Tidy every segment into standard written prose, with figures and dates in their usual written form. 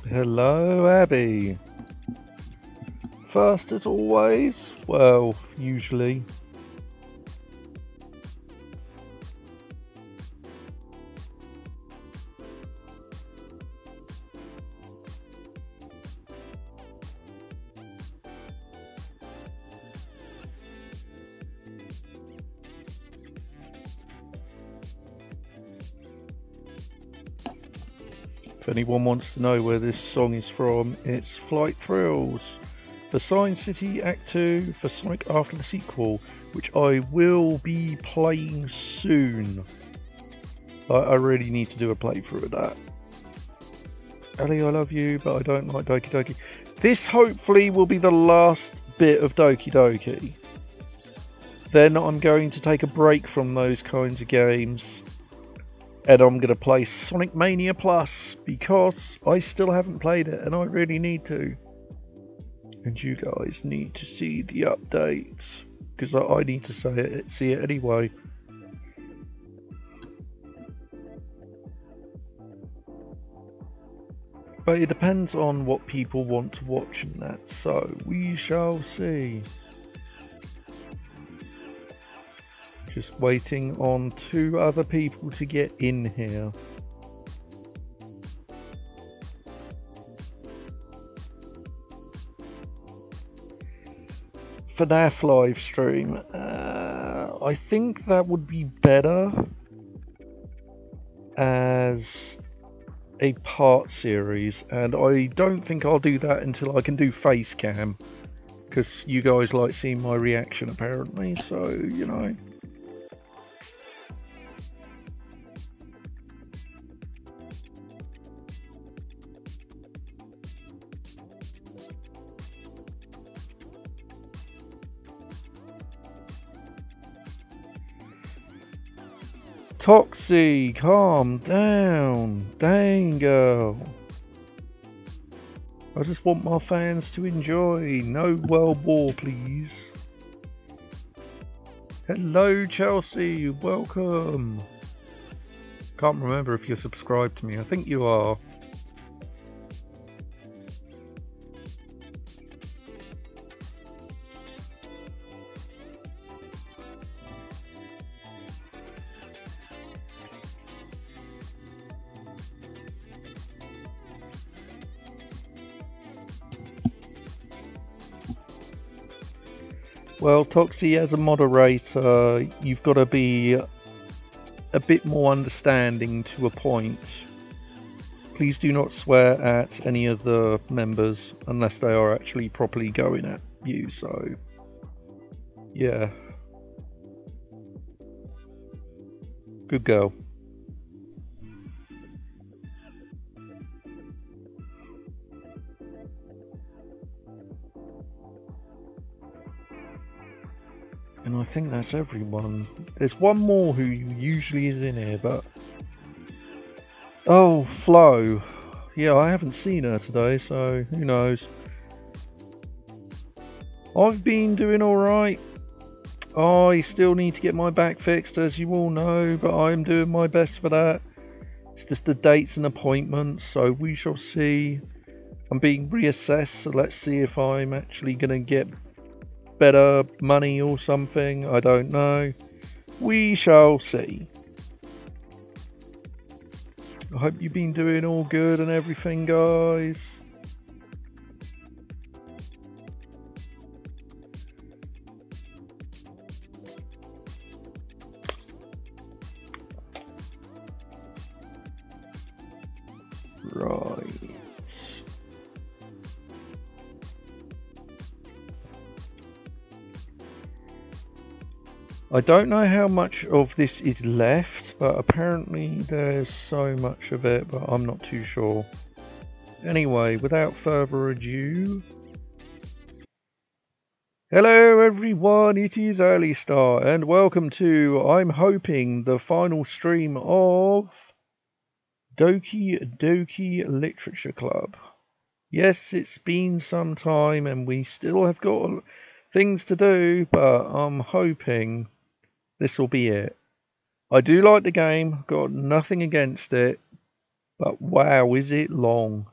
Hello, Abby. First as always? Well, usually. If anyone wants to know where this song is from, it's Flight Thrills for Science City Act 2 for Sonic After the Sequel, which I will be playing soon. I really need to do a playthrough of that. Ellie, I love you, but I don't like Doki Doki. This hopefully will be the last bit of Doki Doki. Then I'm going to take a break from those kinds of games. And I'm going to play Sonic Mania Plus because I still haven't played it and I really need to. And you guys need to see the updates because I need to see it anyway. But it depends on what people want to watch in that, so we shall see. Just waiting on 2 other people to get in here. FNAF live stream. I think that would be better as a part series, and I don't think I'll do that until I can do face cam, because you guys like seeing my reaction apparently, so you know. Toxie, calm down. Dang girl. I just want my fans to enjoy. No world war, please. Hello, Chelsea. Welcome. Can't remember if you're subscribed to me. I think you are. Well, Toxie, as a moderator, you've got to be a bit more understanding to a point. Please do not swear at any of the members unless they are actually properly going at you, so yeah. Good girl. And I think that's everyone. There's one more who usually is in here, but... Oh, Flo. Yeah, I haven't seen her today, so who knows. I've been doing alright. I still need to get my back fixed, as you all know, but I'm doing my best for that. It's just the dates and appointments, so we shall see. I'm being reassessed, so let's see if I'm actually going to get better money or something. I don't know. We shall see. I hope you've been doing all good and everything, guys. Right. I don't know how much of this is left, but apparently there's so much of it, but I'm not too sure. Anyway, without further ado... Hello everyone, it is Early Star, and welcome to, I'm hoping, the final stream of Doki Doki Literature Club. Yes, it's been some time and we still have got things to do, but I'm hoping this will be it. I do like the game, got nothing against it, but wow, is it long.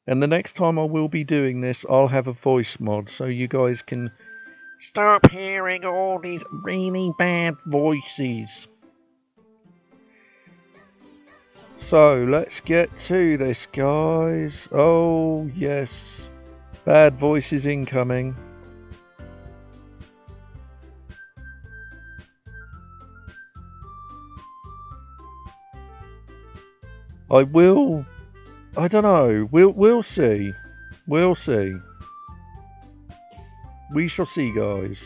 And the next time I will be doing this, I'll have a voice mod so you guys can stop hearing all these really bad voices. So, let's get to this, guys. Oh, yes. Bad voices incoming. I don't know. We'll see. We'll see. We shall see, guys.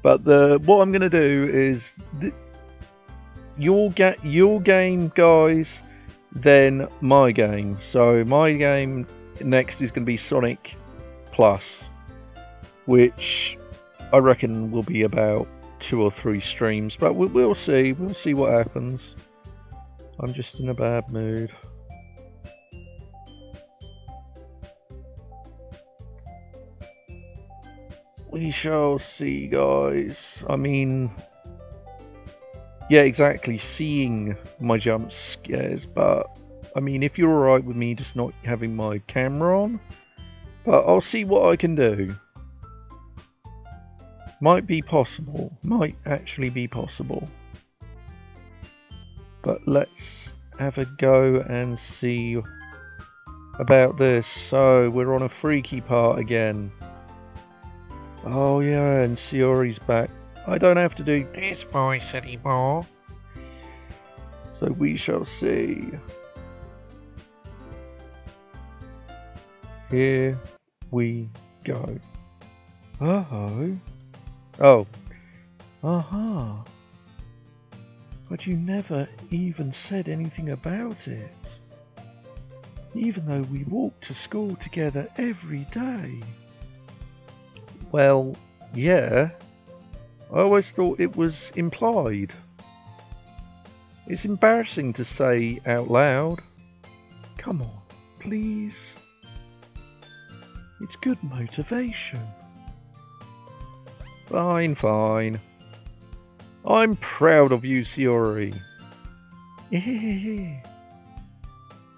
But what I'm gonna do is your game, guys, then my game. So my game next is gonna be Sonic Plus, which I reckon will be about 2 or 3 streams. But we'll see. We'll see what happens. I'm just in a bad mood. We shall see, guys. I mean, yeah, exactly. Seeing my jump scares, but I mean, if you're alright with me just not having my camera on, but I'll see what I can do. Might be possible. Might actually be possible. But let's have a go and see about this. So we're on a freaky part again. Oh yeah, and Sayori's back. I don't have to do this voice anymore. So we shall see. Here we go. Oh. Oh. Aha. But you never even said anything about it. Even though we walked to school together every day. Well, yeah. I always thought it was implied. It's embarrassing to say out loud. Come on, please. It's good motivation. Fine, fine. I'm proud of you, Sayori.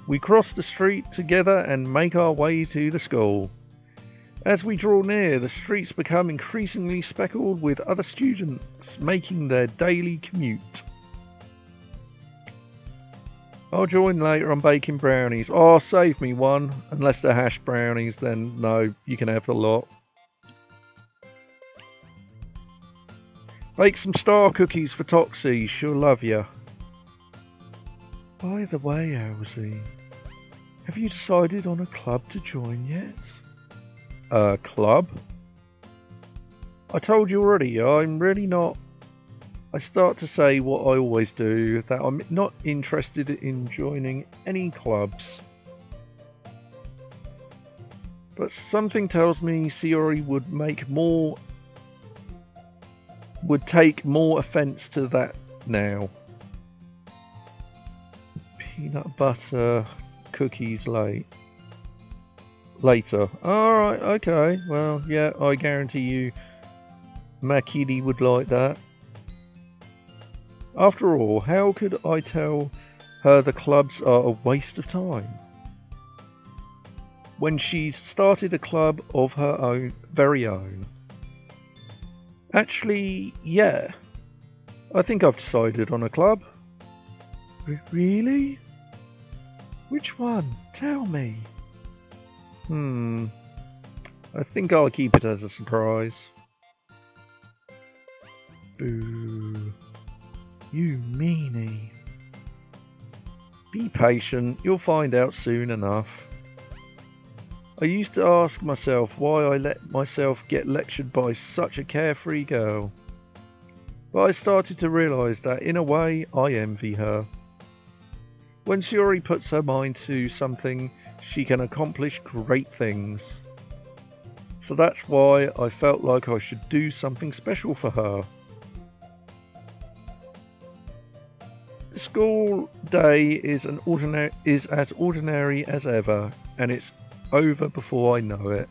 We cross the street together and make our way to the school. As we draw near, the streets become increasingly speckled with other students making their daily commute. I'll join later on baking brownies. Oh, save me one. Unless they're hash brownies, then no, you can have the lot. Bake some star cookies for Toxie, she'll love you. By the way, Elsie, have you decided on a club to join yet? A club? I told you already, I'm really not... I start to say what I always do, that I'm not interested in joining any clubs. But something tells me Sayori would take more offence to that now. Peanut butter cookies later. Alright, okay. Well, yeah, I guarantee you Makiri would like that. After all, how could I tell her the clubs are a waste of time? When she's started a club of her own, very own. Actually, yeah. I think I've decided on a club. Really? Which one? Tell me. I think I'll keep it as a surprise. Boo. You meanie. Be patient, you'll find out soon enough. I used to ask myself why I let myself get lectured by such a carefree girl. But I started to realise that in a way I envy her. When Sayori puts her mind to something, she can accomplish great things. So that's why I felt like I should do something special for her. The school day is as ordinary as ever, and it's over before I know it.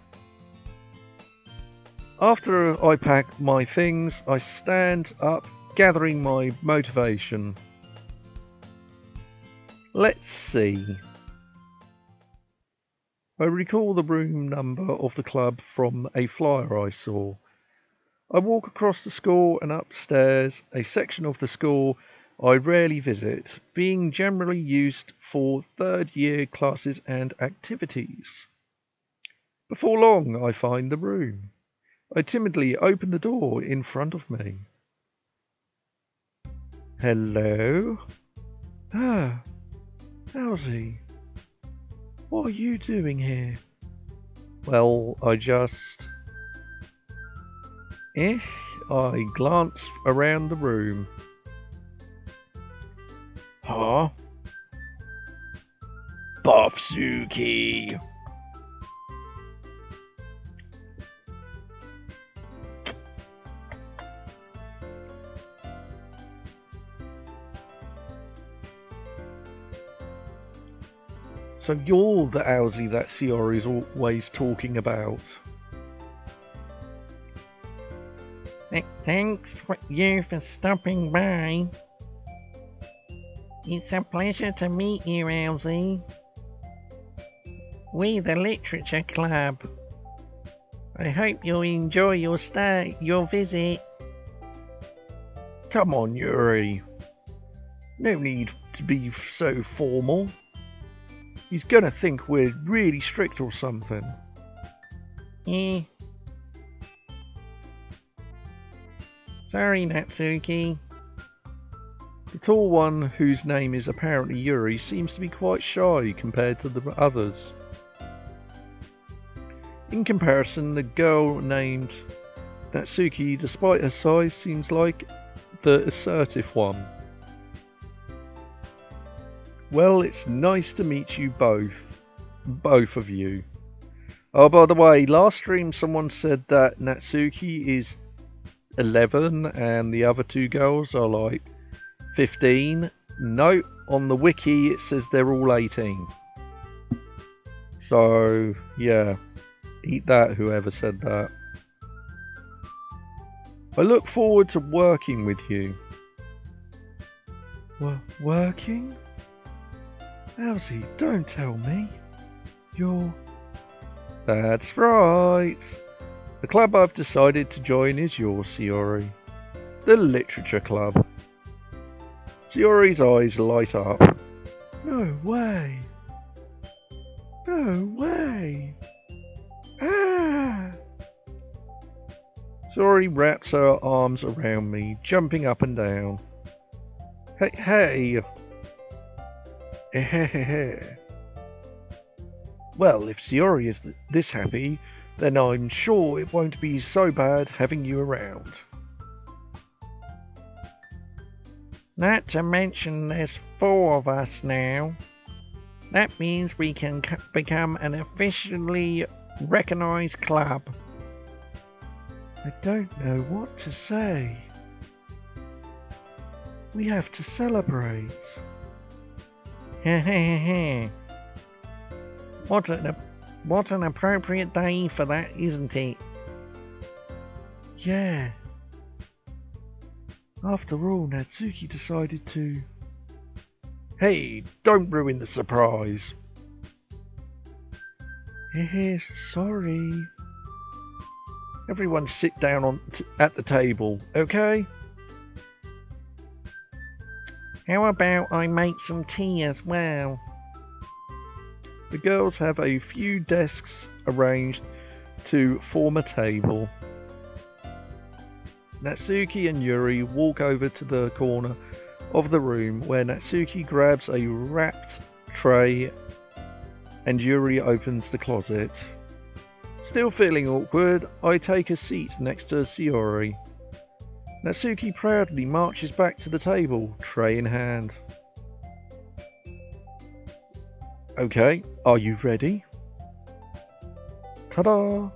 After I pack my things, I stand up, gathering my motivation. Let's see. I recall the room number of the club from a flyer I saw. I walk across the school and upstairs, a section of the school I rarely visit, being generally used for third-year classes and activities. Before long, I find the room. I timidly open the door in front of me. Hello? Ah, Elsie. What are you doing here? Well, I glance around the room. Huh? Bofsuki! So you're the Owsie that Siori is always talking about. Thanks for you for stopping by. It's a pleasure to meet you, Owsie. We're the Literature Club. I hope you'll enjoy your visit. Come on, Yuri. No need to be so formal. He's gonna think we're really strict or something. Eh. Sorry, Natsuki. The tall one, whose name is apparently Yuri, seems to be quite shy compared to the others. In comparison, the girl named Natsuki, despite her size, seems like the assertive one. Well, it's nice to meet you both of you. Oh, by the way, last stream someone said that Natsuki is 11 and the other two girls are like 15. No, on the wiki it says they're all 18. So, yeah, eat that, whoever said that. I look forward to working with you. Working? Elsie, don't tell me. You're... That's right. The club I've decided to join is yours, Siori. The Literature Club. Siori's eyes light up. No way. No way. Ah! Siori wraps her arms around me, jumping up and down. Hey. Well, if Siori is this happy, then I'm sure it won't be so bad having you around. Not to mention there's 4 of us now. That means we can become an officially recognised club. I don't know what to say. We have to celebrate. What an appropriate day for that, isn't it? Yeah. After all, Natsuki decided to... Hey, don't ruin the surprise. Sorry. Everyone sit down at the table, okay? How about I make some tea as well? The girls have a few desks arranged to form a table. Natsuki and Yuri walk over to the corner of the room where Natsuki grabs a wrapped tray and Yuri opens the closet. Still feeling awkward, I take a seat next to Siori. Natsuki proudly marches back to the table, tray in hand. Okay, are you ready? Ta-da!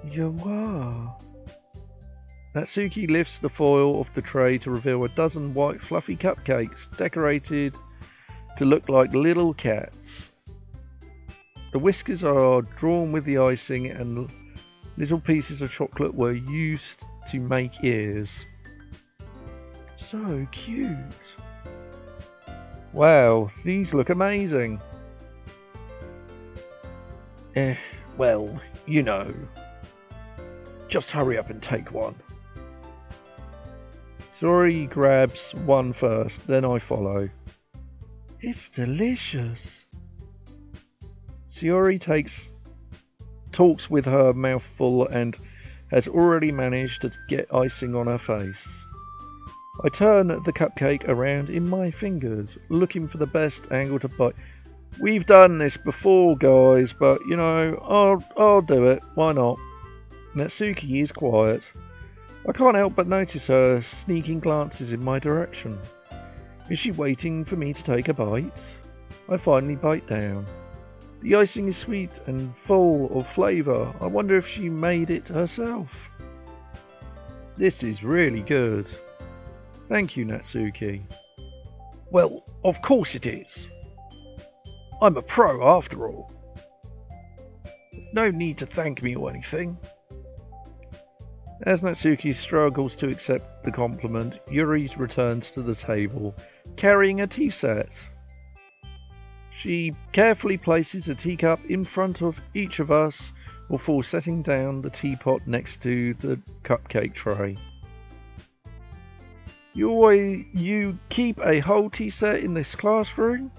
You are. Natsuki lifts the foil of the tray to reveal a dozen white fluffy cupcakes decorated to look like little cats. The whiskers are drawn with the icing and little pieces of chocolate were used to make ears. So cute. Wow, these look amazing. Eh, well, you know. Just hurry up and take one. Sayori grabs one first, then I follow. It's delicious. Sayori talks with her mouth full and has already managed to get icing on her face. I turn the cupcake around in my fingers, looking for the best angle to bite. We've done this before, guys, but you know, I'll do it. Why not? Natsuki is quiet. I can't help but notice her sneaking glances in my direction. Is she waiting for me to take a bite? I finally bite down. The icing is sweet and full of flavour. I wonder if she made it herself. This is really good. Thank you, Natsuki. Well, of course it is. I'm a pro after all. There's no need to thank me or anything. As Natsuki struggles to accept the compliment, Yuri returns to the table, carrying a tea set. She carefully places a teacup in front of each of us before setting down the teapot next to the cupcake tray. You keep a whole tea set in this classroom?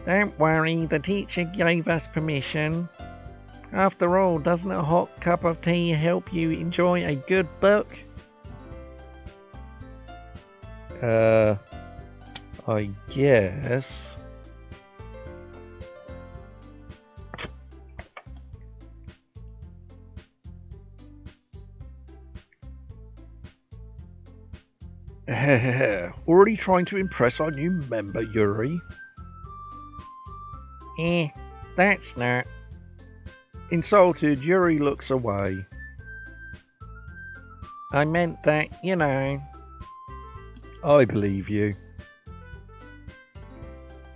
Don't worry, the teacher gave us permission. After all, doesn't a hot cup of tea help you enjoy a good book? I guess. Already trying to impress our new member, Yuri? That's not. Insulted, Yuri looks away. I meant that, you know. I believe you.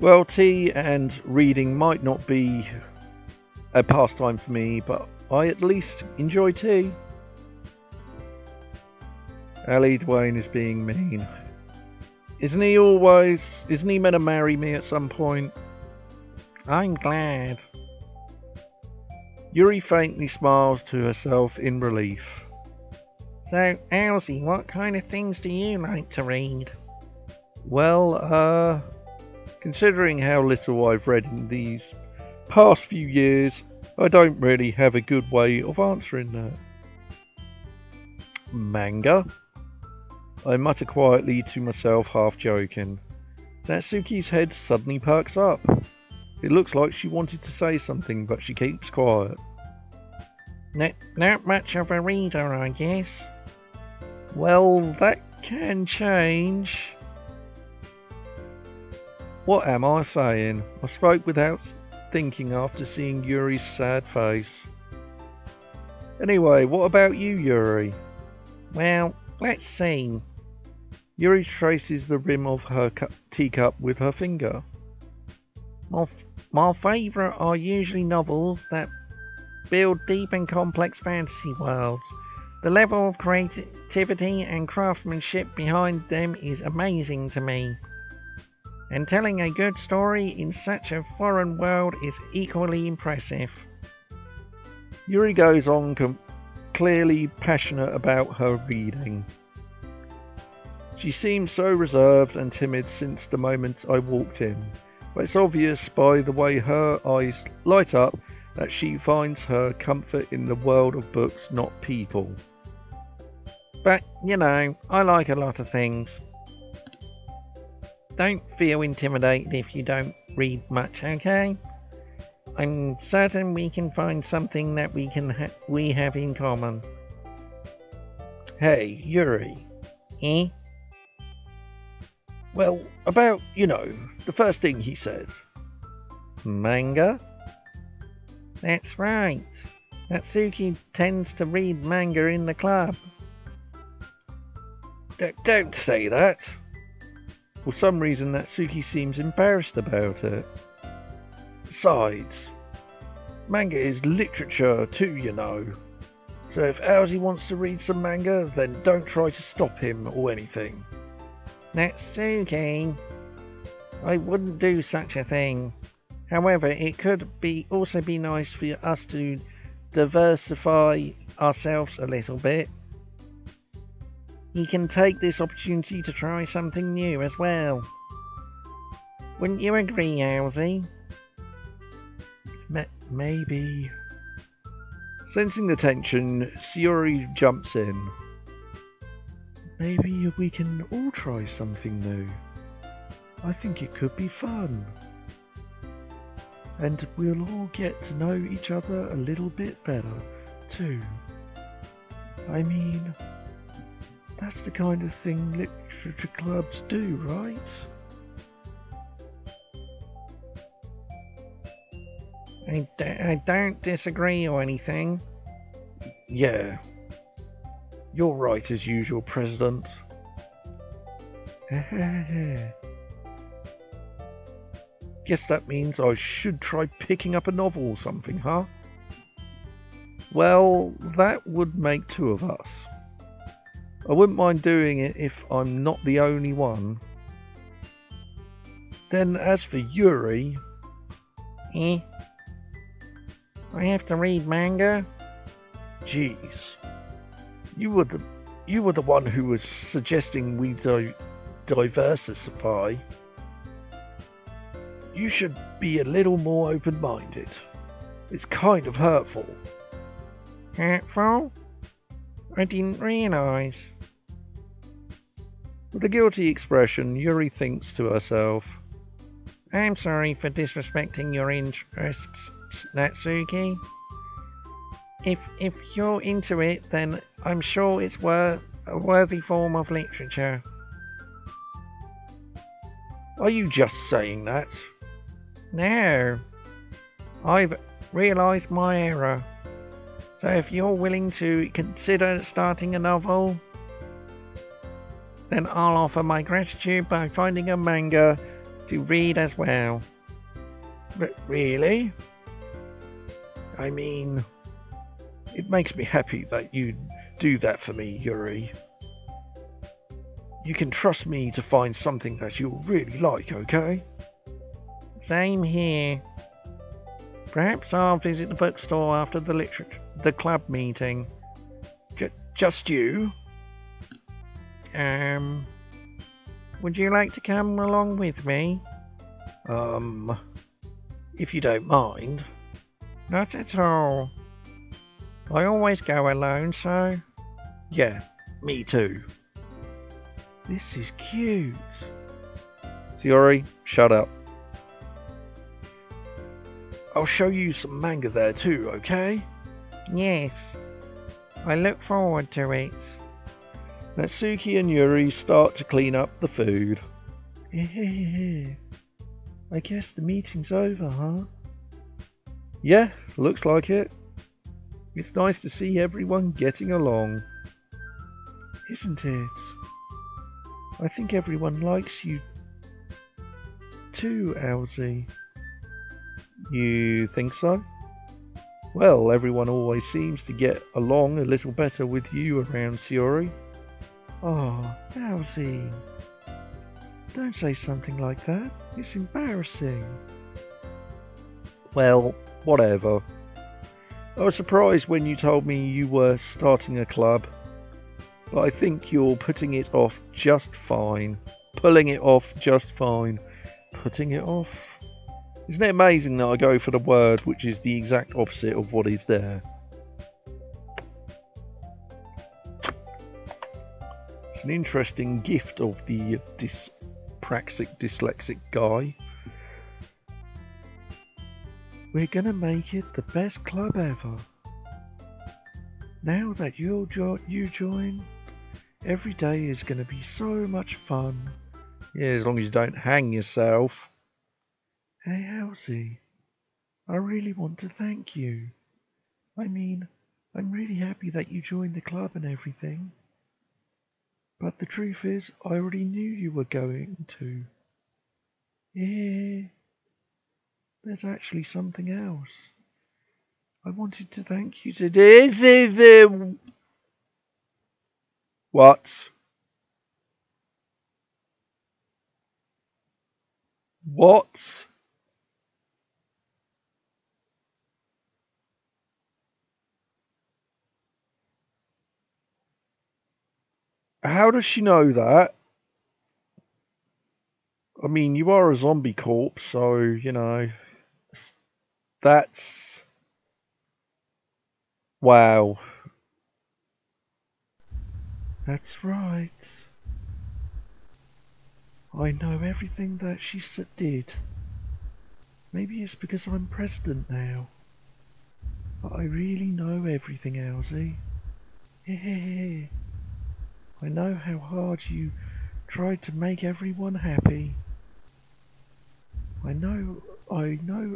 Well, tea and reading might not be a pastime for me, but I at least enjoy tea. Ali Dwayne is being mean. Isn't he meant to marry me at some point? I'm glad. Yuri faintly smiles to herself in relief. So, Elsie, what kind of things do you like to read? Well, considering how little I've read in these past few years, I don't really have a good way of answering that. Manga? I mutter quietly to myself, half joking. Natsuki's head suddenly perks up. It looks like she wanted to say something, but she keeps quiet. Not much of a reader, I guess. Well, that can change. What am I saying? I spoke without thinking after seeing Yuri's sad face. Anyway, what about you, Yuri? Well, let's see. Yuri traces the rim of her teacup with her finger. My favourite are usually novels that build deep and complex fantasy worlds. The level of creativity and craftsmanship behind them is amazing to me. And telling a good story in such a foreign world is equally impressive. Yuri goes on, clearly passionate about her reading. She seems so reserved and timid since the moment I walked in, but it's obvious by the way her eyes light up that she finds her comfort in the world of books, not people. But, you know, I like a lot of things. Don't feel intimidated if you don't read much, okay? I'm certain we can find something that we have in common. Hey, Yuri. Eh? Well, about, you know, the first thing he said. Manga? That's right. Natsuki tends to read manga in the club. Don't say that. For some reason, Natsuki seems embarrassed about it. Besides, manga is literature too, you know. So if Owsy wants to read some manga, then don't try to stop him or anything. Natsuki, I wouldn't do such a thing. However, it could also be nice for us to diversify ourselves a little bit. You can take this opportunity to try something new as well. Wouldn't you agree, Owlsy? Maybe. Sensing the tension, Sayori jumps in. Maybe we can all try something new. I think it could be fun. And we'll all get to know each other a little bit better, too. I mean, that's the kind of thing literature clubs do, right? I don't disagree or anything. Yeah. You're right as usual, President. Guess that means I should try picking up a novel or something, huh? Well, that would make two of us. I wouldn't mind doing it if I'm not the only one. Then as for Yuri... I have to read manga? Jeez. You were the one who was suggesting we diversify. You should be a little more open-minded. It's kind of hurtful. Hurtful? I didn't realise. With a guilty expression, Yuri thinks to herself, I'm sorry for disrespecting your interests, Natsuki. If you're into it, then I'm sure it's a worthy form of literature. Are you just saying that? No. I've realised my error. So if you're willing to consider starting a novel, then I'll offer my gratitude by finding a manga to read as well. Really? I mean, it makes me happy that you do that for me, Yuri. You can trust me to find something that you'll really like, okay? Same here. Perhaps I'll visit the bookstore after the club meeting. Just you? Would you like to come along with me? If you don't mind. Not at all. I always go alone, so... Yeah, me too. This is cute. Sayori, shut up. I'll show you some manga there too, okay? Yes. I look forward to it. Natsuki and Yuri start to clean up the food. I guess the meeting's over, huh? Yeah, looks like it. It's nice to see everyone getting along. Isn't it? I think everyone likes you too, Owlsy. You think so? Well, everyone always seems to get along a little better with you around, Sayori. Oh, Owlsy. Don't say something like that. It's embarrassing. Well, whatever. I was surprised when you told me you were starting a club. But I think you're putting it off just fine. Pulling it off just fine. Putting it off. Isn't it amazing that I go for the word which is the exact opposite of what is there? It's an interesting gift of the dyslexic guy. We're gonna make it the best club ever. Now that you join, every day is gonna be so much fun. Yeah, as long as you don't hang yourself. Hey, Owlsy, I really want to thank you. I mean, I'm really happy that you joined the club and everything. But the truth is, I already knew you were going to. Yeah, there's actually something else. I wanted to thank you today. What? What? How does she know that? I mean, you are a zombie corpse, so, you know, that's... Wow. That's right. I know everything that she did. Maybe it's because I'm president now. But I really know everything, Elsie. Hehehe. I know how hard you tried to make everyone happy. I know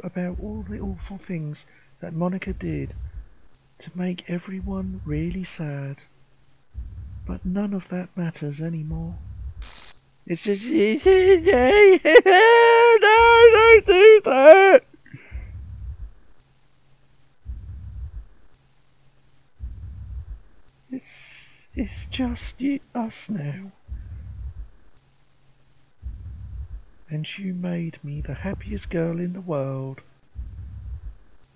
about all the awful things that Monica did to make everyone really sad. But none of that matters anymore. It's just... No, don't do that! It's just us now. And you made me the happiest girl in the world.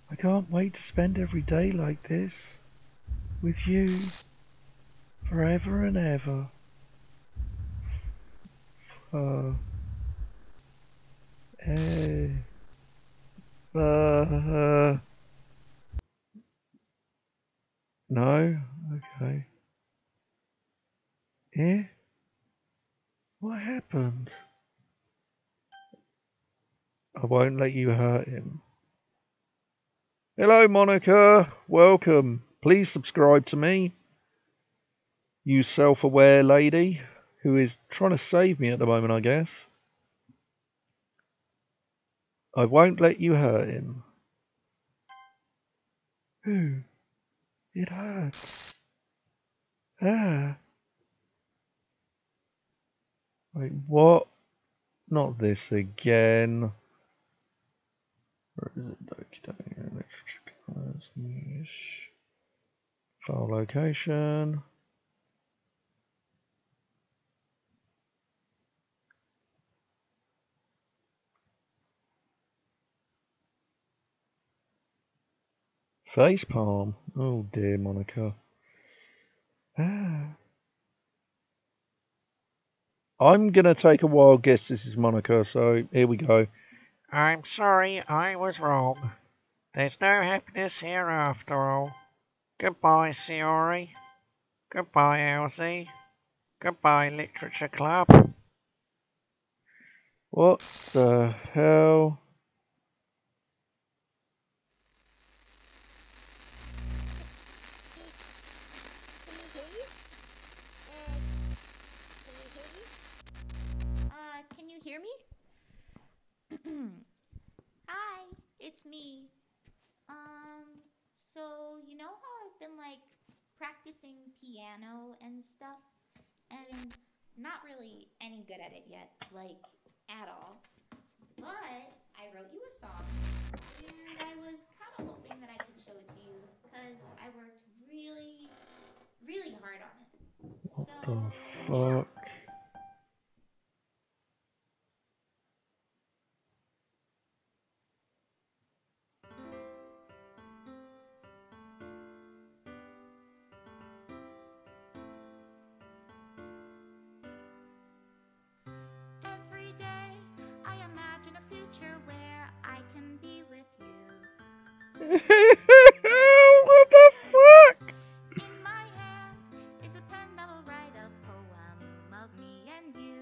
I can't wait to spend every day like this with you forever and ever. No? Okay. Eh? What happened? I won't let you hurt him. Hello, Monica. Welcome. Please subscribe to me. You self-aware lady who is trying to save me at the moment, I guess. I won't let you hurt him. Ooh, it hurts. Ah. Wait, what? Not this again. Where is it? Doki Doki Literature News. File location. Facepalm. Oh dear, Monica. Ah. I'm gonna take a wild guess this is Monica, so here we go. I'm sorry, I was wrong. There's no happiness here after all. Goodbye, Siori. Goodbye, Elsie. Goodbye, Literature Club. What the hell? Can you hear me? Hi, it's me. So you know how I've been like practicing piano and stuff, and not really any good at it yet, like at all. But I wrote you a song, and I was kind of hoping that I could show it to you, because I worked really, really hard on it. The So, yeah. fuck? Every day I imagine a future where I can be with you. What the fuck? In my hand is a pen that will write a poem of me and you.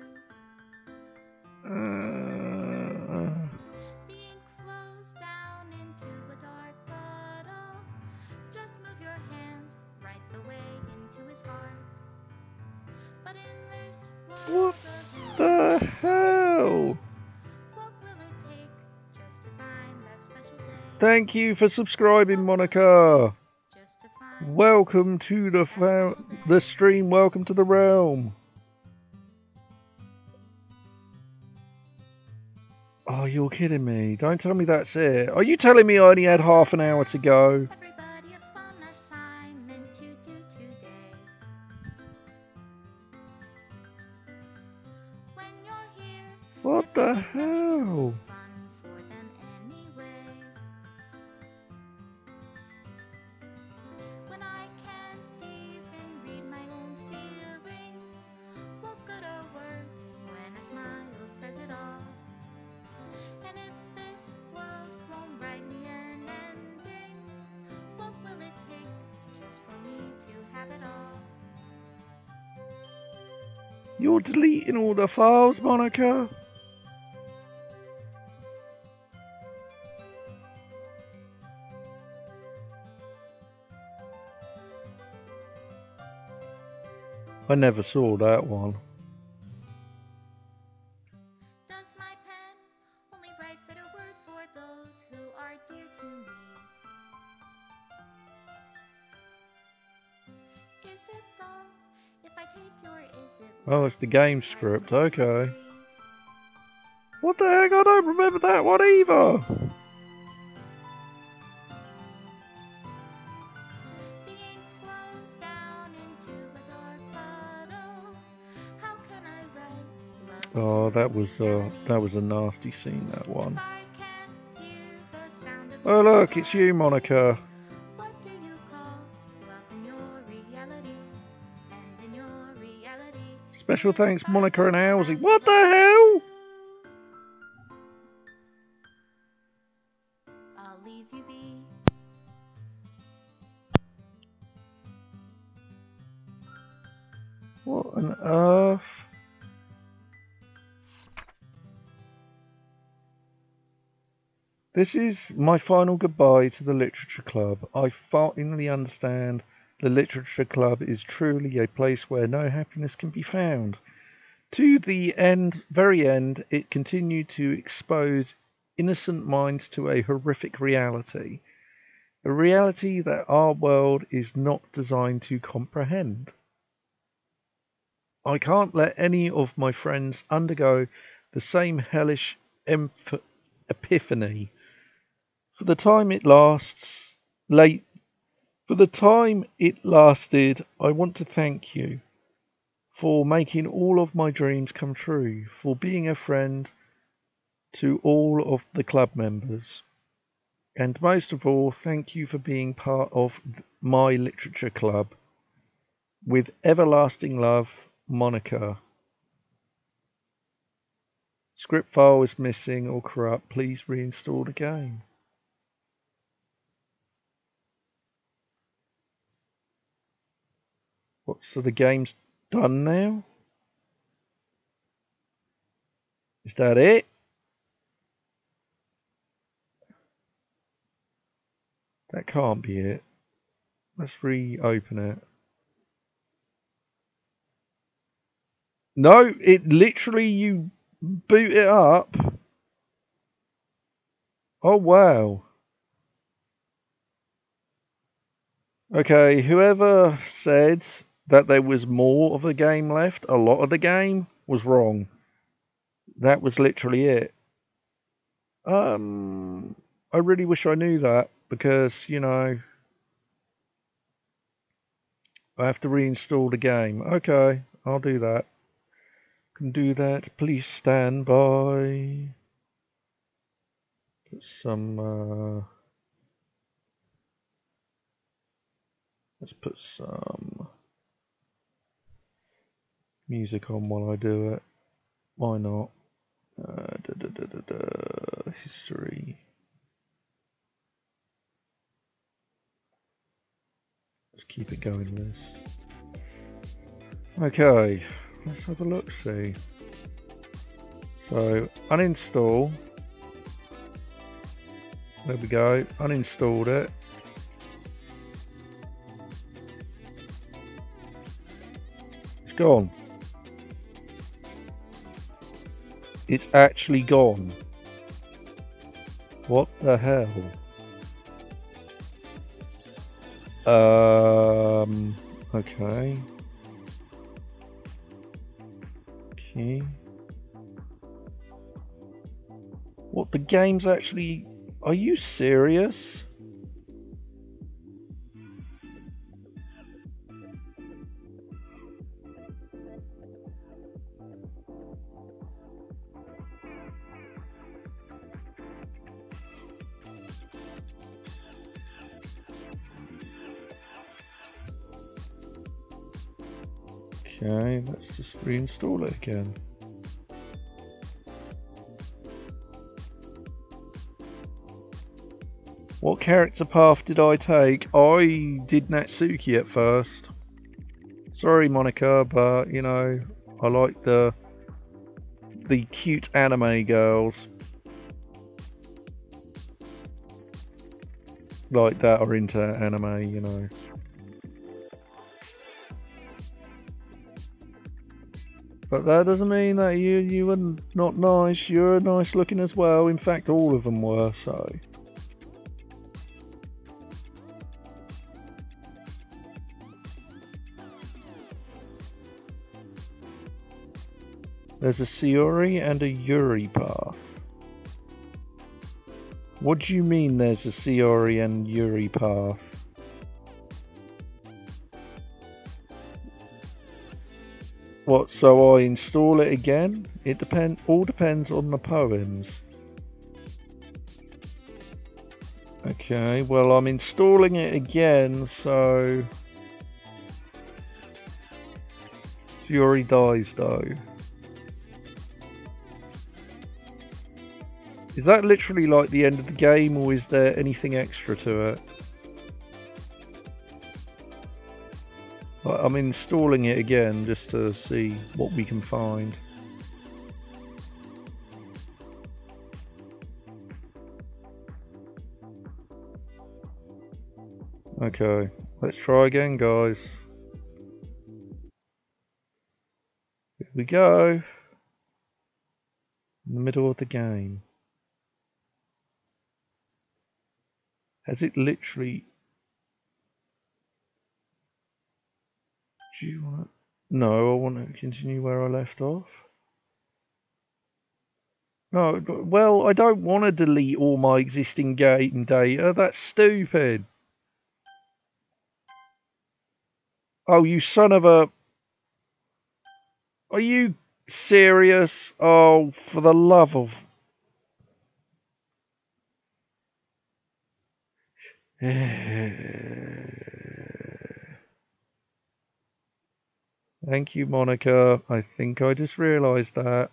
The ink flows down into a dark puddle. Just move your hand right the way into his heart. But in this world What the hell? what will it take just to find that special day? Thank you for subscribing, Monica. Just to find Welcome to the stream. Welcome to the realm. Oh, you're kidding me. Don't tell me that's it. Are you telling me I only had half an hour to go? everybody a fun assignment to do today. When you're here, What the everything that we do hell? is fun for them anyway. When I can't even read my own feelings, You're deleting all the files, Monica? I never saw that one. Does my pen only write bitter words for those who are dear to me? Is it love if I take your is it Oh, it's the game script, okay. What the heck? I don't remember that one either. The ink flows down into a dark puddle. How can I write love? Oh, that was a nasty scene, that one. If I can't hear the sound of Oh look, it's you, Monica. what do you call love in your reality? And in your reality, Special thanks, Monica and Halsey. What the hell? I'll leave you be. What on earth? This is my final goodbye to the Literature Club. I finally understand the Literature Club is truly a place where no happiness can be found. To the end, very end, it continued to expose innocent minds to a horrific reality. A reality that our world is not designed to comprehend. I can't let any of my friends undergo the same hellish epiphany. For the time it lasts, for the time it lasted, I want to thank you for making all of my dreams come true, for being a friend to all of the club members. And most of all, thank you for being part of my literature club. With everlasting love, Monica. Script file is missing or corrupt. Please reinstall the game. What, so the game's done now? Is that it? That can't be it. Let's reopen it. No, it literally, you boot it up. Oh, wow. Okay, whoever said that there was more of the game left, a lot of the game, was wrong. That was literally it. I really wish I knew that, because, you know, I have to reinstall the game. Okay, I'll do that. Can do that. Please stand by. Put some, let's put some music on while I do it. Why not? History. Let's keep it going, Liz. Okay, let's have a look, see. So, uninstall. There we go, uninstalled it. It's gone. It's actually gone. What the hell? Okay. Okay. What, the game's actually... Are you serious? Okay, let's just reinstall it again. What character path did I take? I did Natsuki at first. Sorry, Monica, but, you know, I like the cute anime girls like that are into anime, you know. But that doesn't mean that you were not nice. You're nice looking as well. In fact, all of them were, so. There's a Sayori and a Yuri path. What do you mean there's a Sayori and Yuri path? What, so I install it again? It all depends on the poems. Okay, well I'm installing it again, so... Sayori dies though. Is that literally like the end of the game, or is there anything extra to it? I'm installing it again just to see what we can find. Okay, let's try again, guys. Here we go. In the middle of the game. Has it literally... Do you want to... No, I want to continue where I left off. No, well, I don't want to delete all my existing game data. That's stupid. Oh, you son of a... Are you serious? Oh, for the love of... Thank you, Monica. I think I just realised that.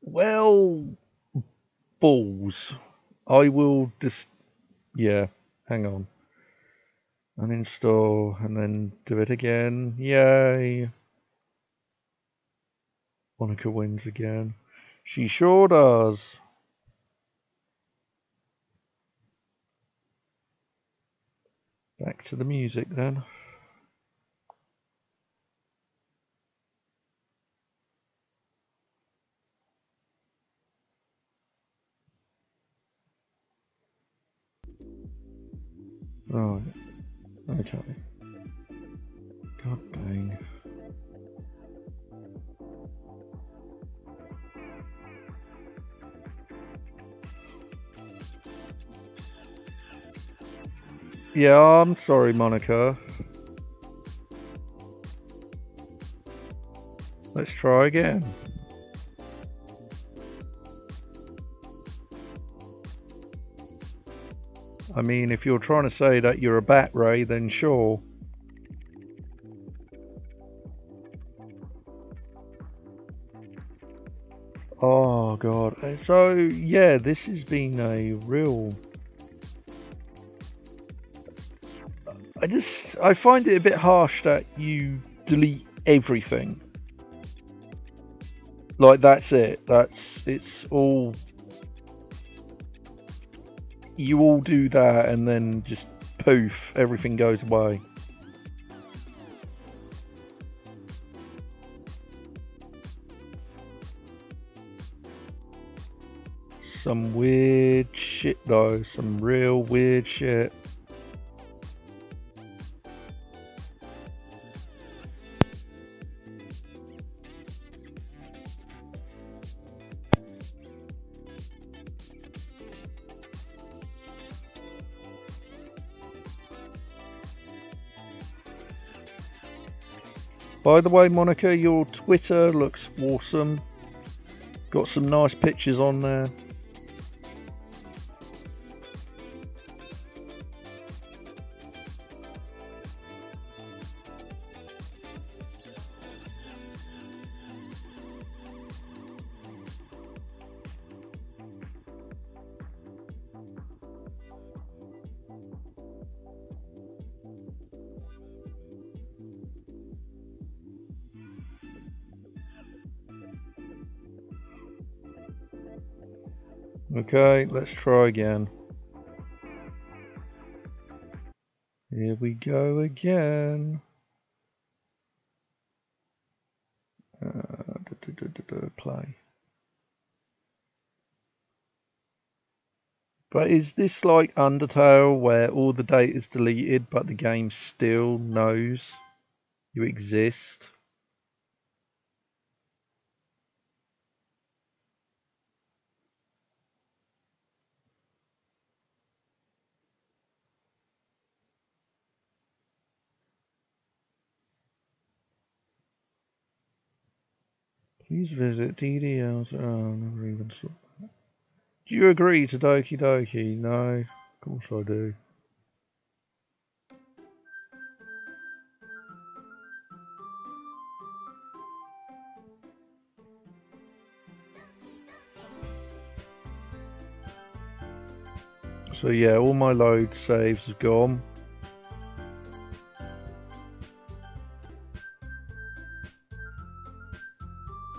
Well, balls. I will just... Yeah, hang on. Uninstall and then do it again. Yay. Monica wins again. She sure does. Back to the music then. Right. Okay. God dang. Yeah, I'm sorry, Monica. Let's try again. I mean, if you're trying to say that you're a bat, Ray, then sure. Oh, God. So, yeah, this has been a real... I find it a bit harsh that you delete everything. Like, that's it. It's all... You all do that and then just poof, everything goes away. Some weird shit though, some real weird shit. By the way, Monica, your Twitter looks awesome. Got some nice pictures on there. Okay, let's try again. Here we go again. Play. But is this like Undertale where all the data is deleted but the game still knows you exist? Please visit DDL's. Oh, never even saw that. Do you agree to Doki Doki? No, of course I do. So yeah, all my load saves have gone.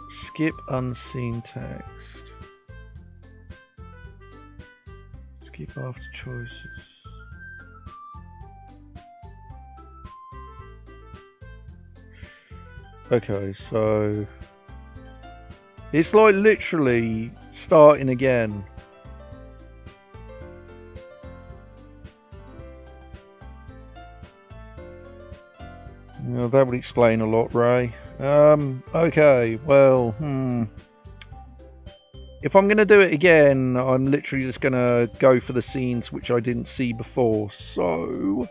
Skip unseen text. Skip after choices. Okay, so it's like literally starting again. Well, that would explain a lot, Ray. Okay, well, if I'm going to do it again, I'm literally just going to go for the scenes which I didn't see before. So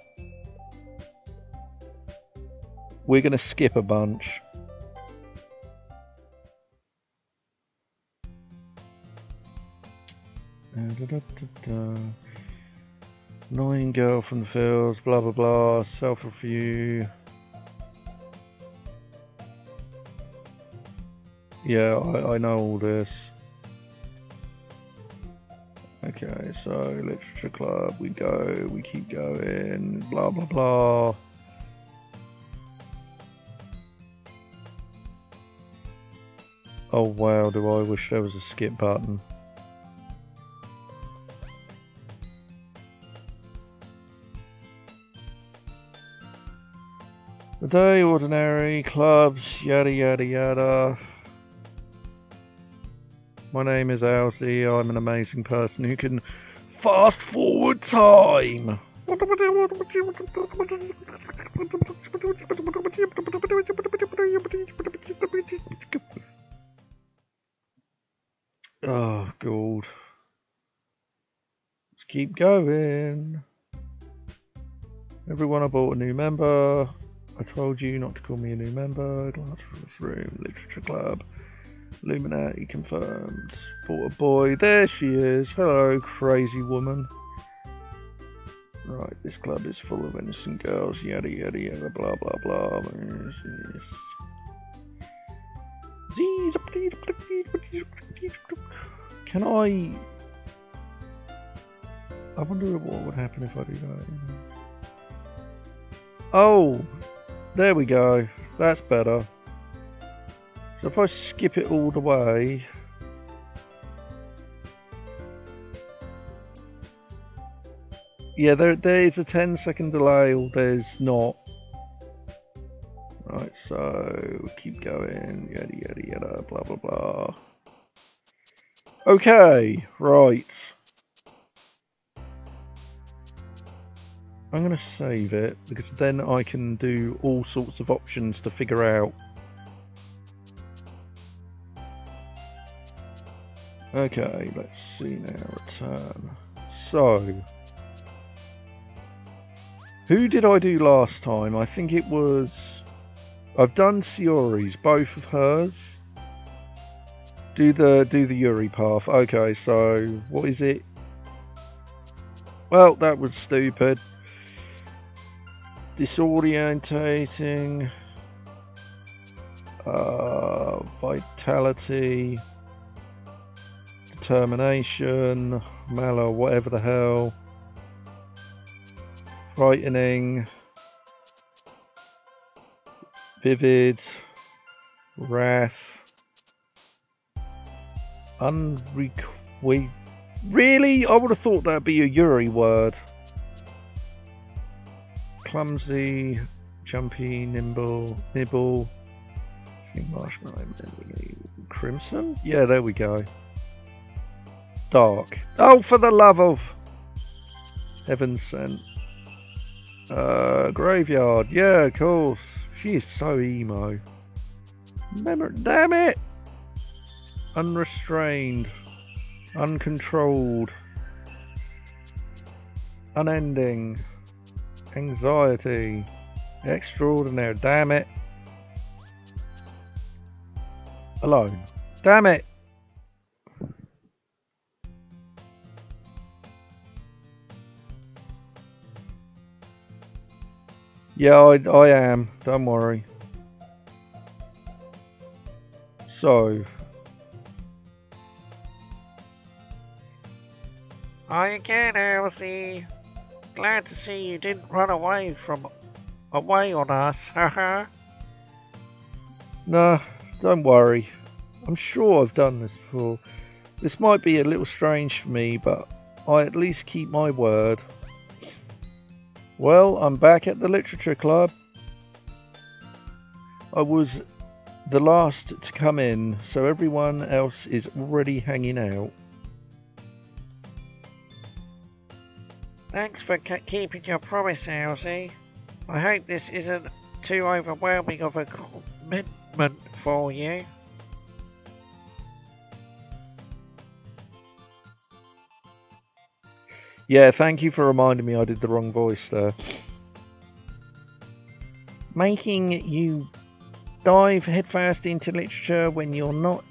we're going to skip a bunch. Annoying girl from the fields, blah blah blah, self-review. Yeah, I know all this. Okay, so literature club, we go, we keep going, blah blah blah. Oh wow, do I wish there was a skip button. The day, ordinary, clubs, yada yada yada. My name is Alcy, I'm an amazing person who can fast forward time. Oh god. Let's keep going. Everyone, I bought a new member. I told you not to call me a new member. Glass for this room. Literature club. Illuminati confirmed. Bought a boy. There she is. Hello, crazy woman. Right, this club is full of innocent girls. Yada yada yada. Blah blah blah. Can I wonder what would happen if I do that. Oh, there we go. That's better. So if I skip it all the way, yeah, there is a 10-second delay, or there's not. Right, so keep going, yada yada yada, blah blah blah. Okay, right. I'm going to save it, because then I can do all sorts of options to figure out. Okay, let's see now, return. So, who did I do last time? I think it was... I've done Sayori's, both of hers. Do the Yuri path. Okay, so, what is it? Well, that was stupid. Disorientating. Vitality. Determination. Mallow, whatever the hell. Frightening. Vivid. Wrath. Unrequited. Really? I would have thought that'd be a Yuri word. Clumsy, jumpy, nimble, nibble. Marshmallow, crimson? Yeah, there we go. Dark. Oh, for the love of heaven sent. Graveyard. Yeah, of course. She is so emo. Damn it! Unrestrained. Uncontrolled. Unending. Anxiety. Extraordinary. Damn it. Alone. Damn it! Yeah, I am. Don't worry. So. Hi again, Elsie. Glad to see you didn't run away on us, haha. Nah, don't worry. I'm sure I've done this before. This might be a little strange for me, but I at least keep my word. Well, I'm back at the literature club. I was the last to come in, so everyone else is already hanging out. Thanks for keeping your promise, Elsie. I hope this isn't too overwhelming of a commitment for you. Yeah, thank you for reminding me I did the wrong voice there. Making you dive headfirst into literature when you're not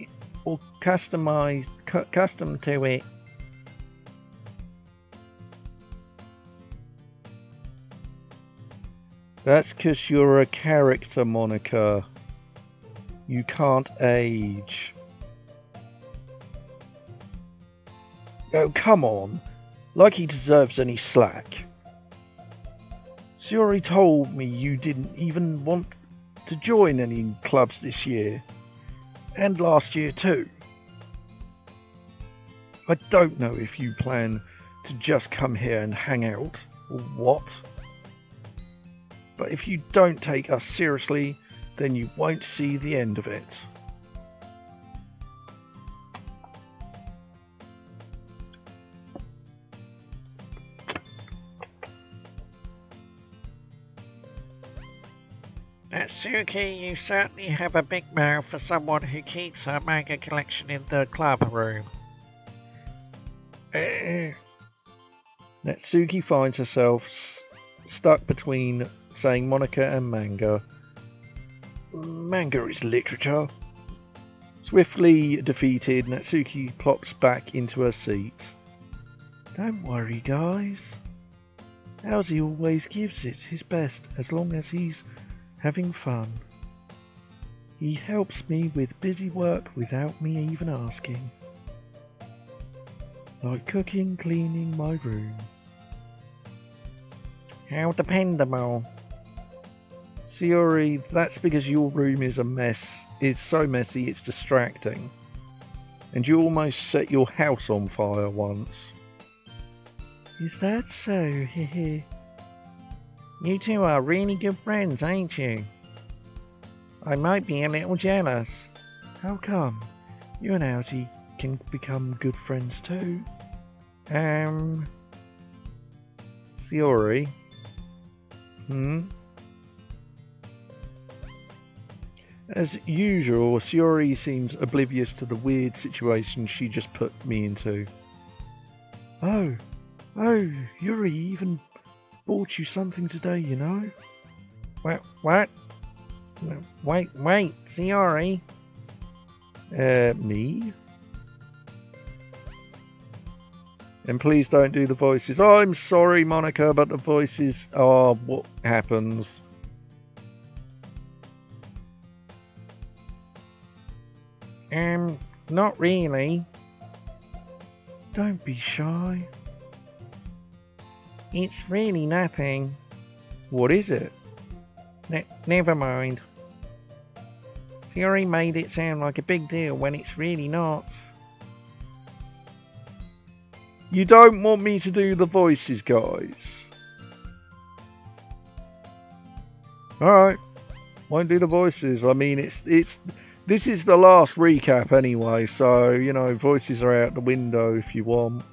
accustomed to it. That's because you're a character, Monica. You can't age. Oh, come on. Like he deserves any slack. Sayori told me you didn't even want to join any clubs this year. And last year too. I don't know if you plan to just come here and hang out, or what. But if you don't take us seriously, then you won't see the end of it. Natsuki, you certainly have a big mouth for someone who keeps her manga collection in the club room. Natsuki finds herself stuck between saying Monica and manga. Manga is literature. Swiftly defeated, Natsuki plops back into her seat. Don't worry, guys. Elsie always gives it his best as long as he's having fun. He helps me with busy work without me even asking. Like cooking, cleaning my room. How dependable. Sayori, that's because your room is a mess. It's so messy it's distracting. And you almost set your house on fire once. Is that so? Hehe. You two are really good friends, ain't you? I might be a little jealous. How come? You and Elsie can become good friends too. Sayori? As usual, Sayori seems oblivious to the weird situation she just put me into. Oh, Yuri even bought you something today, you know? What? Wait, Sayori. Me? And please don't do the voices. Oh, I'm sorry, Monica, but the voices are what happens. Not really. Don't be shy. It's really nothing. What is it? Never mind. Sayori made it sound like a big deal when it's really not. You don't want me to do the voices, guys. Alright. Won't do the voices. I mean, this is the last recap anyway, so, you know, voices are out the window if you want.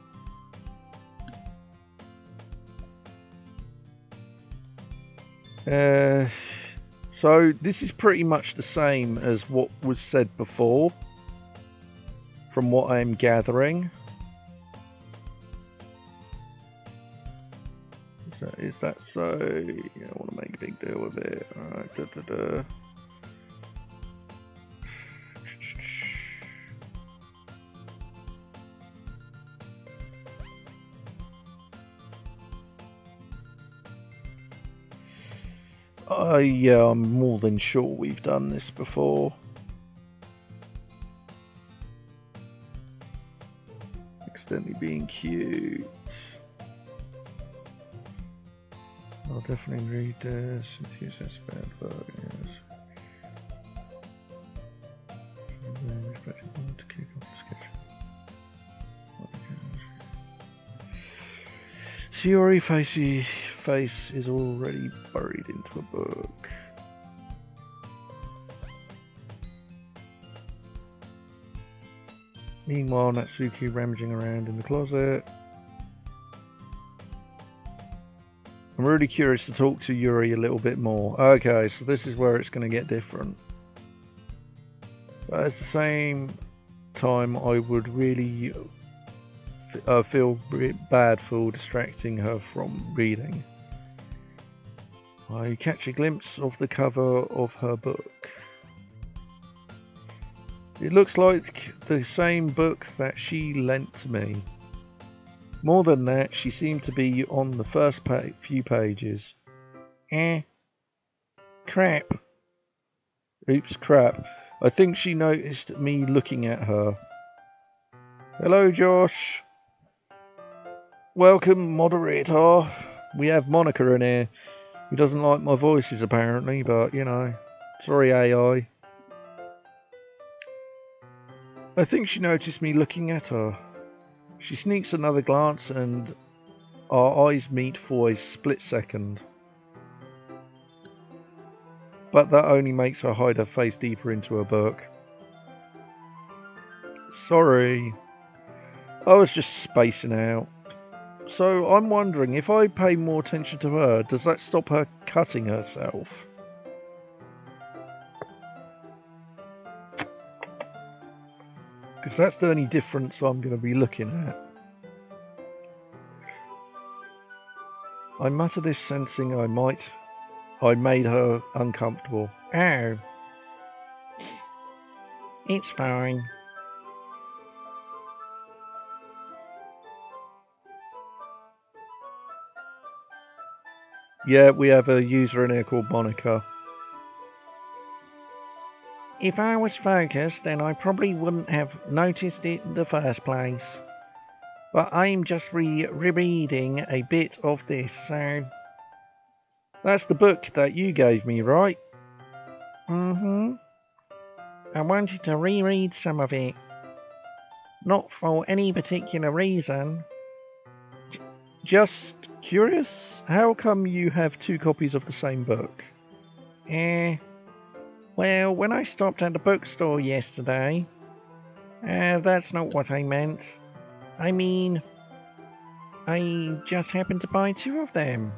So this is pretty much the same as what was said before, from what I'm gathering. Is that so? Yeah, I want to make a big deal with it. Alright, yeah, I'm more than sure we've done this before. Accidentally being cute. I'll definitely read this. It's bad, but yes. To kick off the sketch. Shiori face is already buried into a book. Meanwhile, Natsuki rummaging around in the closet. I'm really curious to talk to Yuri a little bit more. Okay, so this is where it's going to get different. But at the same time, I would really feel bad for distracting her from reading. I catch a glimpse of the cover of her book. It looks like the same book that she lent to me. More than that, she seemed to be on the first few pages. Crap. Oops, crap. I think she noticed me looking at her. Hello, Josh. Welcome, moderator. We have Monica in here. He doesn't like my voices, apparently, but, you know. Sorry, AI. I think she noticed me looking at her. She sneaks another glance and our eyes meet for a split second. But that only makes her hide her face deeper into her book. Sorry. I was just spacing out. So I'm wondering, if I pay more attention to her, does that stop her cutting herself? Because that's the only difference I'm going to be looking at. I mutter this, sensing I made her uncomfortable. Oh. It's fine. Yeah, we have a user in here called Monica. If I was focused, then I probably wouldn't have noticed it in the first place. But I'm just rereading a bit of this, so... That's the book that you gave me, right? Mm-hmm. I wanted to reread some of it. Not for any particular reason. Just curious, how come you have two copies of the same book? Well, when I stopped at the bookstore yesterday... that's not what I meant. I mean, I just happened to buy two of them.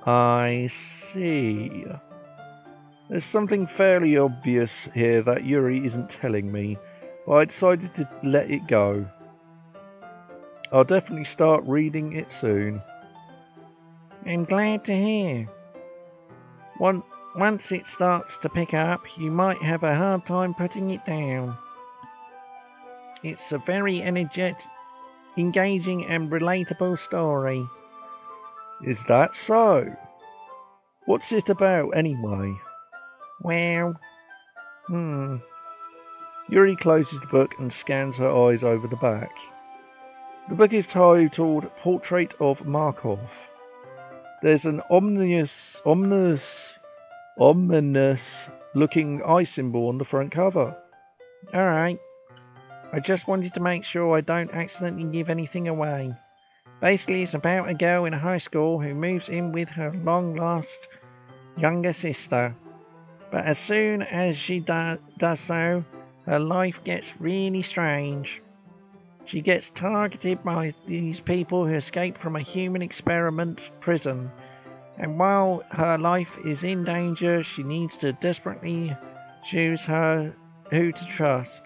I see. There's something fairly obvious here that Yuri isn't telling me, but I decided to let it go. I'll definitely start reading it soon. I'm glad to hear. Once it starts to pick up, you might have a hard time putting it down. It's a very energetic, engaging and relatable story. Is that so? What's it about anyway? Well, Yuri closes the book and scans her eyes over the back. The book is titled Portrait of Markov. There's an ominous looking eye symbol on the front cover. Alright. I just wanted to make sure I don't accidentally give anything away. Basically, it's about a girl in a high school who moves in with her long-lost younger sister. But as soon as she does so, her life gets really strange. She gets targeted by these people who escaped from a human experiment prison. And while her life is in danger, she needs to desperately choose who to trust.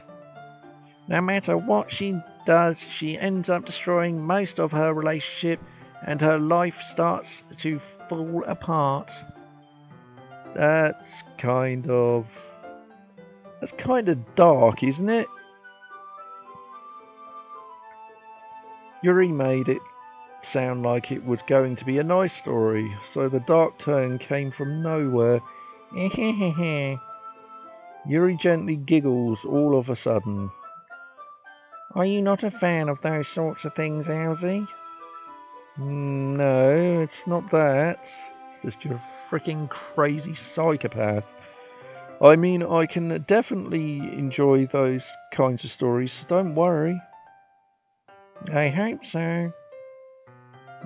No matter what she does, she ends up destroying most of her relationship and her life starts to fall apart. That's kind of dark, isn't it? Yuri made it sound like it was going to be a nice story, so the dark turn came from nowhere. Yuri gently giggles all of a sudden. Are you not a fan of those sorts of things, Elsie? No, it's not that. It's just you're a freaking crazy psychopath. I mean, I can definitely enjoy those kinds of stories, so don't worry. I hope so.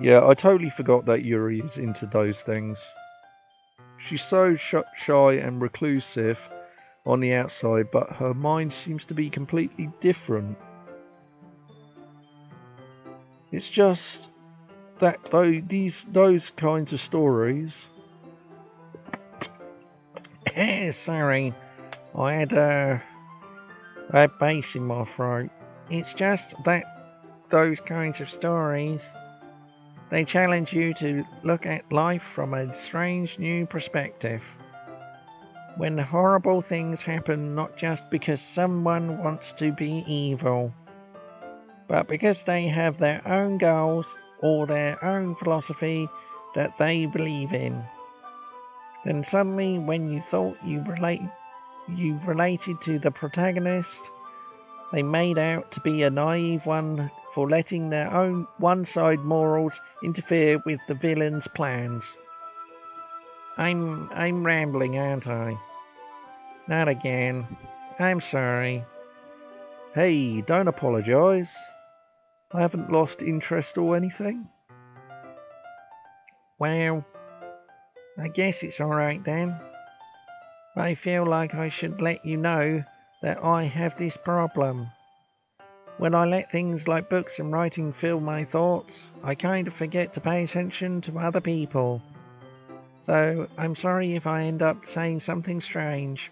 Yeah, I totally forgot that Yuri is into those things. She's so shy and reclusive on the outside, but her mind seems to be completely different. It's just that those kinds of stories. Sorry, I had bass in my throat. It's just that those kinds of stories, they challenge you to look at life from a strange new perspective. When horrible things happen not just because someone wants to be evil, but because they have their own goals or their own philosophy that they believe in. Then suddenly, when you thought you related to the protagonist, they made out to be a naive one for letting their own one-side morals interfere with the villain's plans. I'm rambling, aren't I? Not again. I'm sorry. Hey, don't apologise. I haven't lost interest or anything. Well, I guess it's alright then. I feel like I should let you know that I have this problem. When I let things like books and writing fill my thoughts, I kind of forget to pay attention to other people. So I'm sorry if I end up saying something strange.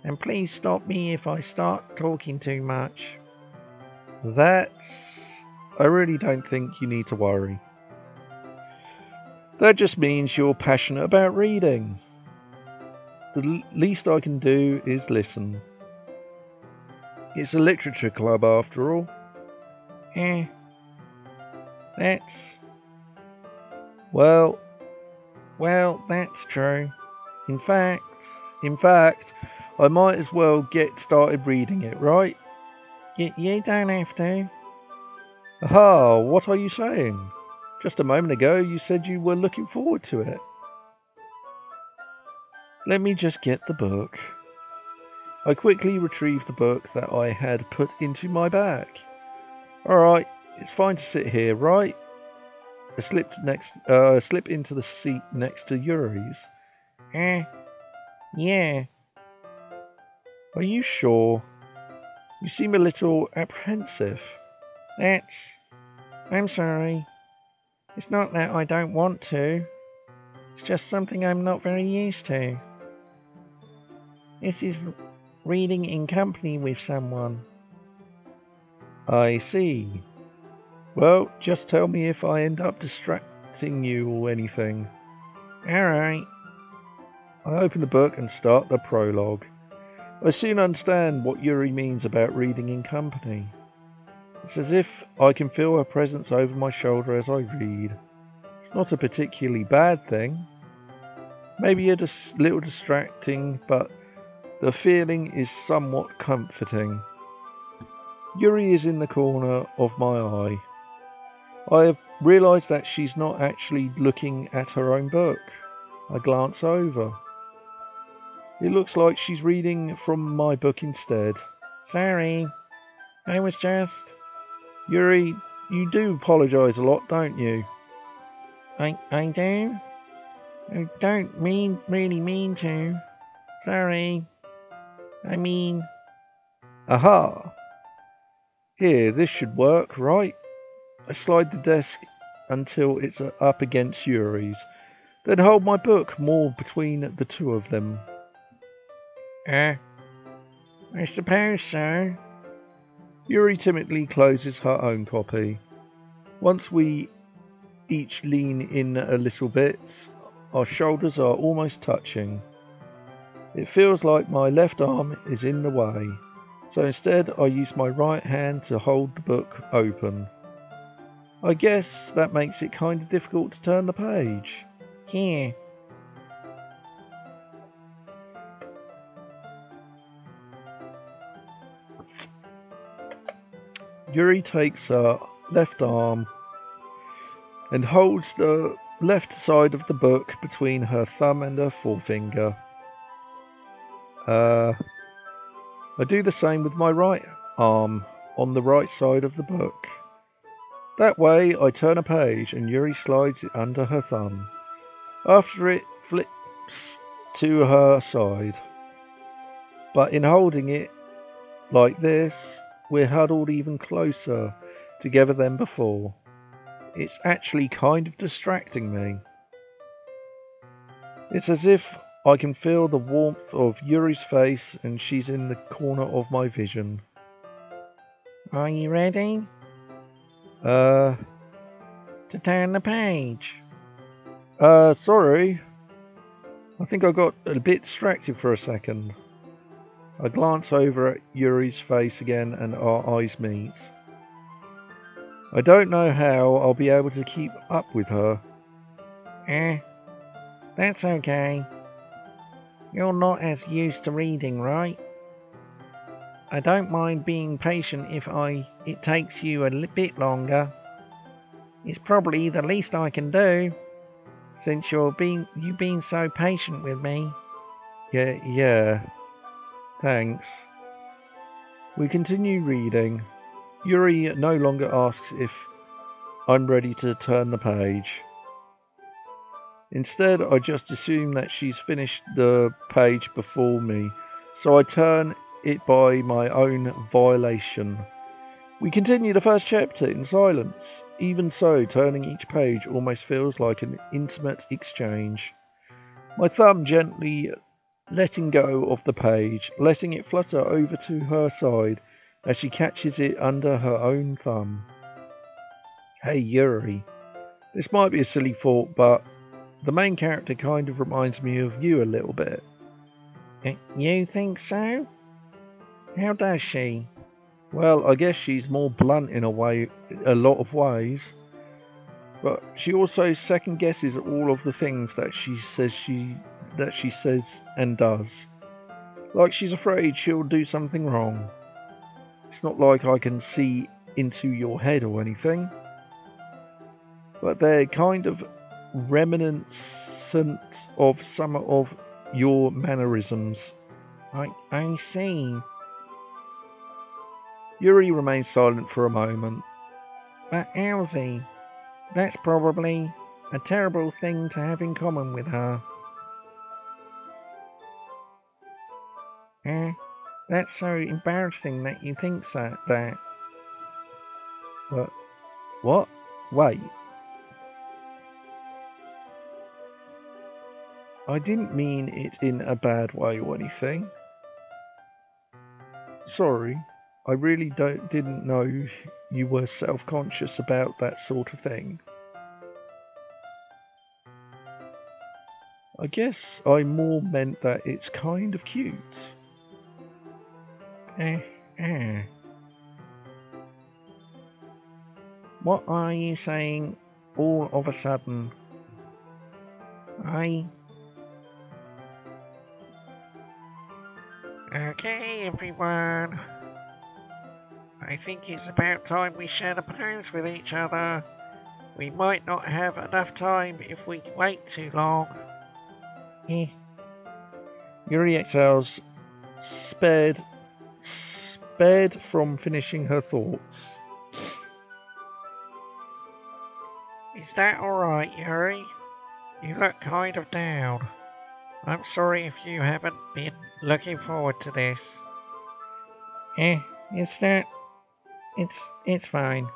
And please stop me if I start talking too much. I really don't think you need to worry. That just means you're passionate about reading. The least I can do is listen. It's a literature club after all. That's... Well, that's true. In fact, I might as well get started reading it, right? You don't have to. Aha, what are you saying? Just a moment ago you said you were looking forward to it. Let me just get the book. I quickly retrieved the book that I had put into my bag. Alright, it's fine to sit here, right? I slip into the seat next to Yuri's. Yeah. Are you sure? You seem a little apprehensive. I'm sorry. It's not that I don't want to. It's just something I'm not very used to. This is reading in company with someone. I see. Well, just tell me if I end up distracting you or anything. Alright. I open the book and start the prologue. I soon understand what Yuri means about reading in company. It's as if I can feel her presence over my shoulder as I read. It's not a particularly bad thing. Maybe a little distracting, but the feeling is somewhat comforting. Yuri is in the corner of my eye. I have realised that she's not actually looking at her own book. I glance over. It looks like she's reading from my book instead. Sorry. I was just... Yuri, you do apologise a lot, don't you? I do? I don't really mean to. Sorry. I mean... Aha! Here, this should work, right? I slide the desk until it's up against Yuri's, then hold my book more between the two of them. I suppose so. Yuri timidly closes her own copy. Once we each lean in a little bit, our shoulders are almost touching. It feels like my left arm is in the way, so instead I use my right hand to hold the book open. I guess that makes it kind of difficult to turn the page. Here. Yuri takes her left arm and holds the left side of the book between her thumb and her forefinger. I do the same with my right arm on the right side of the book. That way I turn a page and Yuri slides it under her thumb. After it flips to her side. But in holding it like this, we're huddled even closer together than before. It's actually kind of distracting me. It's as if I can feel the warmth of Yuri's face and she's in the corner of my vision. Are you ready? To turn the page. Sorry. I think I got a bit distracted for a second. I glance over at Yuri's face again and our eyes meet. I don't know how I'll be able to keep up with her. That's okay. You're not as used to reading, right? I don't mind being patient if it takes you a bit longer. It's probably the least I can do, since you've been so patient with me. Yeah. Thanks. We continue reading. Yuri no longer asks if I'm ready to turn the page. Instead, I just assume that she's finished the page before me, so I turn it by my own violation. We continue the first chapter in silence. Even so, turning each page almost feels like an intimate exchange. My thumb gently letting go of the page, letting it flutter over to her side as she catches it under her own thumb. Hey Yuri, this might be a silly thought, but the main character kind of reminds me of you a little bit. You think so? How does she? Well, I guess she's more blunt in a lot of ways. But she also second guesses all of the things that she says and does. Like she's afraid she'll do something wrong. It's not like I can see into your head or anything. But they're kind of reminiscent of some of your mannerisms. I see. Yuri remains silent for a moment. But Elsie, that's probably a terrible thing to have in common with her. That's so embarrassing that you think that. What? Wait. I didn't mean it in a bad way or anything. Sorry, I really didn't know you were self-conscious about that sort of thing. I guess I more meant that it's kind of cute. What are you saying all of a sudden? Okay, everyone. I think it's about time we share the phones with each other. We might not have enough time if we wait too long. Yuri exhales, spared from finishing her thoughts. Is that alright, Yuri? You look kind of down. I'm sorry if you haven't been looking forward to this. It's fine.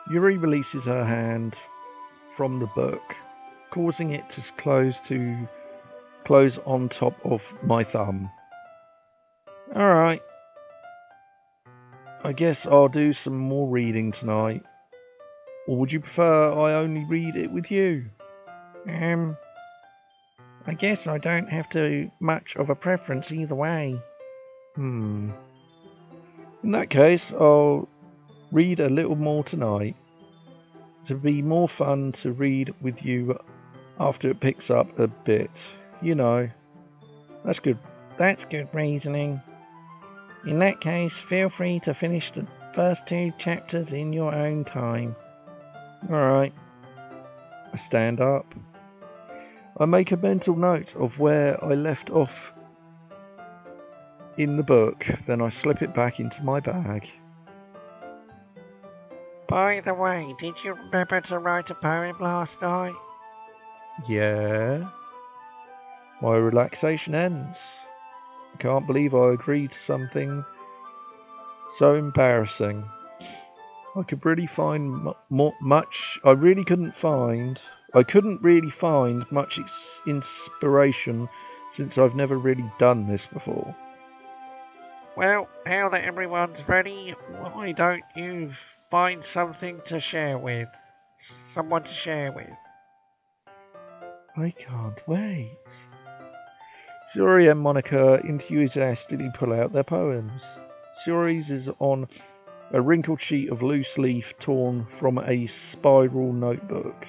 Yuri releases her hand from the book, causing it to close on top of my thumb. Alright. I guess I'll do some more reading tonight. Or would you prefer I only read it with you? I guess I don't have much of a preference either way. In that case, I'll read a little more tonight. It'll be more fun to read with you after it picks up a bit. You know. That's good reasoning. In that case, feel free to finish the first 2 chapters in your own time. Alright. I stand up. I make a mental note of where I left off in the book, then I slip it back into my bag. By the way, did you remember to write a poem last night? Yeah. My relaxation ends. I can't believe I agreed to something so embarrassing. I could really find much. I couldn't really find much inspiration since I've never really done this before. Well, now that everyone's ready, why don't you find something to share with? Someone to share with. I can't wait. Suri and Monica enthusiastically pull out their poems. Suri's is on a wrinkled sheet of loose leaf torn from a spiral notebook.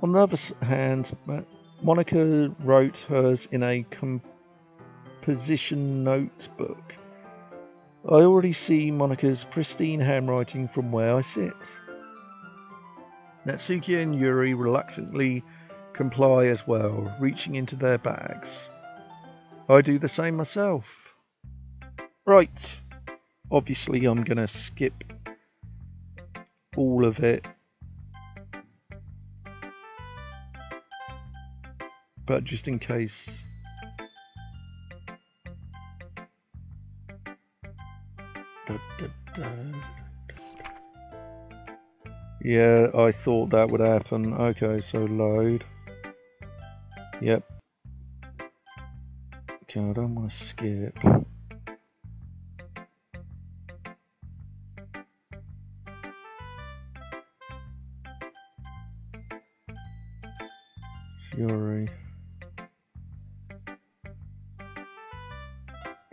On the other hand, Monica wrote hers in a composition notebook. I already see Monica's pristine handwriting from where I sit. Natsuki and Yuri reluctantly comply as well, reaching into their bags. I do the same myself. Right. Obviously I'm gonna skip all of it. But just in case. Yeah, I thought that would happen. Okay, so load. Yep. Okay, I don't want to skip. Fury.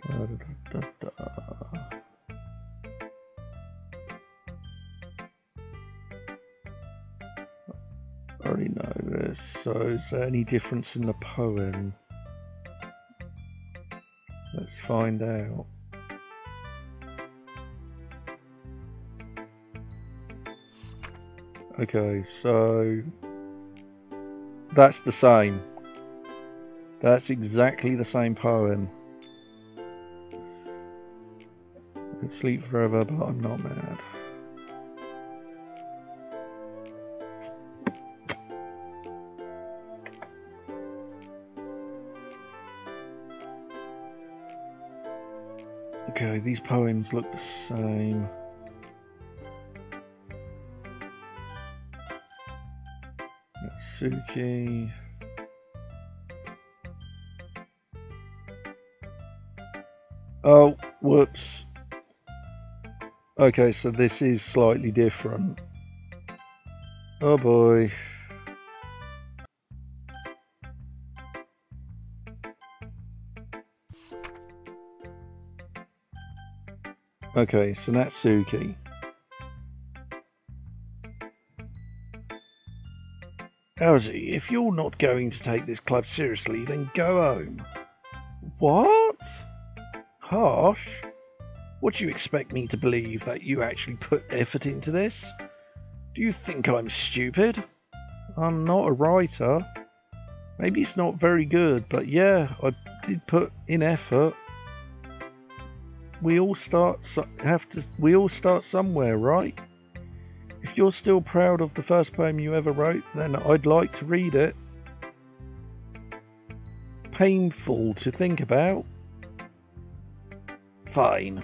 Da, da, da, da, da. I already know this, so is there any difference in the poem? Let's find out. Okay, so that's the same. That's exactly the same poem. I could sleep forever, but I'm not mad. Okay, these poems look the same. Natsuki. Oh, whoops. Okay, so this is slightly different. Oh boy. Okay, so Natsuki. Elsie, if you're not going to take this club seriously, then go home. What? Harsh? What do you expect me to believe, that you actually put effort into this? Do you think I'm stupid? I'm not a writer. Maybe it's not very good, but yeah, I did put in effort. We all start somewhere, right? If you're still proud of the first poem you ever wrote, then I'd like to read it. Painful to think about. Fine.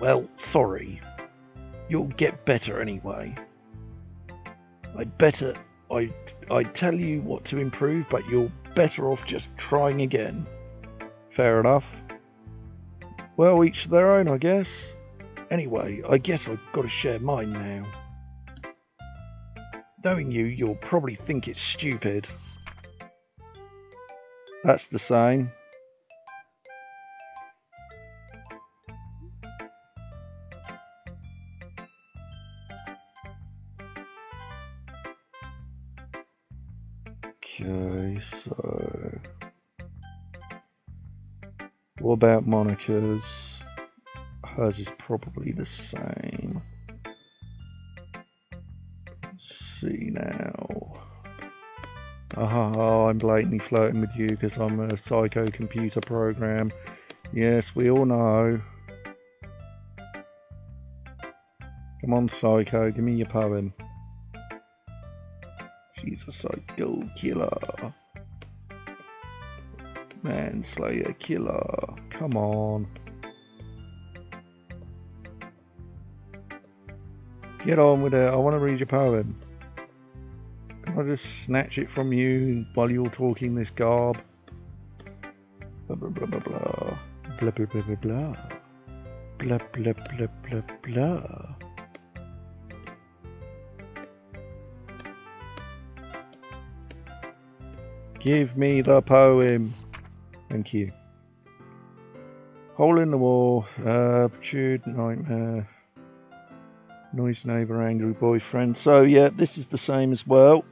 Well, sorry. You'll get better anyway. I'd tell you what to improve, but you're better off just trying again. Fair enough. Well, each their own, I guess. Anyway, I guess I've got to share mine now. Knowing you, you'll probably think it's stupid. That's the same. Okay, so what about Monica's? Hers is probably the same. Let's see now. Oh, I'm blatantly flirting with you because I'm a psycho computer program. Yes, we all know. Come on, Psycho, give me your poem. She's a psycho killer. Manslayer killer. Come on. Get on with it. I want to read your poem. Can I just snatch it from you while you're talking this garb? Blah blah blah blah blah. Blah blah blah blah blah. Blah blah blah blah blah. Give me the poem. Thank you. Hole in the wall. Protrude, nightmare. Noise neighbour, angry boyfriend. So yeah, this is the same as well.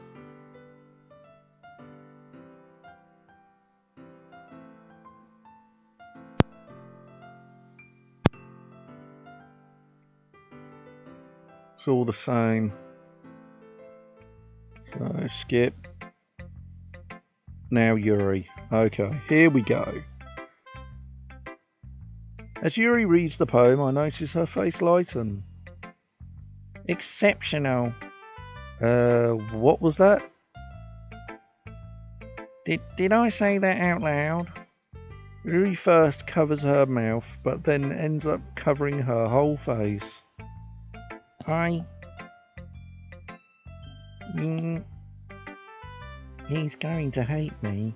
It's all the same. So skip. Now Yuri. Okay, here we go. As Yuri reads the poem, I notice her face lighten. Exceptional. What was that? Did I say that out loud? Yuri first covers her mouth, but then ends up covering her whole face. He's going to hate me.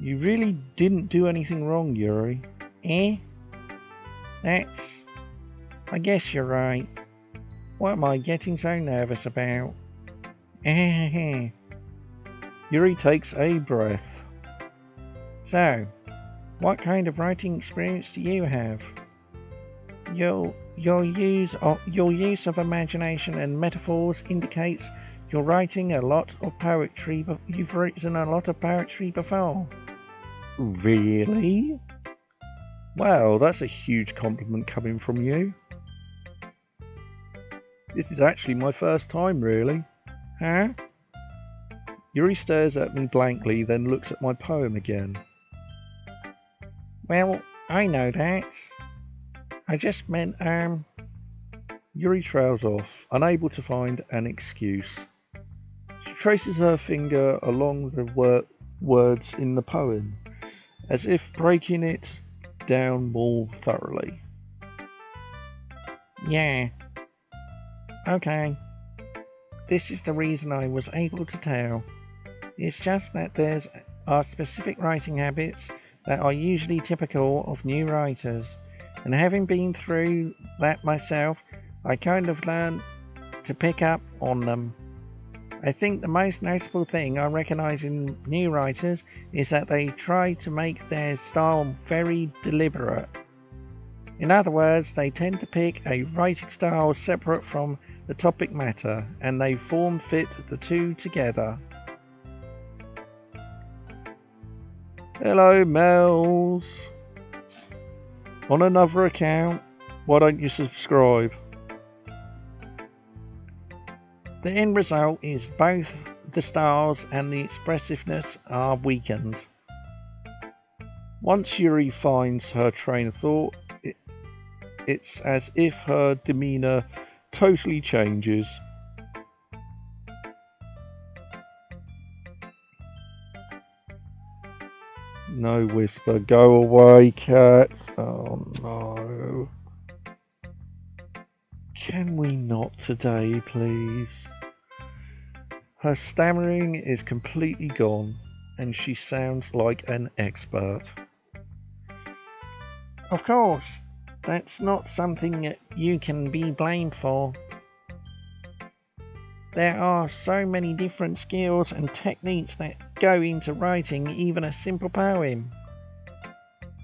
You really didn't do anything wrong, Yuri. I guess you're right. What am I getting so nervous about? Yuri takes a breath. So, what kind of writing experience do you have? Your use of imagination and metaphors indicates you're writing a lot of poetry, but you've written a lot of poetry before. Really? Wow, that's a huge compliment coming from you. This is actually my first time, really. Huh? Yuri stares at me blankly, then looks at my poem again. Well, I know that. I just meant, Yuri trails off, unable to find an excuse. She traces her finger along the words in the poem, as if breaking it down more thoroughly. Yeah. Okay. This is the reason I was able to tell. It's just that there are specific writing habits that are usually typical of new writers, and having been through that myself, I kind of learned to pick up on them. I think the most noticeable thing I recognise in new writers is that they try to make their style very deliberate. In other words, they tend to pick a writing style separate from the topic matter, and they form-fit the two together. Hello, Mels. On another account, why don't you subscribe? The end result is both the styles and the expressiveness are weakened. Once Yuri finds her train of thought, it's as if her demeanour totally changes. No, Whisper, go away, cat. Oh no. Can we not today, please? Her stammering is completely gone, and she sounds like an expert. Of course, that's not something that you can be blamed for. There are so many different skills and techniques that go into writing even a simple poem.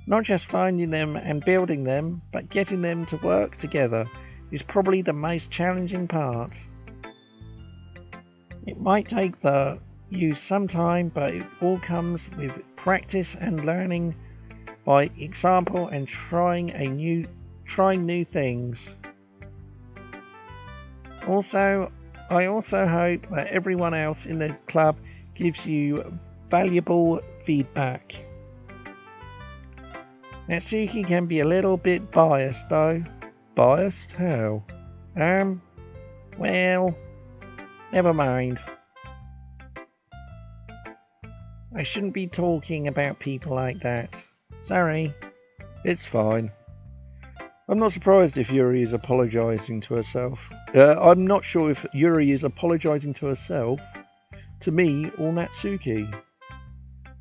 Not just finding them and building them, but getting them to work together is probably the most challenging part. It might take you some time, but it all comes with practice and learning by example and trying new things. I also hope that everyone else in the club gives you valuable feedback. Natsuki can be a little bit biased though. Biased? How? Well, never mind. I shouldn't be talking about people like that. Sorry. It's fine. I'm not surprised if Yuri is apologising to herself. I'm not sure if Yuri is apologising to herself, to me, or Natsuki.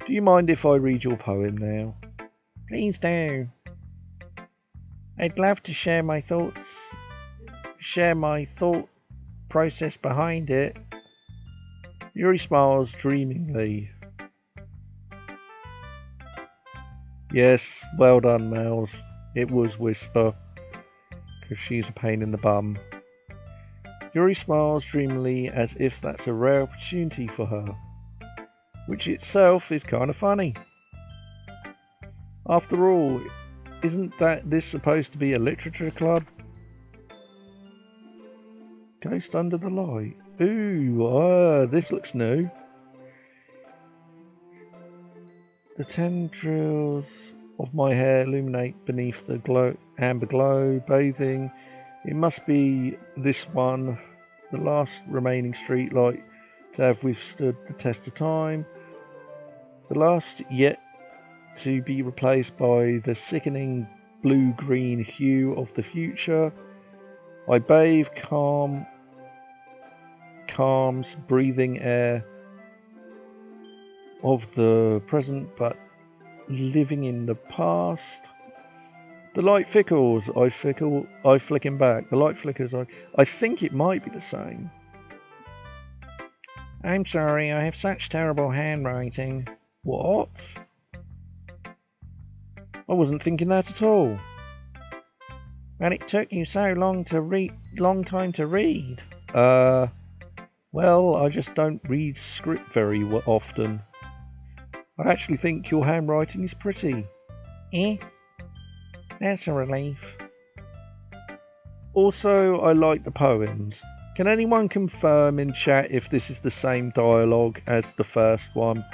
Do you mind if I read your poem now? Please do. I'd love to share my thought process behind it. Yuri smiles dreamingly. Yes, well done, Mouse. It was Whisper, because she's a pain in the bum. Yuri smiles dreamily as if that's a rare opportunity for her, which itself is kind of funny. After all, isn't this supposed to be a literature club? Ghost under the light. Ooh, this looks new. The tendrils of my hair illuminate beneath the amber glow, bathing. It must be this one, the last remaining street light to have withstood the test of time. The last yet to be replaced by the sickening blue-green hue of the future. I bathe calms breathing air of the present, but living in the past. The light flickers, I flick him back. The light flickers, I think it might be the same. I'm sorry, I have such terrible handwriting. What? I wasn't thinking that at all. Well, it took you so long time to read. Well, I just don't read script very often. I actually think your handwriting is pretty. Eh? That's a relief. Also, I like the poems. Can anyone confirm in chat if this is the same dialogue as the first one?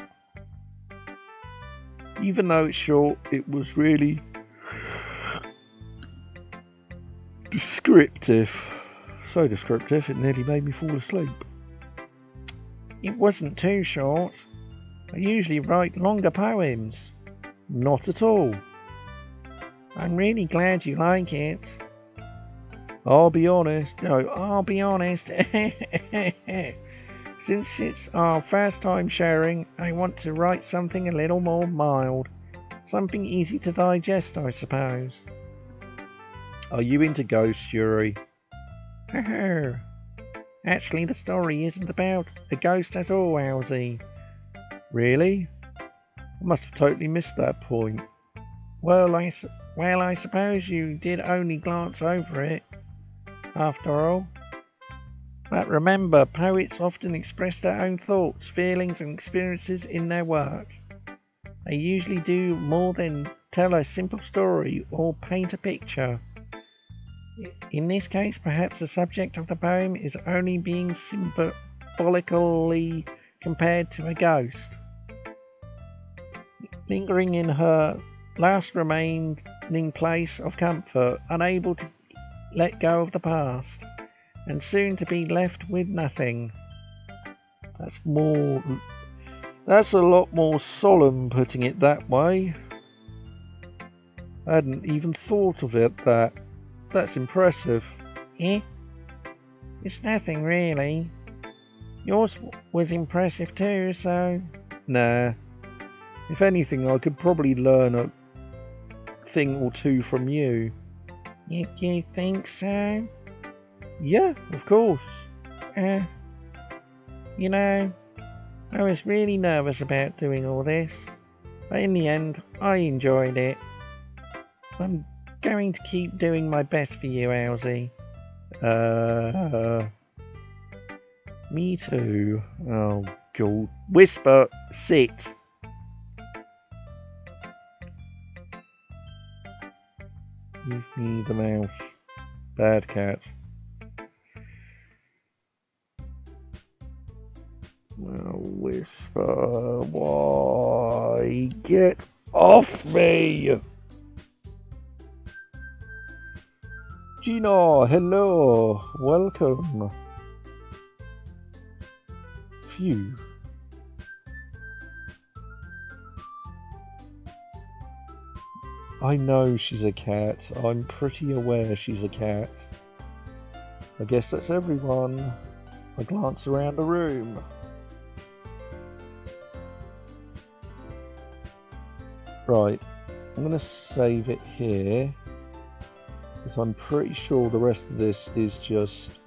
Even though it's short, it was really descriptive. So descriptive, it nearly made me fall asleep. It wasn't too short. I usually write longer poems. Not at all. I'm really glad you like it. I'll be honest. No, I'll be honest. Since it's our first time sharing, I want to write something a little more mild. Something easy to digest, I suppose. Are you into ghosts, Yuri? Actually, the story isn't about a ghost at all, Owlsy. Really? I must have totally missed that point. Well, I suppose you did only glance over it, after all. But remember, poets often express their own thoughts, feelings and experiences in their work. They usually do more than tell a simple story or paint a picture. In this case, perhaps the subject of the poem is only being symbolically compared to a ghost. Lingering in her last remaining place of comfort, unable to let go of the past, and soon to be left with nothing. That's a lot more solemn putting it that way. I hadn't even thought of it that. That's impressive. Eh? It's nothing really. Yours was impressive too, so... Nah. If anything, I could probably learn a thing or two from you. You think so? Yeah, of course. You know, I was really nervous about doing all this, but in the end, I enjoyed it. I'm going to keep doing my best for you, Owlsy. Me too. Oh, God. Whisper, sit. Give me the mouse. Bad cat. Oh, Whisper, why? Get off me! Gina, hello, welcome. Phew. I know she's a cat. I'm pretty aware she's a cat. I guess that's everyone. I glance around the room. Right, I'm going to save it here, because I'm pretty sure the rest of this is just...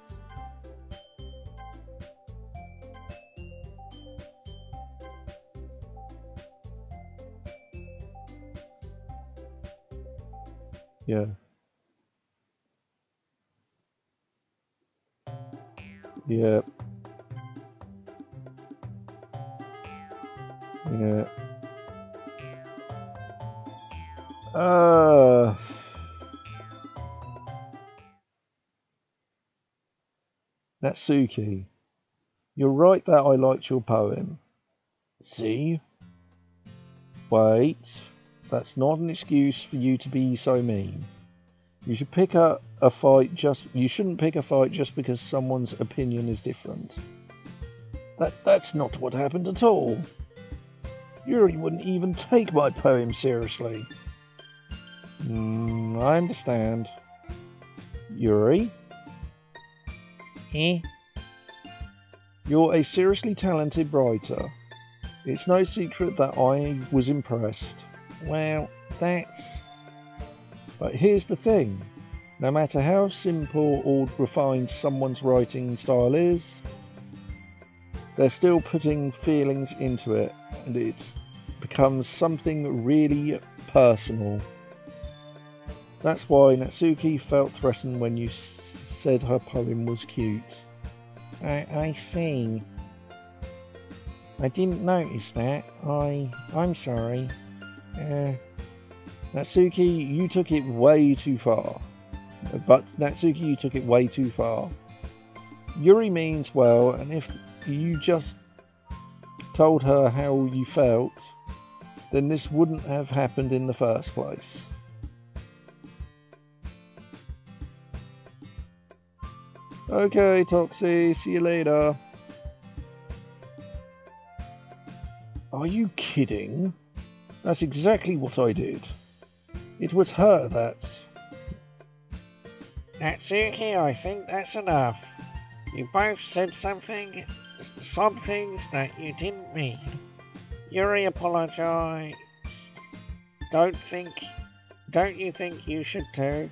Yeah. Yep. Yeah. Natsuki, you're right that I liked your poem. See? Wait, that's not an excuse for you to be so mean. You should pick a fight you shouldn't pick a fight just because someone's opinion is different. That's not what happened at all. Yuri wouldn't even take my poem seriously. I understand. Yuri? Eh? You're a seriously talented writer. It's no secret that I was impressed. Well, that's... But here's the thing. No matter how simple or refined someone's writing style is, they're still putting feelings into it, and it becomes something really personal. That's why Natsuki felt threatened when you said her poem was cute. I see. I didn't notice that. I'm sorry. Natsuki, you took it way too far. You took it way too far. Yuri means well, and if you just told her how you felt, then this wouldn't have happened in the first place. Okay, Toxie, see you later. Are you kidding? That's exactly what I did. It was her that... Natsuki, I think that's enough. You both said some things that you didn't mean. Yuri apologized. Don't you think you should too?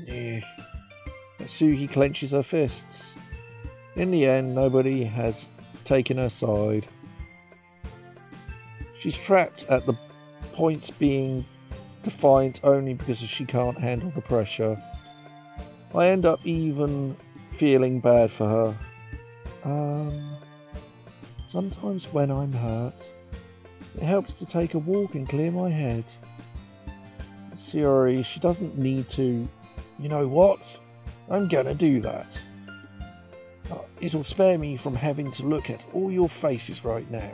Yeah. Natsuki clenches her fists. In the end, nobody has taken her side. She's trapped at the point being defiant only because she can't handle the pressure. I end up even feeling bad for her. Sometimes when I'm hurt, it helps to take a walk and clear my head. Sayori, she doesn't need to... You know what? I'm gonna do that. it'll spare me from having to look at all your faces right now.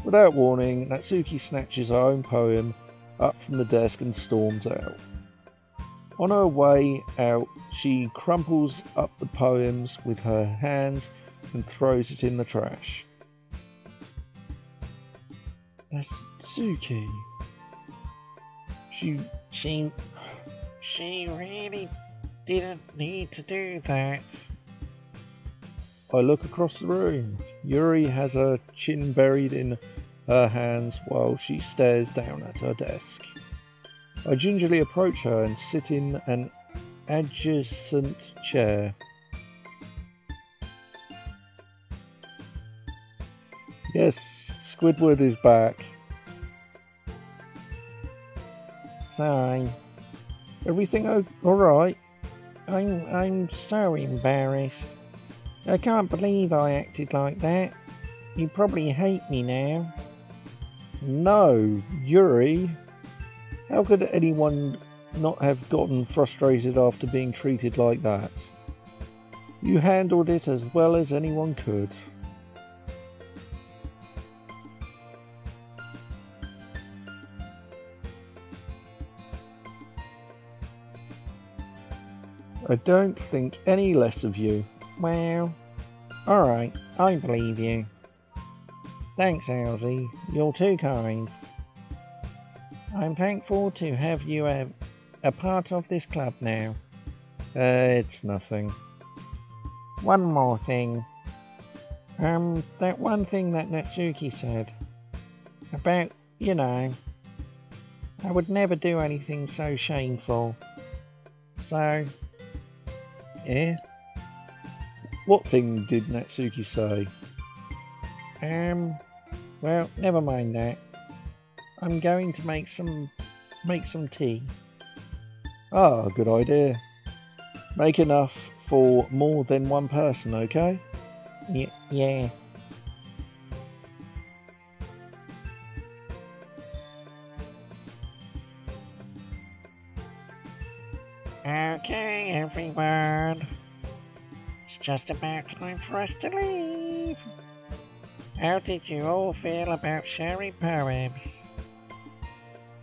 Without warning, Natsuki snatches her own poem up from the desk and storms out. On her way out, she crumples up the poems with her hands and throws it in the trash. Natsuki. She really didn't need to do that. I look across the room. Yuri has her chin buried in her hands while she stares down at her desk. I gingerly approach her and sit in an adjacent chair. Yes, Squidward is back. Sorry. Everything alright? I'm so embarrassed. I can't believe I acted like that. You probably hate me now. No, Yuri. How could anyone not have gotten frustrated after being treated like that? You handled it as well as anyone could. I don't think any less of you. Well, alright, I believe you. Thanks, Elsie. You're too kind. I'm thankful to have you a part of this club now. It's nothing. One more thing. That one thing that Natsuki said. About, I would never do anything so shameful. So... Eh? What thing did Natsuki say? Well, never mind that. I'm going to make some tea. Ah, good idea. Make enough for more than one person, okay? Yeah. Okay, everyone. It's just about time for us to leave. How did you all feel about sharing poems?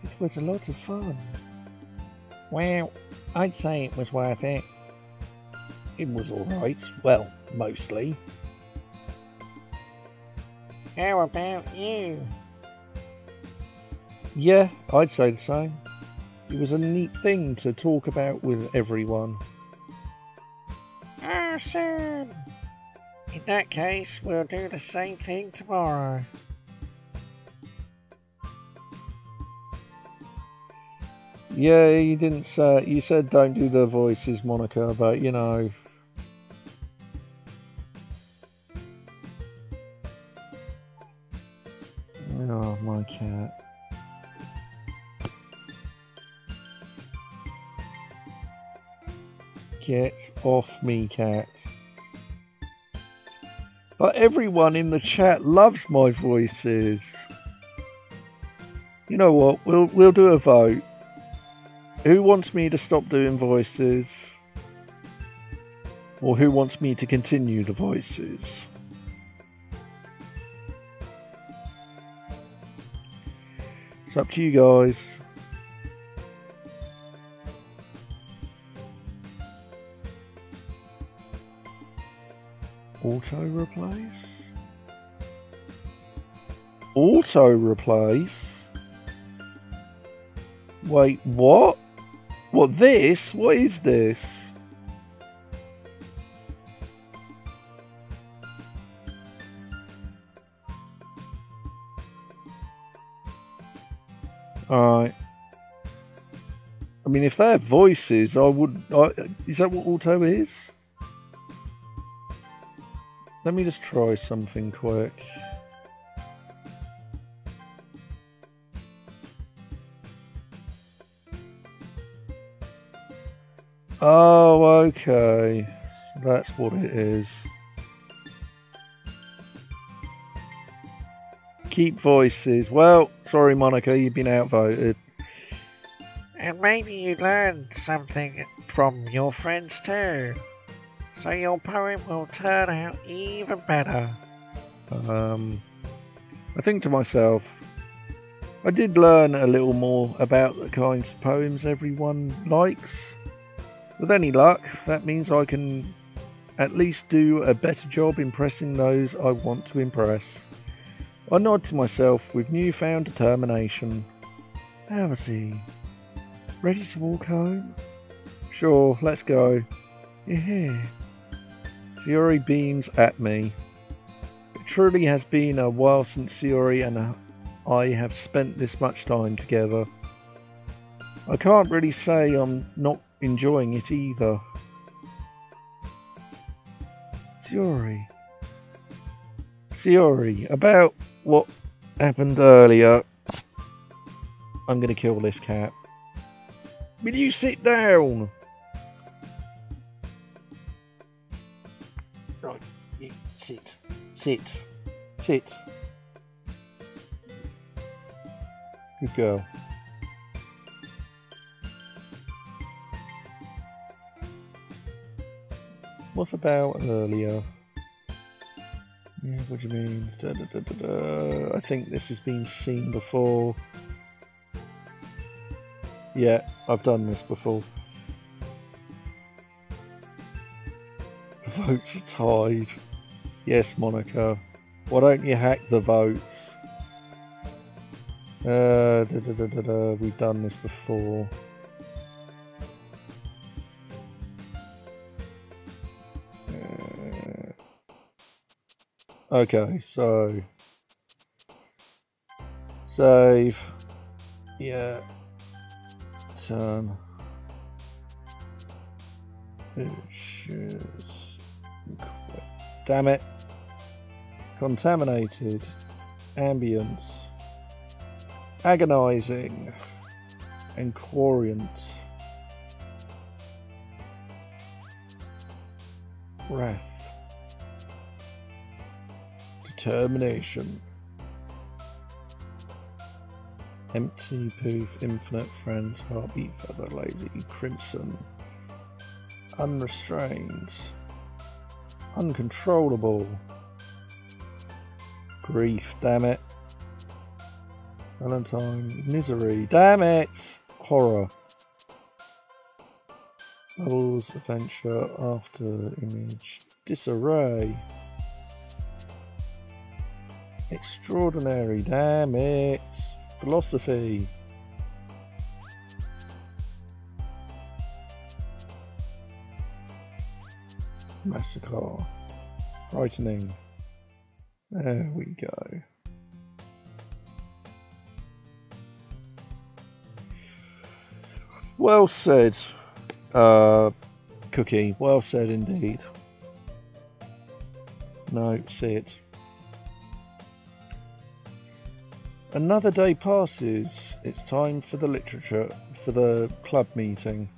It was a lot of fun. Well, I'd say it was worth it. It was alright. Well, mostly. How about you? Yeah, I'd say the same. It was a neat thing to talk about with everyone. Awesome! In that case, we'll do the same thing tomorrow. Yeah, you didn't say... You said don't do the voices, Monica, but Oh, my cat. Get off me, cat. But everyone in the chat loves my voices. You know what? We'll do a vote. Who wants me to stop doing voices? Or who wants me to continue the voices? It's up to you guys. Auto replace? Auto replace? Wait, what? What, this? What is this? Alright. I mean, if they have voices, I would... is that what auto is? Let me just try something quick. Oh, okay. That's what it is. Keep voices. Well, sorry, Monica, you've been outvoted. And maybe you learned something from your friends too. so your poem will turn out even better. I think to myself, I did learn a little more about the kinds of poems everyone likes. With any luck, that means I can at least do a better job impressing those I want to impress. I nod to myself with newfound determination. How is he? Ready to walk home? Sure, let's go. Yeah. Sayori beams at me. It truly has been a while since Sayori and I have spent this much time together. I can't really say I'm not enjoying it either. Sayori, about what happened earlier. I'm gonna kill this cat. Will you sit down? Right, you sit. Good girl. What about earlier? Yeah, what do you mean? I think this has been seen before. Yeah, I've done this before. The votes are tied. Yes, Monica. Why don't you hack the votes? We've done this before. Okay, so save. Yeah. Turn. Damn it. Contaminated. Ambience. Agonizing. Inquarient. Wrath. Determination. Empty poof, infinite friends, heartbeat, feather, lazy, crimson. Unrestrained. Uncontrollable. Grief, damn it. Valentine, misery, damn it! Horror. Bubbles, adventure, after image, disarray. Extraordinary, damn it! Philosophy. Massacre. Frightening. There we go. Well said, Cookie. Well said indeed. No, see it. Another day passes. It's time for the club meeting.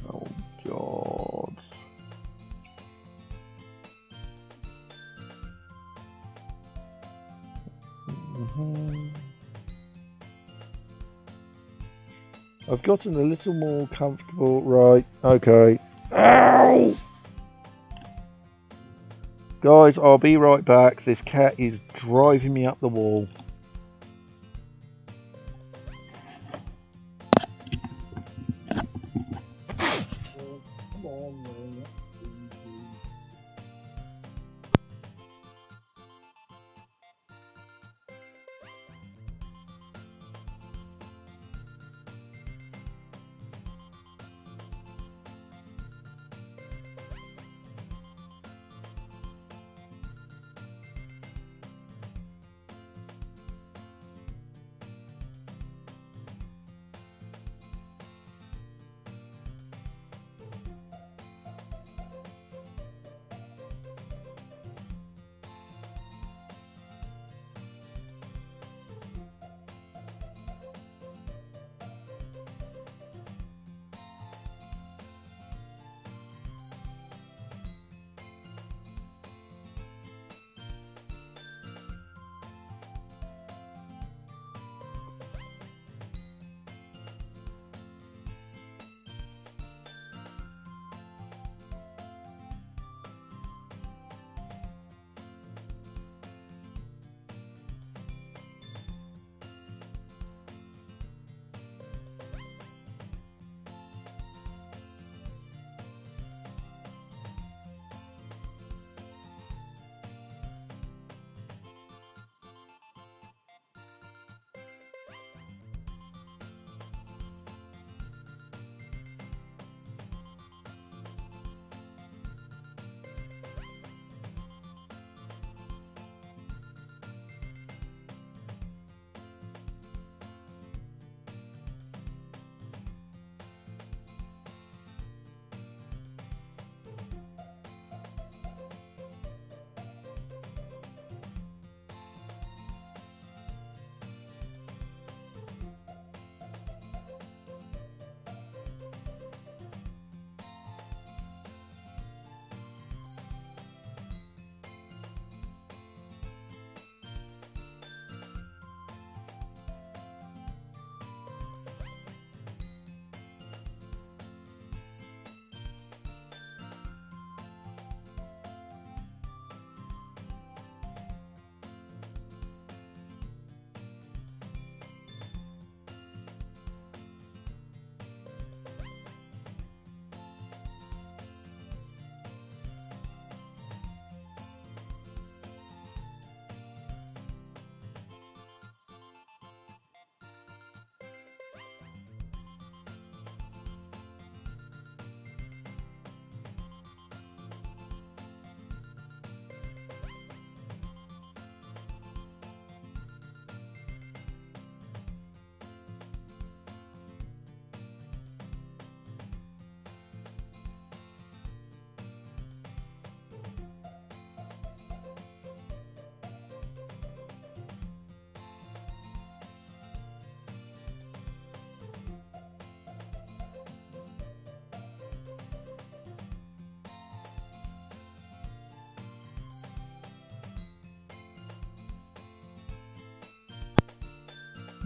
Oh God. I've gotten a little more comfortable. Right, okay. Ow! Guys, I'll be right back. This cat is driving me up the wall.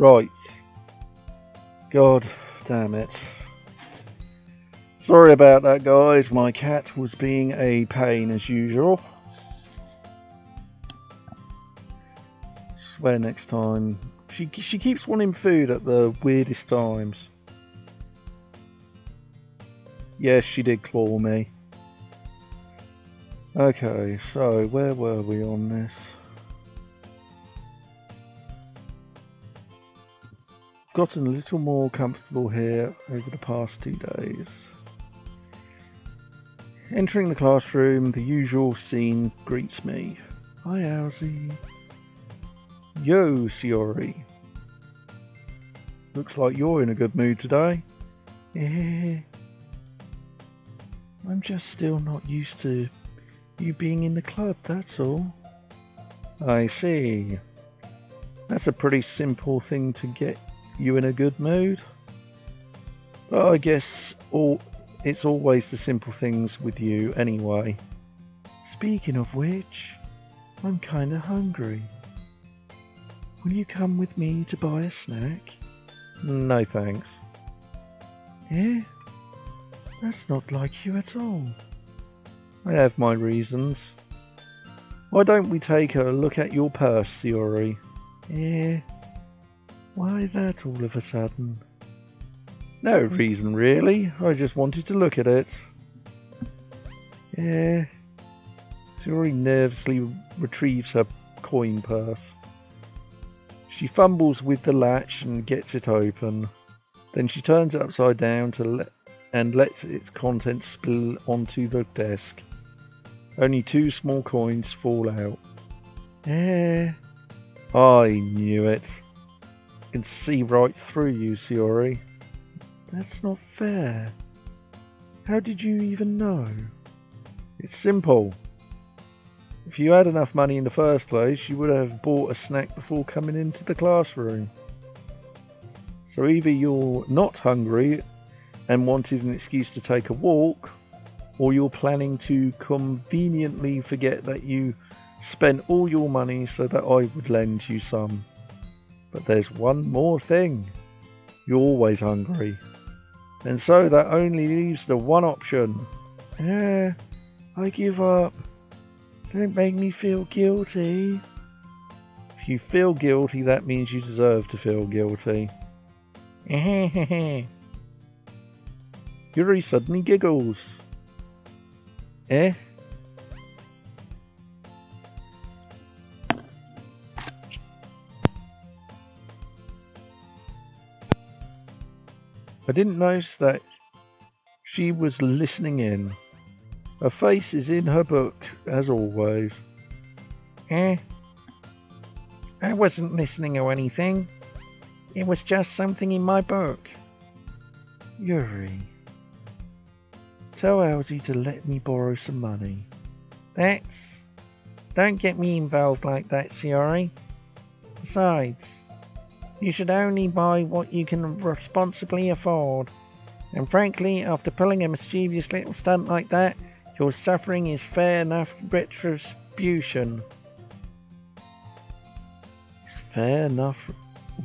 Right. God damn it. Sorry about that, guys. My cat was being a pain as usual. Swear next time. She keeps wanting food at the weirdest times. Yes, she did claw me. Okay, so where were we on this? Gotten a little more comfortable here over the past 2 days. Entering the classroom, the usual scene greets me. Hi, Owsie. Yo, Siori. Looks like you're in a good mood today. Yeah. I'm just still not used to you being in the club, that's all. I see. That's a pretty simple thing to get you in a good mood. But I guess it's always the simple things with you anyway. Speaking of which, I'm kinda hungry. Will you come with me to buy a snack? No thanks. Yeah? That's not like you at all. I have my reasons. Why don't we take a look at your purse, Siori? Yeah? Why that all of a sudden? No reason really, I just wanted to look at it. Yeah. Siori nervously retrieves her coin purse. She fumbles with the latch and gets it open. Then she turns it upside down and lets its contents spill onto the desk. Only 2 small coins fall out. Eh, I knew it. I can see right through you, Siori. That's not fair. How did you even know? It's simple. If you had enough money in the first place, you would have bought a snack before coming into the classroom. So either you're not hungry and wanted an excuse to take a walk, or you're planning to conveniently forget that you spent all your money so that I would lend you some. But there's one more thing. You're always hungry. And so that only leaves the one option. I give up. Don't make me feel guilty. If you feel guilty, that means you deserve to feel guilty. Yuri suddenly giggles. Eh? I didn't notice that she was listening in. Her face is in her book, as always. I wasn't listening or anything. It was just something in my book. Yuri. Tell Elsie to let me borrow some money. Don't get me involved like that, Siori. Besides, you should only buy what you can responsibly afford. And frankly, after pulling a mischievous little stunt like that, your suffering is fair enough retribution. It's fair enough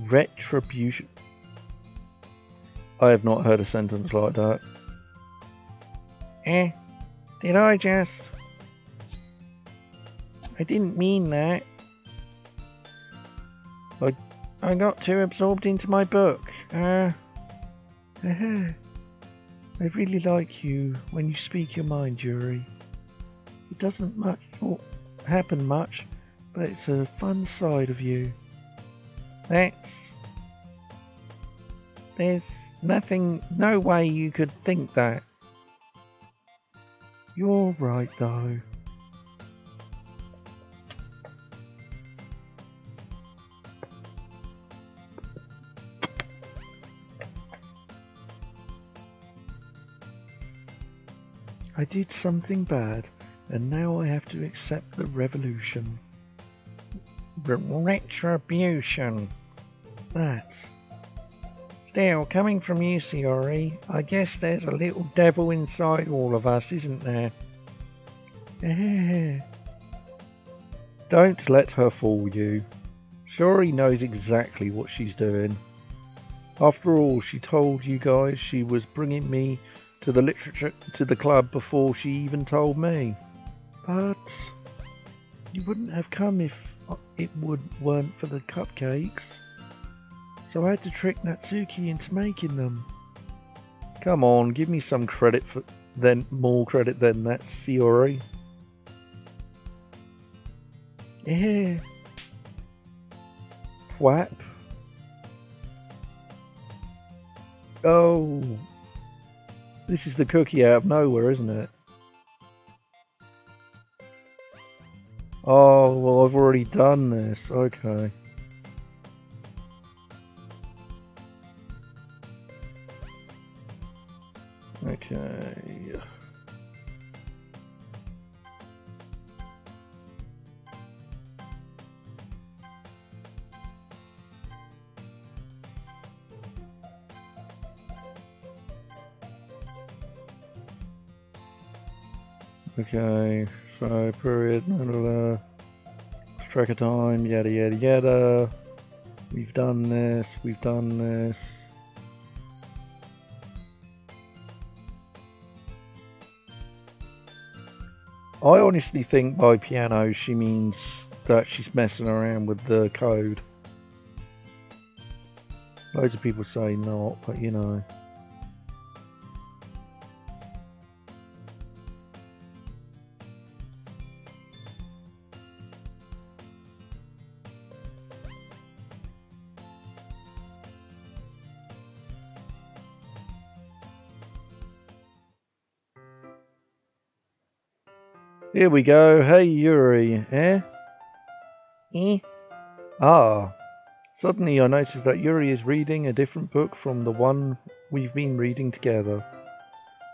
retribution. I have not heard a sentence like that. Did I just... I didn't mean that. I got too absorbed into my book. I really like you when you speak your mind, Yuri. It doesn't happen much, but it's a fun side of you. There's no way you could think that. You're right, though. I did something bad, and now I have to accept the revolution. Retribution. That. Still, coming from you, Siori, I guess there's a little devil inside all of us, isn't there? Don't let her fool you. Yuri knows exactly what she's doing. After all, she told you guys she was bringing me to the club before she even told me. But you wouldn't have come if weren't for the cupcakes. So I had to trick Natsuki into making them. Come on, give me some credit more credit than that, Sayori. Yeah. Whap. Oh. This is the cookie out of nowhere, isn't it? Oh, well, I've already done this. Okay. Okay. Okay, so period, blah, blah, blah. Track of time, yada yada yada. We've done this, we've done this. I honestly think by piano she means that she's messing around with the code. Loads of people say not, but you know. Here we go. Hey Yuri, eh? Eh? Ah. Suddenly I noticed that Yuri is reading a different book from the one we've been reading together.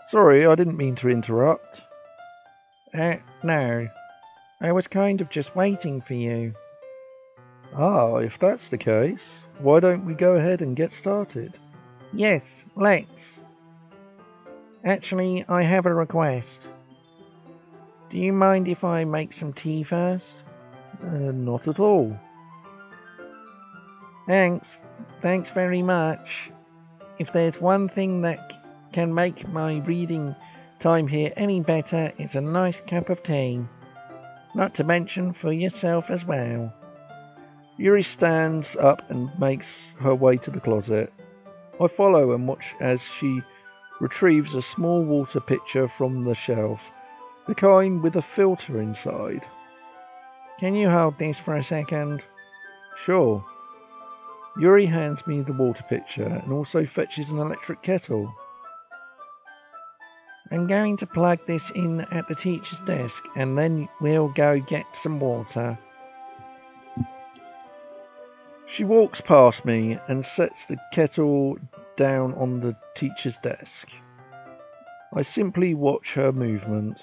Sorry, I didn't mean to interrupt. No. I was kind of just waiting for you. Ah, if that's the case, why don't we go ahead and get started? Yes, let's. Actually, I have a request. Do you mind if I make some tea first? Not at all. Thanks. Thanks very much. If there's one thing that can make my reading time here any better, it's a nice cup of tea. Not to mention for yourself as well. Yuri stands up and makes her way to the closet. I follow and watch as she retrieves a small water pitcher from the shelf, the kind with a filter inside. Can you hold this for a second? Sure. Yuri hands me the water pitcher and also fetches an electric kettle. I'm going to plug this in at the teacher's desk and then we'll go get some water. She walks past me and sets the kettle down on the teacher's desk. I simply watch her movements.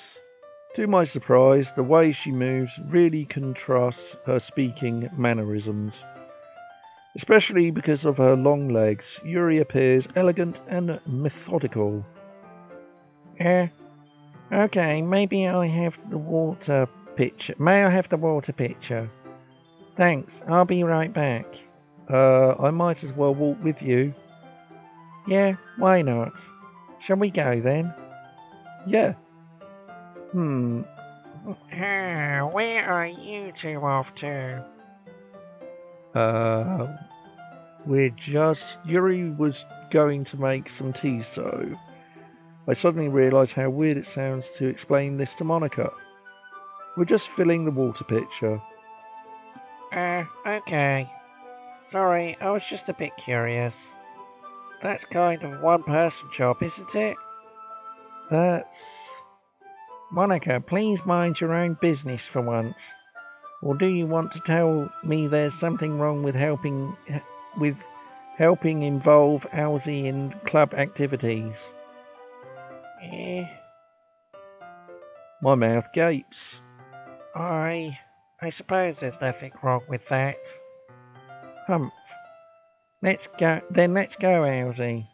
To my surprise, the way she moves really contrasts her speaking mannerisms. Especially because of her long legs, Yuri appears elegant and methodical. Okay, maybe I have the water pitcher. May I have the water pitcher? Thanks, I'll be right back. I might as well walk with you. Yeah, why not? Shall we go then? Yeah. Where are you two off to? Yuri was going to make some tea, so I suddenly realised how weird it sounds to explain this to Monica. We're just filling the water pitcher. Okay. Sorry, I was just a bit curious. That's kind of one-person job, isn't it? That's... Monica, please mind your own business for once. Or do you want to tell me there's something wrong with helping involve Owlsy in club activities? My mouth gapes. I suppose there's nothing wrong with that. Humph. Let's go, Owlsy.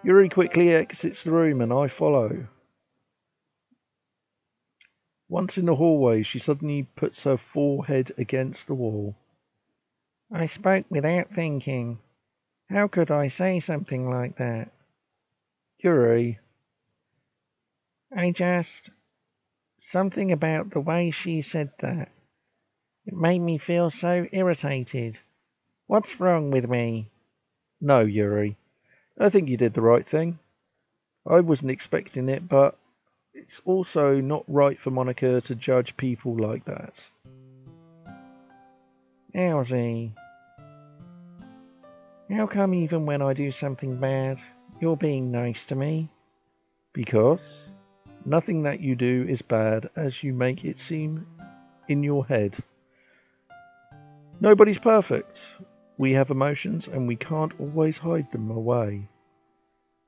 Yuri quickly exits the room and I follow. Once in the hallway, she suddenly puts her forehead against the wall. I spoke without thinking. How could I say something like that? Yuri, Something about the way she said that. It made me feel so irritated. What's wrong with me? no, Yuri. I think you did the right thing. I wasn't expecting it, but it's also not right for Monica to judge people like that. Elsie, how come even when I do something bad, you're being nice to me? Because nothing that you do is bad as you make it seem in your head. Nobody's perfect. We have emotions and we can't always hide them away.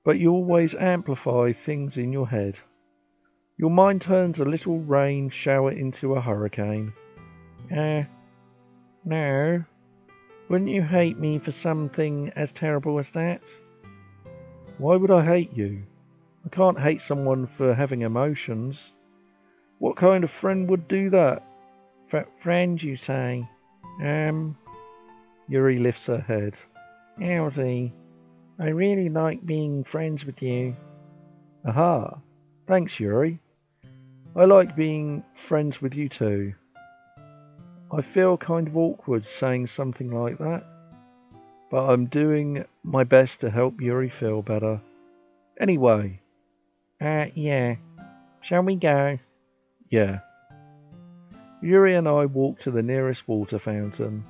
But you always amplify things in your head. Your mind turns a little rain shower into a hurricane. No. Wouldn't you hate me for something as terrible as that? Why would I hate you? I can't hate someone for having emotions. What kind of friend would do that? Friend, you say? Yuri lifts her head. Elsie, I really like being friends with you. Aha. Thanks, Yuri. I like being friends with you too. I feel kind of awkward saying something like that, but I'm doing my best to help Yuri feel better. Anyway. Yeah. Shall we go? Yeah. Yuri and I walk to the nearest water fountain.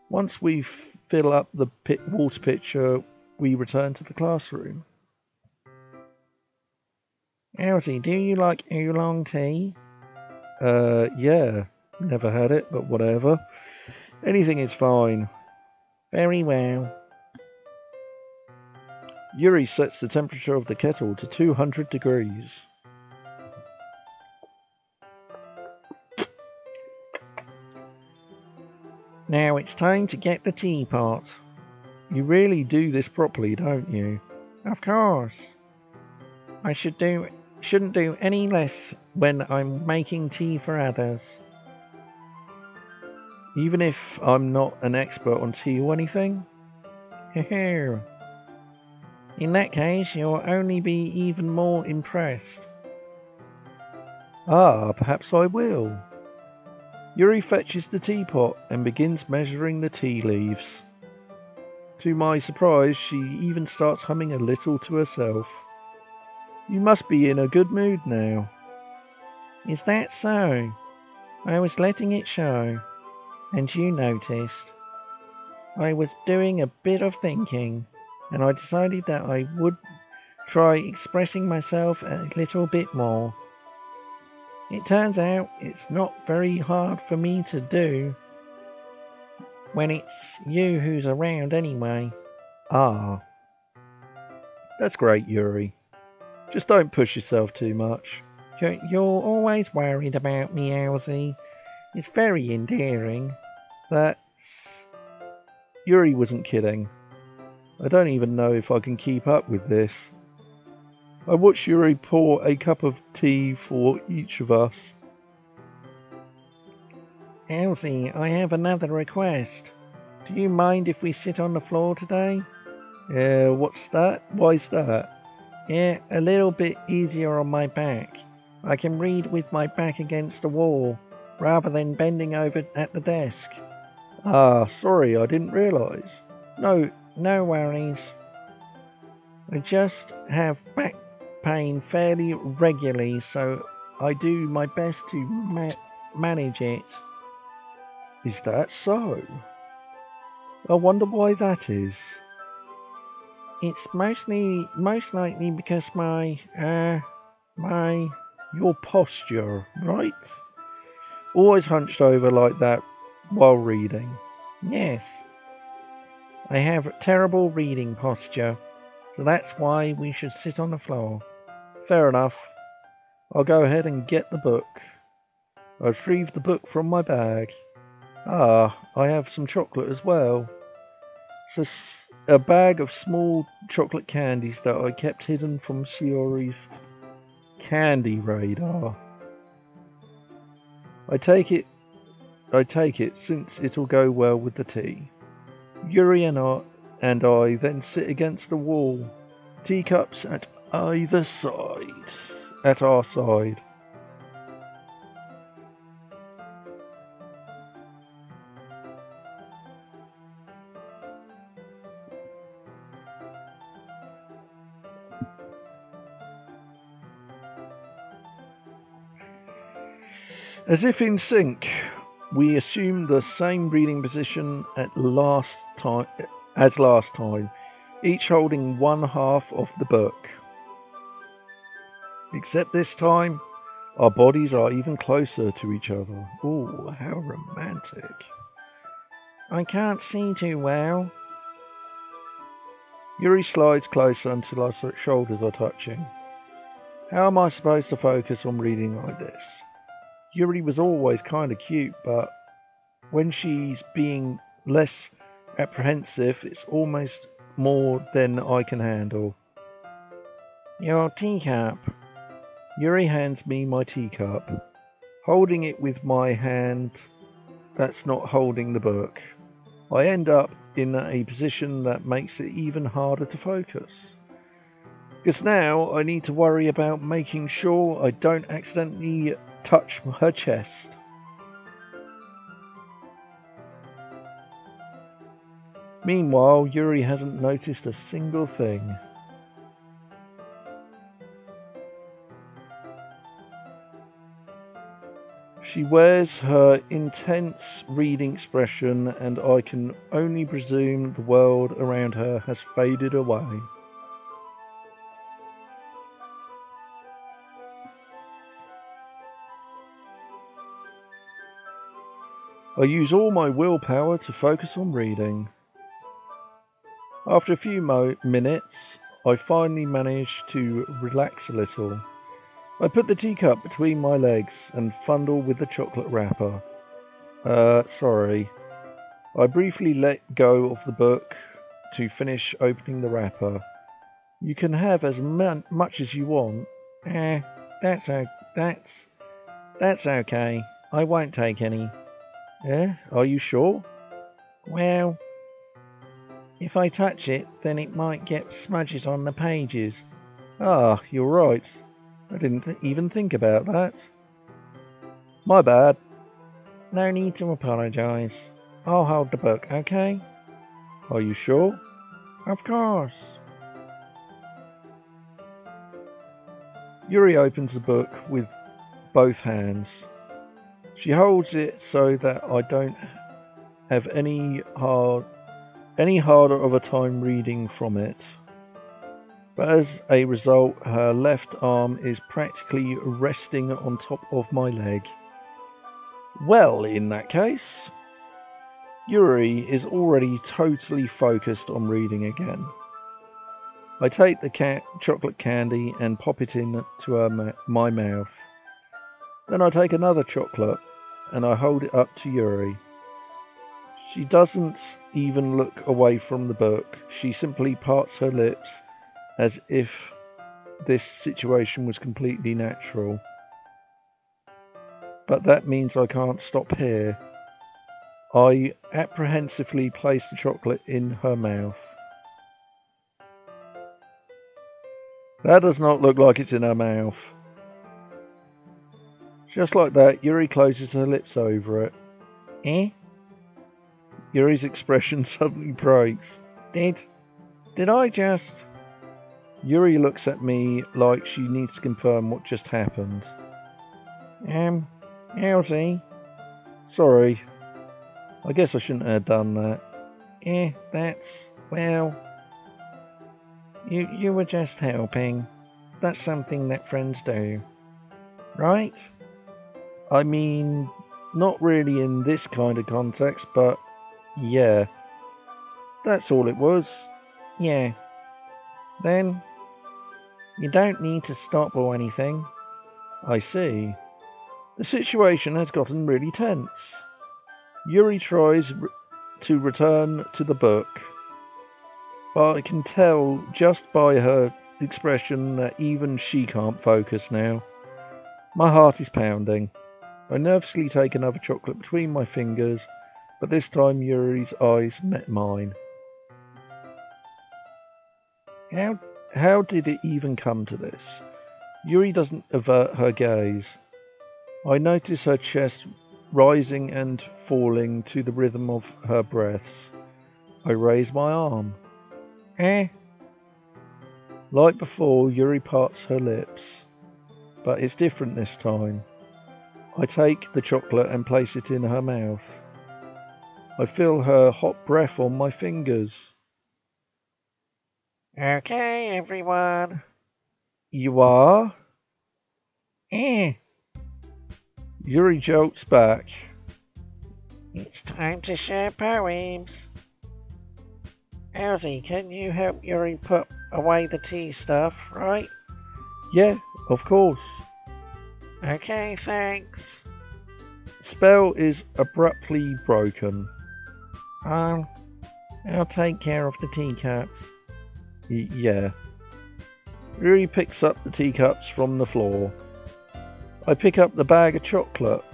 Once we fill up the water pitcher, we return to the classroom. Elsie, do you like oolong tea? Yeah. Never had it, but whatever. Anything is fine. Very well. Yuri sets the temperature of the kettle to 200 degrees. Now it's time to get the teapot. You really do this properly, don't you? Of course. I shouldn't do any less when I'm making tea for others. Even if I'm not an expert on tea or anything? In that case, you'll only be even more impressed. Ah, perhaps I will. Yuri fetches the teapot and begins measuring the tea leaves. To my surprise, she even starts humming a little to herself. You must be in a good mood now. Is that so? I was letting it show, and you noticed. I was doing a bit of thinking, and I decided that I would try expressing myself a little bit more. It turns out it's not very hard for me to do when it's you who's around anyway. Ah. That's great, Yuri. Just don't push yourself too much. You're always worried about me, Elsie. It's very endearing. Yuri wasn't kidding. I don't even know if I can keep up with this. I watched Yuri pour a cup of tea for each of us. Elsie, I have another request. Do you mind if we sit on the floor today? What's that? Why's that? Yeah, a little bit easier on my back. I can read with my back against the wall, rather than bending over at the desk. Ah, sorry, I didn't realise. No worries. I just have back pain fairly regularly, so I do my best to manage it. Is that so? I wonder why that is. It's most likely because your posture, right? Always hunched over like that while reading. Yes. I have terrible reading posture, so that's why we should sit on the floor. Fair enough. I'll go ahead and get the book. I retrieve the book from my bag. Ah, I have some chocolate as well. It's a bag of small chocolate candies that I kept hidden from Shiori's candy radar. I take it since it'll go well with the tea. Yuri and I then sit against the wall, teacups at either side, at our side. As if in sync, we assume the same reading position as last time, each holding one half of the book. Except this time, our bodies are even closer to each other. Ooh, how romantic. I can't see too well. Yuri slides closer until our shoulders are touching. How am I supposed to focus on reading like this? Yuri was always kind of cute, but when she's being less apprehensive, it's almost more than I can handle. Your teacup. Yuri hands me my teacup, holding it with my hand that's not holding the book. I end up in a position that makes it even harder to focus. Because now I need to worry about making sure I don't accidentally touch her chest. Meanwhile, Yuri hasn't noticed a single thing. She wears her intense reading expression, and I can only presume the world around her has faded away. I use all my willpower to focus on reading. After a few minutes, I finally manage to relax a little. I put the teacup between my legs and fondle with the chocolate wrapper. Sorry. I briefly let go of the book to finish opening the wrapper. You can have as much as you want. That's okay. I won't take any. Are you sure? Well, if I touch it, then it might get smudges on the pages. Ah, you're right. I didn't even think about that. My bad. No need to apologise. I'll hold the book, okay? Are you sure? Of course. Yuri opens the book with both hands. She holds it so that I don't have any harder of a time reading from it. But as a result, her left arm is practically resting on top of my leg. Well, in that case, Yuri is already totally focused on reading again. I take the chocolate candy and pop it into my mouth. Then I take another chocolate and I hold it up to Yuri. She doesn't even look away from the book. She simply parts her lips as if this situation was completely natural. But that means I can't stop here. I apprehensively place the chocolate in her mouth. That does not look like it's in her mouth. Just like that, Yuri closes her lips over it. Yuri's expression suddenly breaks. Did I just... Yuri looks at me like she needs to confirm what just happened. Elsie? Sorry. I guess I shouldn't have done that. Well... You were just helping. That's something that friends do. Right? I mean, not really in this kind of context, but yeah. That's all it was. Yeah. Then, you don't need to stop or anything. I see. The situation has gotten really tense. Yuri tries to return to the book, but I can tell just by her expression that even she can't focus now. My heart is pounding. I nervously take another chocolate between my fingers, but this time Yuri's eyes met mine. How did it even come to this? Yuri doesn't avert her gaze. I notice her chest rising and falling to the rhythm of her breaths. I raise my arm. Like before, Yuri parts her lips, but it's different this time. I take the chocolate and place it in her mouth. I feel her hot breath on my fingers. Okay, everyone. You are? Yuri jolts back. It's time to share poems. Elsie, can you help Yuri put away the tea stuff, right? Yeah, of course. Okay, thanks. Spell is abruptly broken. I'll take care of the teacups. Yeah. Yuri picks up the teacups from the floor. I pick up the bag of chocolates.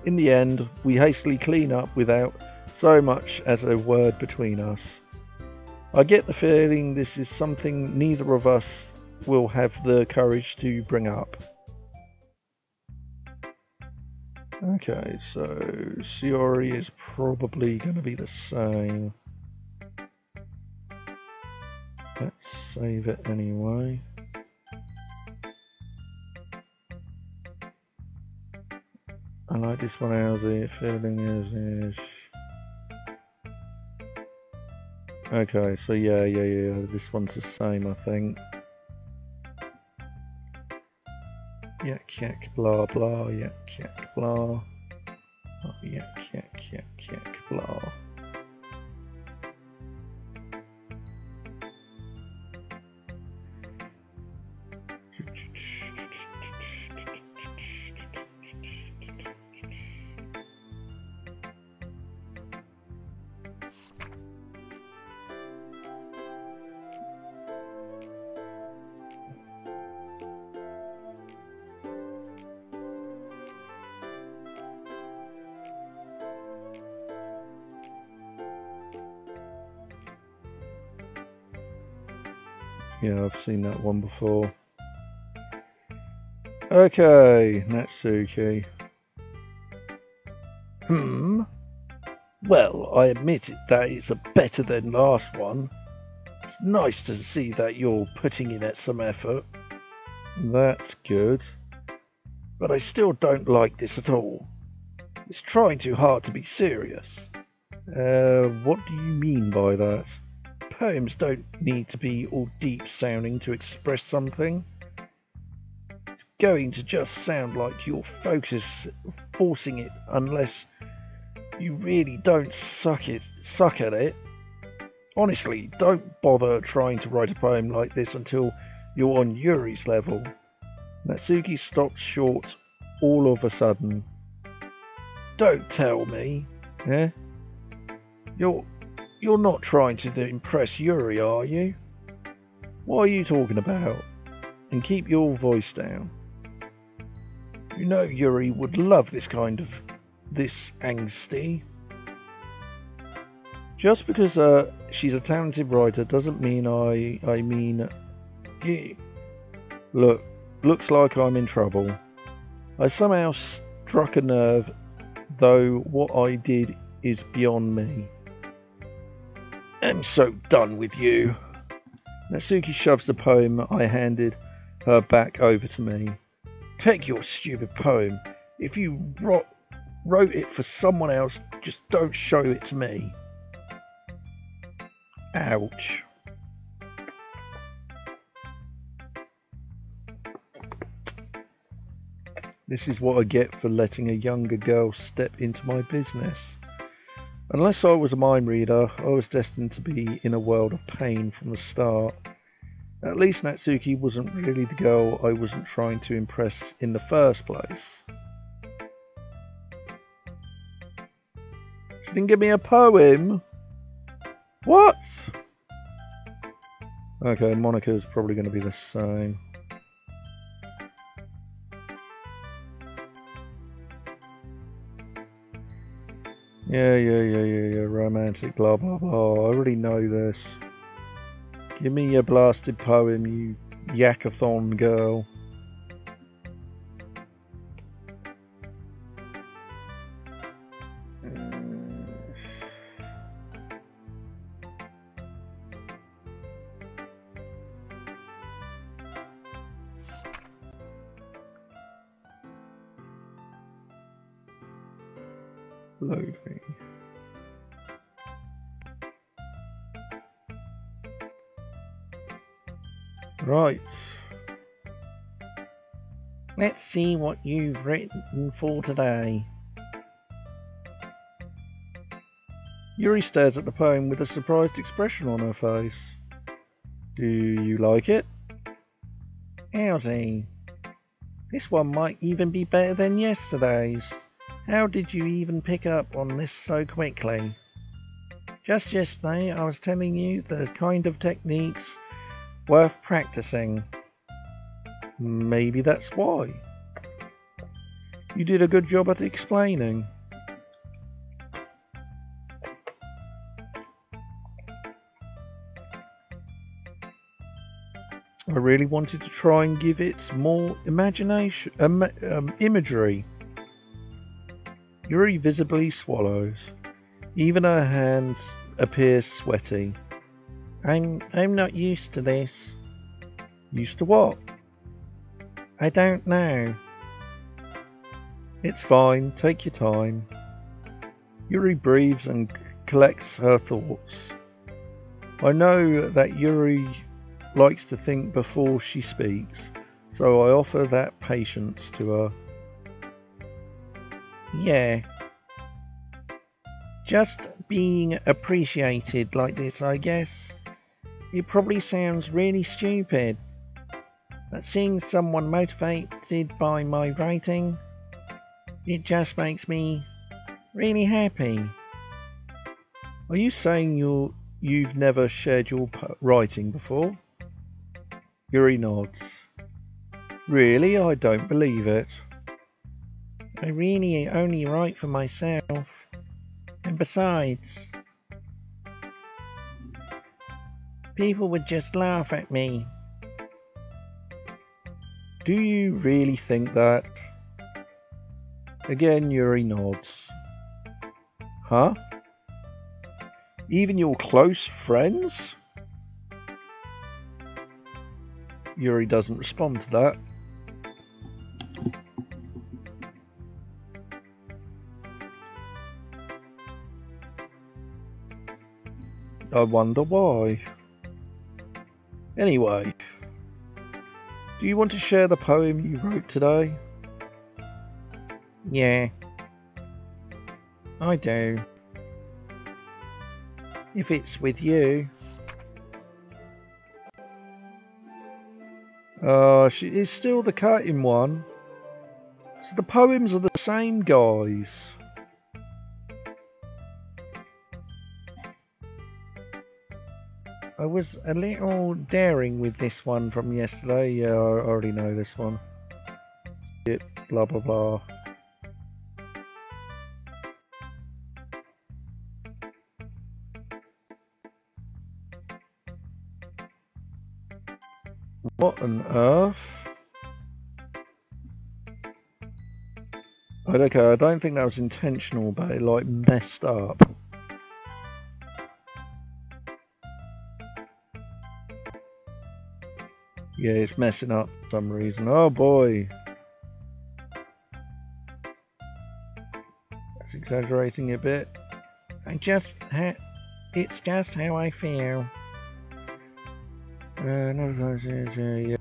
In the end, we hastily clean up without so much as a word between us. I get the feeling this is something neither of us will have the courage to bring up. Okay, so Shiori is probably going to be the same. Let's save it anyway. I like this one, Elsie. Feeling is. Okay, so yeah. This one's the same, I think. Yak, blah, blah, yak, blah. Oh, yak, blah. Yeah, I've seen that one before. Okay, Natsuki. Well, I admit it, that is better than last one. It's nice to see that you're putting in some effort. That's good. But I still don't like this at all. It's trying too hard to be serious. What do you mean by that? Poems don't need to be all deep sounding to express something. It's going to just sound like you're forcing it unless you really don't suck at it. Honestly, don't bother trying to write a poem like this until you're on Yuri's level. Natsuki stops short all of a sudden. Don't tell me, eh? You're not trying to impress Yuri, are you? What are you talking about? And keep your voice down. You know Yuri would love this angsty. Just because she's a talented writer doesn't mean I mean you. Looks like I'm in trouble. I somehow struck a nerve, though what I did is beyond me. I'm so done with you. Natsuki shoves the poem I handed her back over to me. Take your stupid poem. If you wrote it for someone else, just don't show it to me. Ouch. This is what I get for letting a younger girl step into my business. Unless I was a mind reader, I was destined to be in a world of pain from the start. At least Natsuki wasn't really the girl I wasn't trying to impress in the first place. She didn't give me a poem? What? Okay, Monica's probably going to be the same. Yeah, romantic, blah, blah, blah. I already know this. Give me your blasted poem, you yakathon girl. Loading. Right. Let's see what you've written for today. Yuri stares at the poem with a surprised expression on her face. Do you like it? Howdy. This one might even be better than yesterday's. How did you even pick up on this so quickly? Just yesterday I was telling you the kind of techniques worth practicing. Maybe that's why. You did a good job at explaining. I really wanted to try and give it more imagination, imagery. Yuri visibly swallows. Even her hands appear sweaty. I'm not used to this. Used to what? I don't know. It's fine, take your time. Yuri breathes and collects her thoughts. I know that Yuri likes to think before she speaks, so I offer that patience to her. Yeah. Just being appreciated like this, I guess. It probably sounds really stupid, but seeing someone motivated by my writing, it just makes me really happy. Are you saying you've never shared your writing before? Yuri nods. Really? I don't believe it. I really only write for myself. And besides, people would just laugh at me. Do you really think that? Again, Yuri nods. Huh? Even your close friends? Yuri doesn't respond to that. I wonder why. Anyway, do you want to share the poem you wrote today? Yeah, I do. If it's with you. It's still the cutting one. So the poems are the same, guys. I was a little daring with this one from yesterday. Yeah, I already know this one. Yep, blah blah blah. What on earth? Okay, I don't think that was intentional, but it like messed up. Yeah, it's messing up for some reason. Oh boy. That's exaggerating a bit. It's just how I feel. No, yeah.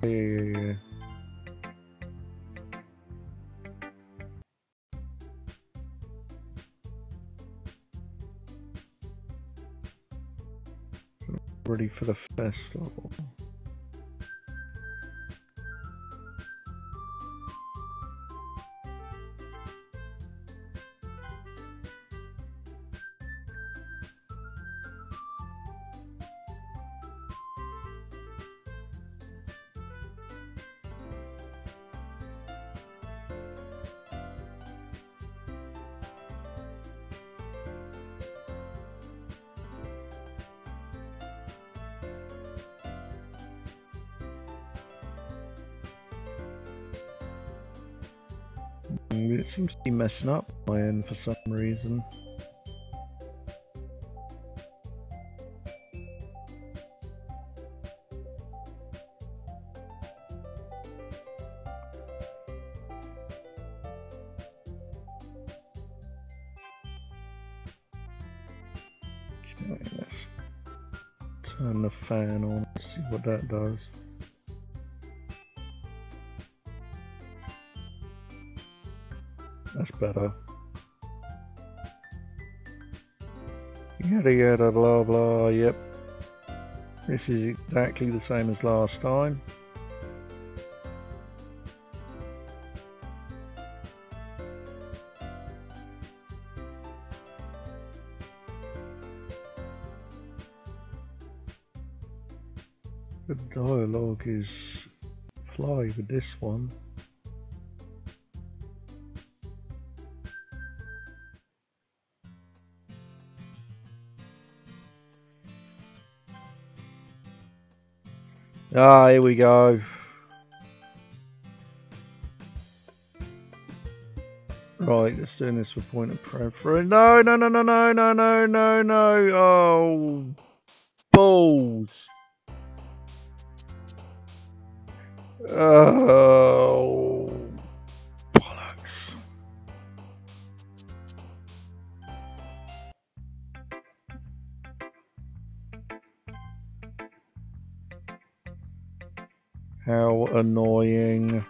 Ready for the festival. It seems to be messing up my end for some reason. Okay, let's turn the fan on, see what that does. That's better. Yada yada blah blah, yep. This is exactly the same as last time. The dialogue is fly with this one. Ah, here we go. Right, let's do this for point of preference. No, no, no, no, no, no, no, no, no. Oh, balls. Oh, bollocks. How annoying.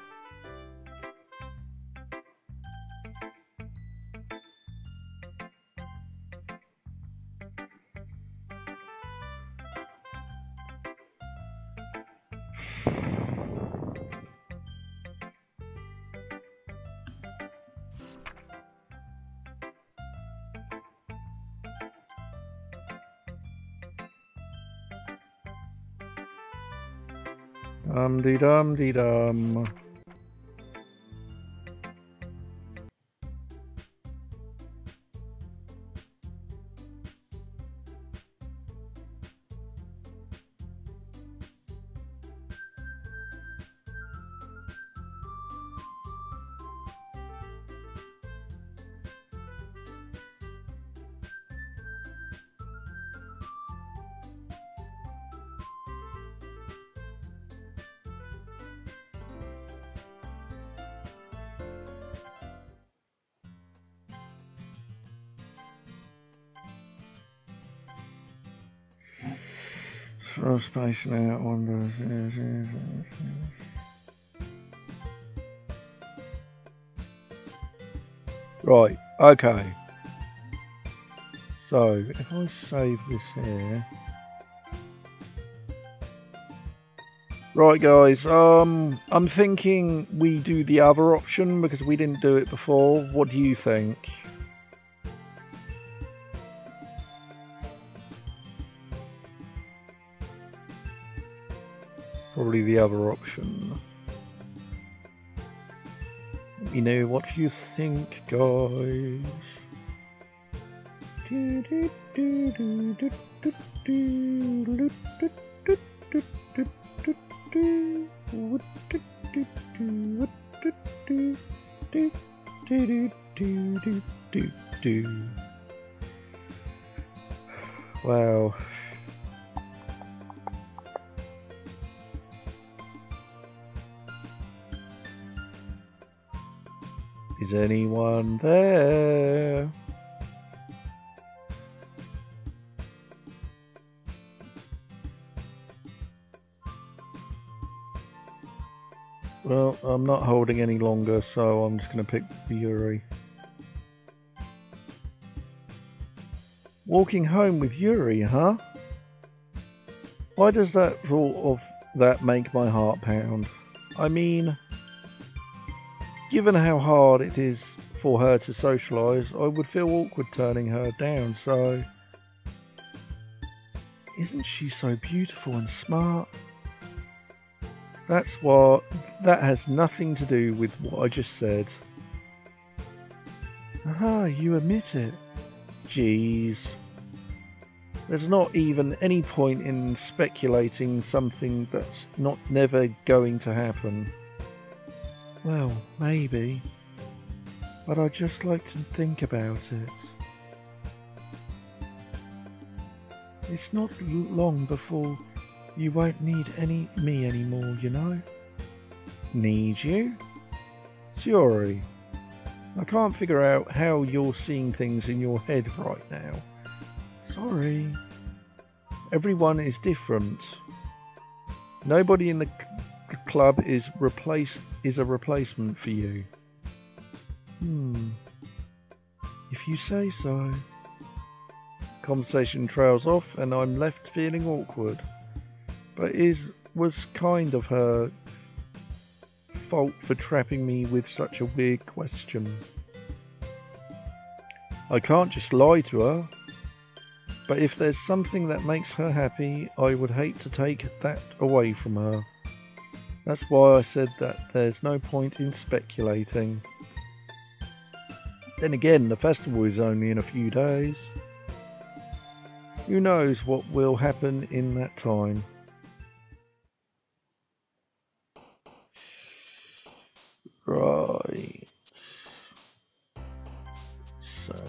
Dum-de-dum-de-dum. Throw spacing out on the... Right, okay. So, if I save this here... Right guys, I'm thinking we do the other option because we didn't do it before. What do you think? Probably the other option. Let me know what you think, guys. Wow. Is anyone there? Well, I'm not holding any longer, so I'm just going to pick Yuri. Walking home with Yuri, huh? Why does that make my heart pound? I mean, given how hard it is for her to socialise, I would feel awkward turning her down, so... Isn't she so beautiful and smart? That has nothing to do with what I just said. Aha, you admit it. Jeez. There's not even any point in speculating something that's never going to happen. Well, maybe. but I just like to think about it. It's not long before you won't need me anymore, you know? Need you? Sorry. I can't figure out how you're seeing things in your head right now. Sorry. Everyone is different. Nobody in the club is a replacement for you. If you say so. Conversation trails off and I'm left feeling awkward. But it was kind of her fault for trapping me with such a weird question. I can't just lie to her. But if there's something that makes her happy, I would hate to take that away from her. That's why I said that there's no point in speculating. Then again, the festival is only in a few days. Who knows what will happen in that time? Right. Save.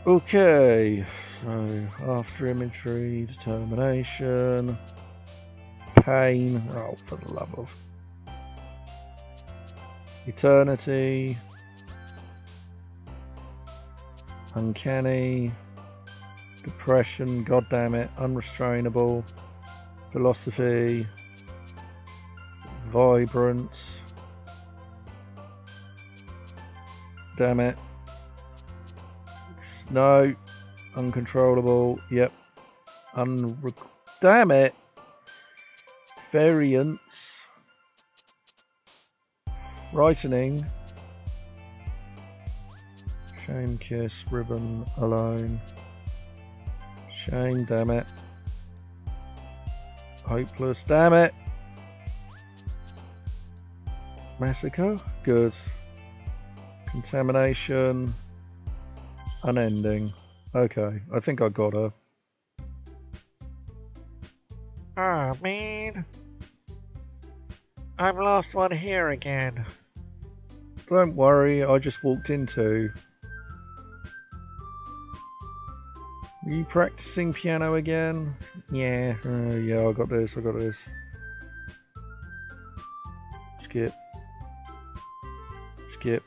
Okay, so after imagery, determination, pain, oh for the love of eternity, uncanny, depression, goddammit, unrestrainable, philosophy, vibrance, damn it. No, uncontrollable, yep. Damn it! Variance. Brightening. Shame, kiss, ribbon, alone. Shame, damn it. Hopeless, damn it! Massacre, good. Contamination. Unending. Okay, I think I got her. Oh man, I've lost one here again. Don't worry, I just walked into. Are you practicing piano again? Yeah, yeah, I got this. Skip. Skip.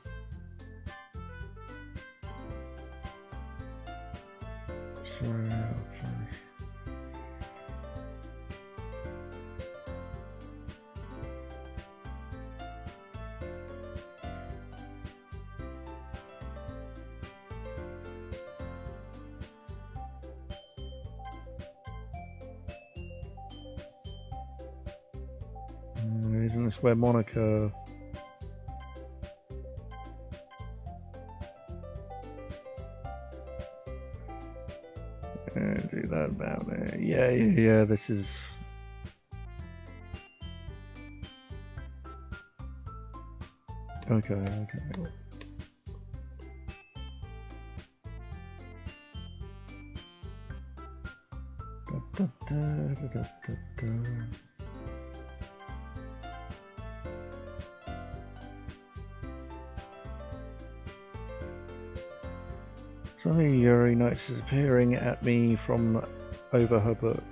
Sorry, isn't this where Monica... do that down there. Yeah, this is... Okay. Suddenly Yuri notices appearing at me from over her book.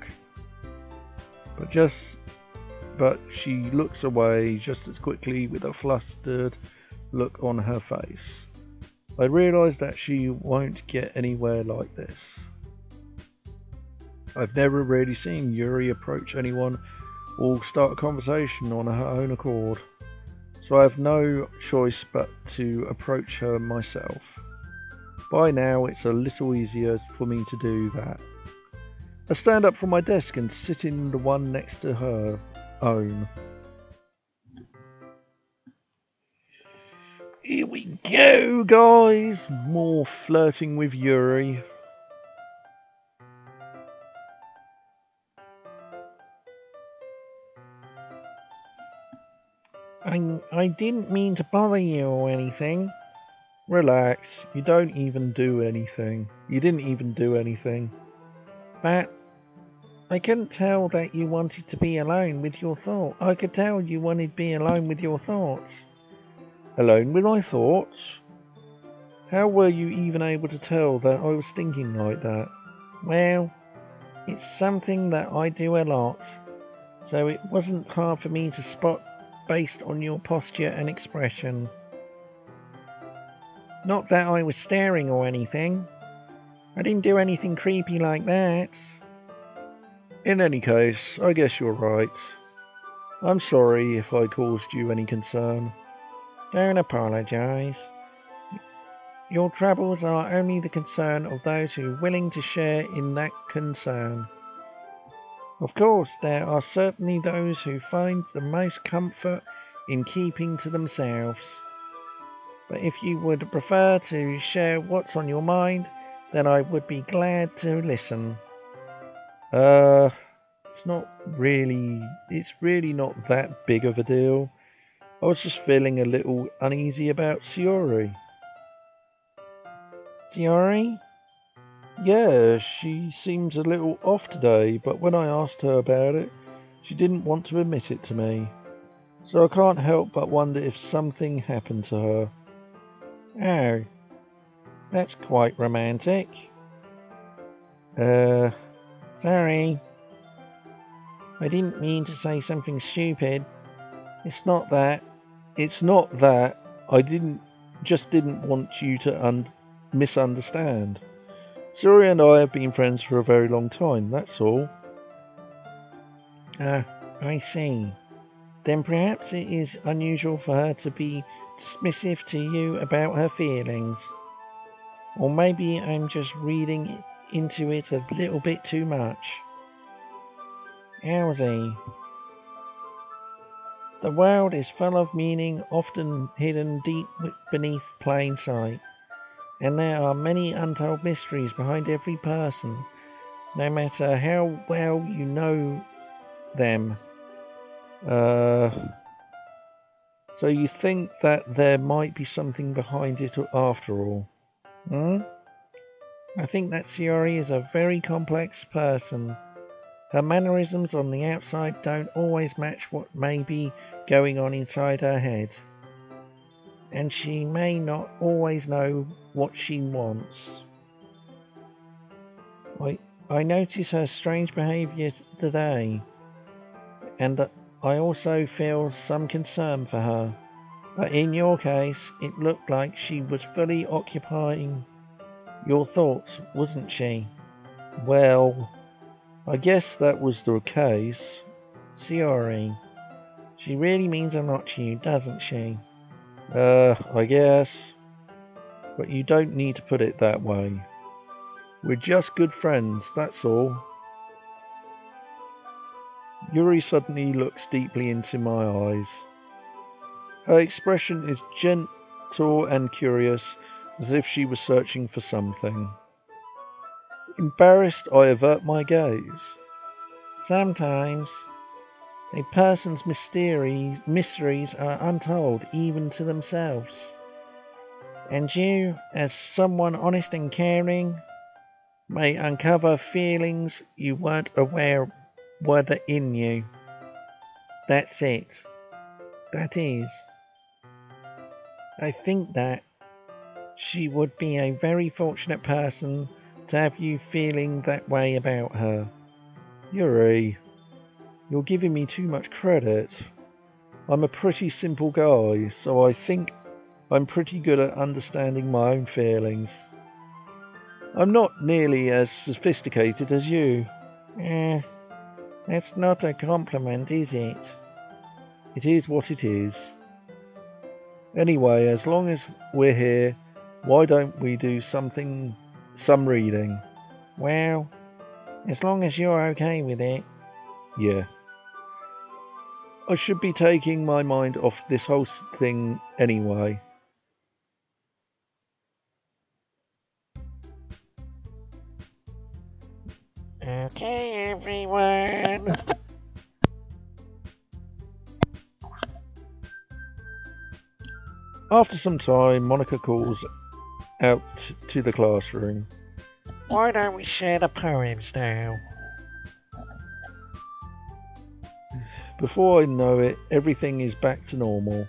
But she looks away just as quickly with a flustered look on her face. I realise that she won't get anywhere like this. I've never really seen Yuri approach anyone or start a conversation on her own accord, so I have no choice but to approach her myself. By now it's a little easier for me to do that. I stand up from my desk and sit in the one next to her own. Here we go, guys! More flirting with Yuri. I didn't mean to bother you or anything. Relax, you don't even do anything. You didn't even do anything. But I couldn't tell that you wanted to be alone with your thoughts. I could tell you wanted to be alone with your thoughts. Alone with my thoughts? How were you even able to tell that I was thinking like that? Well, it's something that I do a lot, so it wasn't hard for me to spot based on your posture and expression. Not that I was staring or anything. I didn't do anything creepy like that. In any case, I guess you're right. I'm sorry if I caused you any concern. Don't apologise. Your troubles are only the concern of those who are willing to share in that concern. Of course, there are certainly those who find the most comfort in keeping to themselves. But if you would prefer to share what's on your mind, then I would be glad to listen. It's really not that big of a deal. I was just feeling a little uneasy about Shiori. Shiori? Yeah, she seems a little off today, but when I asked her about it, she didn't want to admit it to me. So I can't help but wonder if something happened to her. Oh, that's quite romantic. Sorry. I didn't mean to say something stupid. It's not that. I didn't want you to misunderstand. Shiori and I have been friends for a very long time, that's all. Ah, I see. Then perhaps it is unusual for her to be dismissive to you about her feelings. Or maybe I'm just reading into it a little bit too much. Howsy? The world is full of meaning, often hidden deep beneath plain sight. And there are many untold mysteries behind every person, no matter how well you know them. So you think that there might be something behind it after all? I think that Shiori is a very complex person. Her mannerisms on the outside don't always match what may be going on inside her head. And she may not always know what she wants. I notice her strange behaviour today, and I also feel some concern for her. But in your case, it looked like she was fully occupying your thoughts, wasn't she? Well, I guess that was the case. Shiori, she really means a lot to you, doesn't she? I guess. But you don't need to put it that way. We're just good friends, that's all. Yuri suddenly looks deeply into my eyes. Her expression is gentle and curious, as if she was searching for something. Embarrassed, I avert my gaze. Sometimes a person's mysteries are untold even to themselves. And you, as someone honest and caring, may uncover feelings you weren't aware were in you. That's it. That is. I think that she would be a very fortunate person to have you feeling that way about her. Yuri, you're giving me too much credit. I'm a pretty simple guy, so I think I'm pretty good at understanding my own feelings. I'm not nearly as sophisticated as you. That's not a compliment, is it? It is what it is. Anyway, as long as we're here, why don't we do some reading? Well, as long as you're okay with it. Yeah. I should be taking my mind off this whole thing anyway. Okay, everyone. After some time, Monica calls out to the classroom. Why don't we share the poems now? Before I know it, everything is back to normal.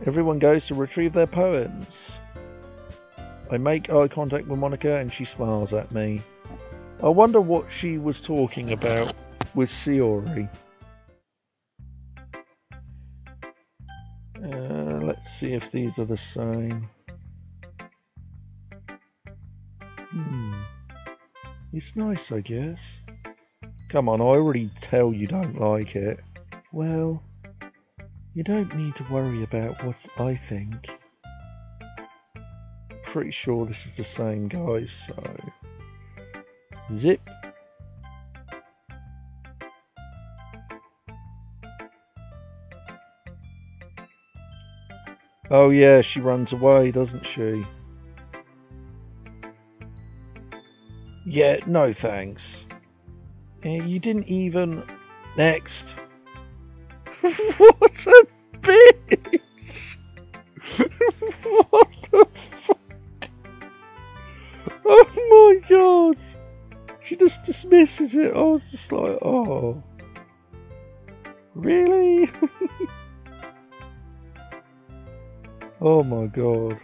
Everyone goes to retrieve their poems. I make eye contact with Monica and she smiles at me. I wonder what she was talking about with Shiori. Let's see if these are the same. It's nice, I guess. Come on, I already tell you don't like it. Well, you don't need to worry about what I think. Pretty sure this is the same, guys, so... Zip. Oh yeah, she runs away, doesn't she? Yeah, no thanks. You didn't even... Next. What a bitch! What the fuck? Oh my god! She just dismisses it. I was just like, oh. Really? Oh my god.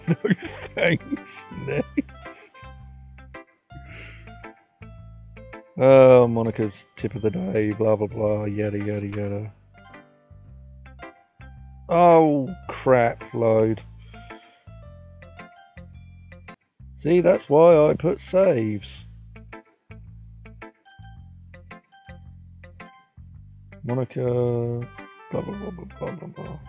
No thanks. Next. Oh, Monica's tip of the day, blah blah blah, yada yada yada. Oh, crap load. See, that's why I put saves. Monica, blah blah blah blah blah blah blah.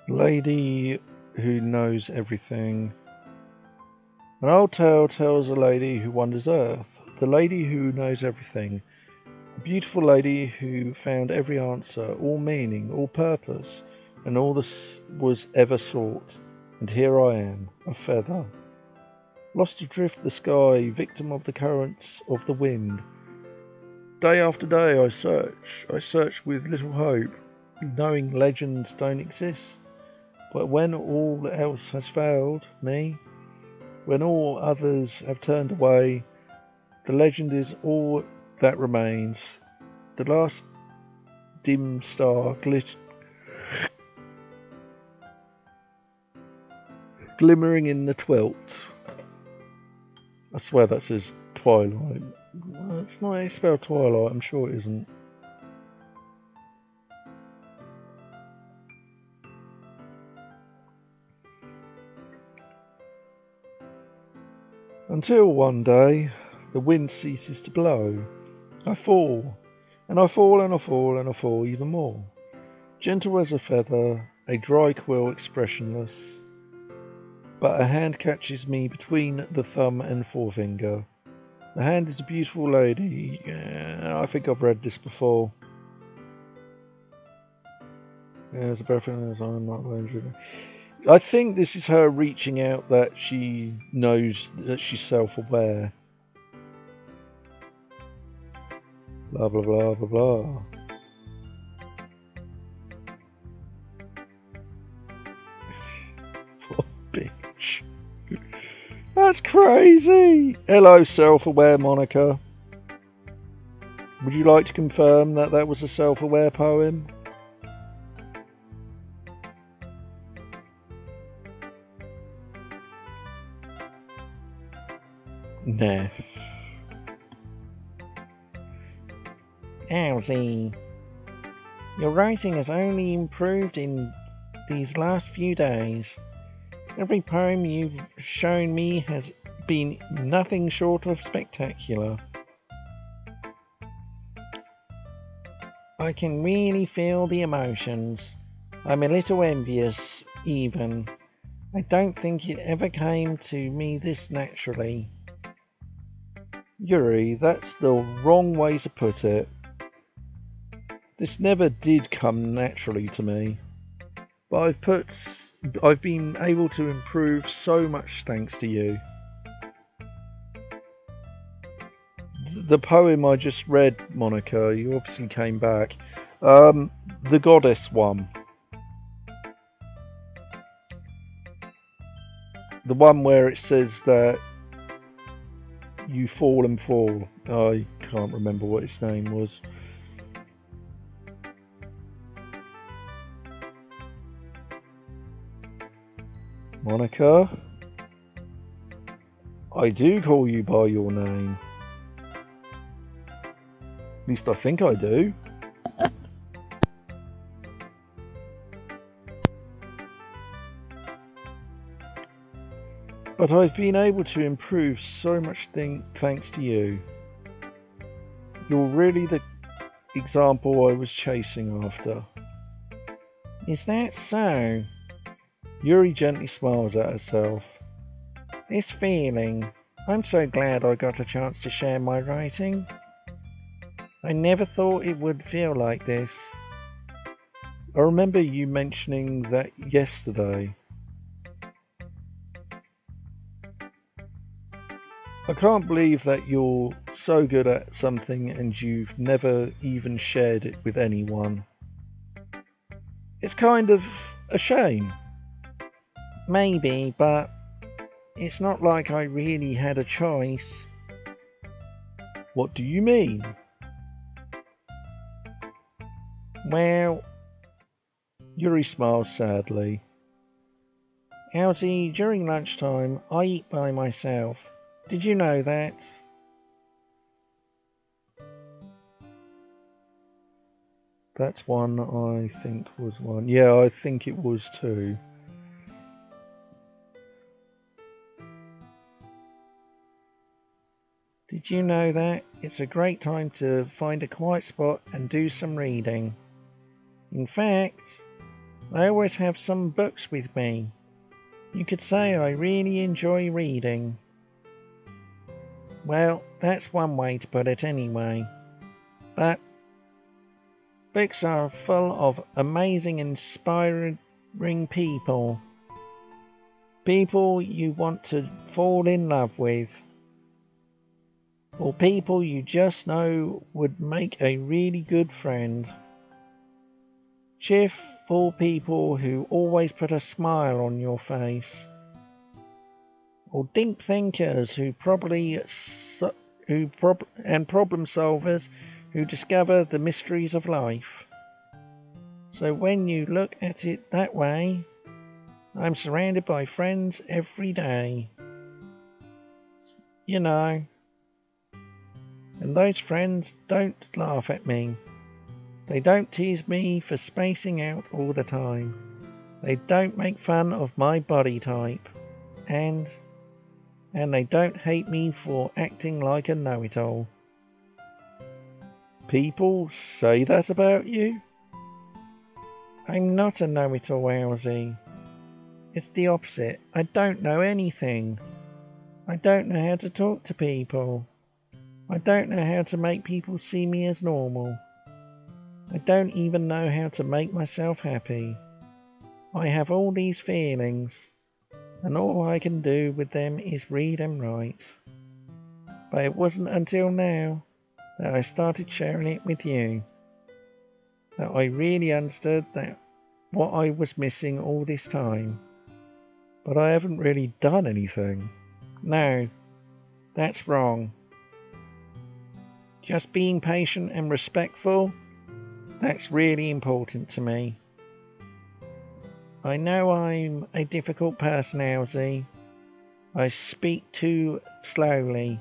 Lady who knows everything. An old tale tells a lady who wanders earth. The lady who knows everything. A beautiful lady who found every answer, all meaning, all purpose, and all this was ever sought. And here I am, a feather. Lost adrift the sky, victim of the currents of the wind. Day after day I search with little hope, knowing legends don't exist. But when all else has failed me, when all others have turned away, the legend is all that remains. The last dim star glimmering in the 12th. I swear that says twilight. It's not how you spell twilight, I'm sure it isn't. Until one day, the wind ceases to blow. I fall, and I fall, and I fall, and I fall even more. Gentle as a feather, a dry quill expressionless. But a hand catches me between the thumb and forefinger. The hand is a beautiful lady. I think I've read this before. There's a boyfriend, I'm not going. I think this is her reaching out that she knows that she's self-aware. Blah blah blah blah blah. What a bitch. That's crazy! Hello, self-aware Monica. Would you like to confirm that that was a self-aware poem? Nah. Owsy. Your writing has only improved in these last few days. Every poem you've shown me has been nothing short of spectacular. I can really feel the emotions. I'm a little envious, even. I don't think it ever came to me this naturally. Yuri, that's the wrong way to put it. This never did come naturally to me, but I've been able to improve so much thanks to you. The poem I just read, Monica, you obviously came back. The goddess one. The one where it says that you fall and fall. I can't remember what its name was. Monica? I do call you by your name. At least I think I do. But I've been able to improve so much thanks to you. You're really the example I was chasing after. Is that so? Yuri gently smiles at herself. This feeling. I'm so glad I got a chance to share my writing. I never thought it would feel like this. I remember you mentioning that yesterday. I can't believe that you're so good at something and you've never even shared it with anyone. It's kind of a shame. Maybe, but it's not like I really had a choice. What do you mean? Well, Yuri smiles sadly. Elsie, during lunchtime I eat by myself. Did you know that? That's one I think was one. Yeah, I think it was two. Did you know that? It's a great time to find a quiet spot and do some reading. In fact, I always have some books with me. You could say I really enjoy reading. Well, that's one way to put it anyway. But books are full of amazing, inspiring people. People you want to fall in love with. Or people you just know would make a really good friend. Cheerful people who always put a smile on your face. Or deep thinkers and problem solvers who discover the mysteries of life. So when you look at it that way, I'm surrounded by friends every day. You know. And those friends don't laugh at me. They don't tease me for spacing out all the time. They don't make fun of my body type. And they don't hate me for acting like a know-it-all. People say that about you? I'm not a know-it-all, Elsie. It's the opposite. I don't know anything. I don't know how to talk to people. I don't know how to make people see me as normal. I don't even know how to make myself happy. I have all these feelings, and all I can do with them is read and write. But it wasn't until now that I started sharing it with you that I really understood that what I was missing all this time. But I haven't really done anything. No, that's wrong. Just being patient and respectful, that's really important to me. I know I'm a difficult person, Elsie. I speak too slowly.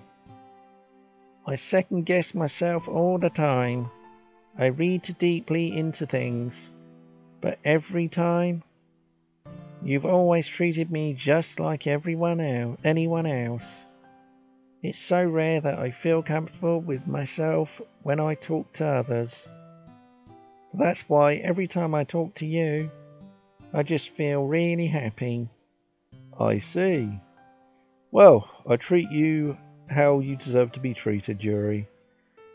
I second guess myself all the time. I read too deeply into things. But every time, you've always treated me just like anyone else. It's so rare that I feel comfortable with myself when I talk to others. That's why every time I talk to you, I just feel really happy. I see. Well, I treat you how you deserve to be treated, Yuri.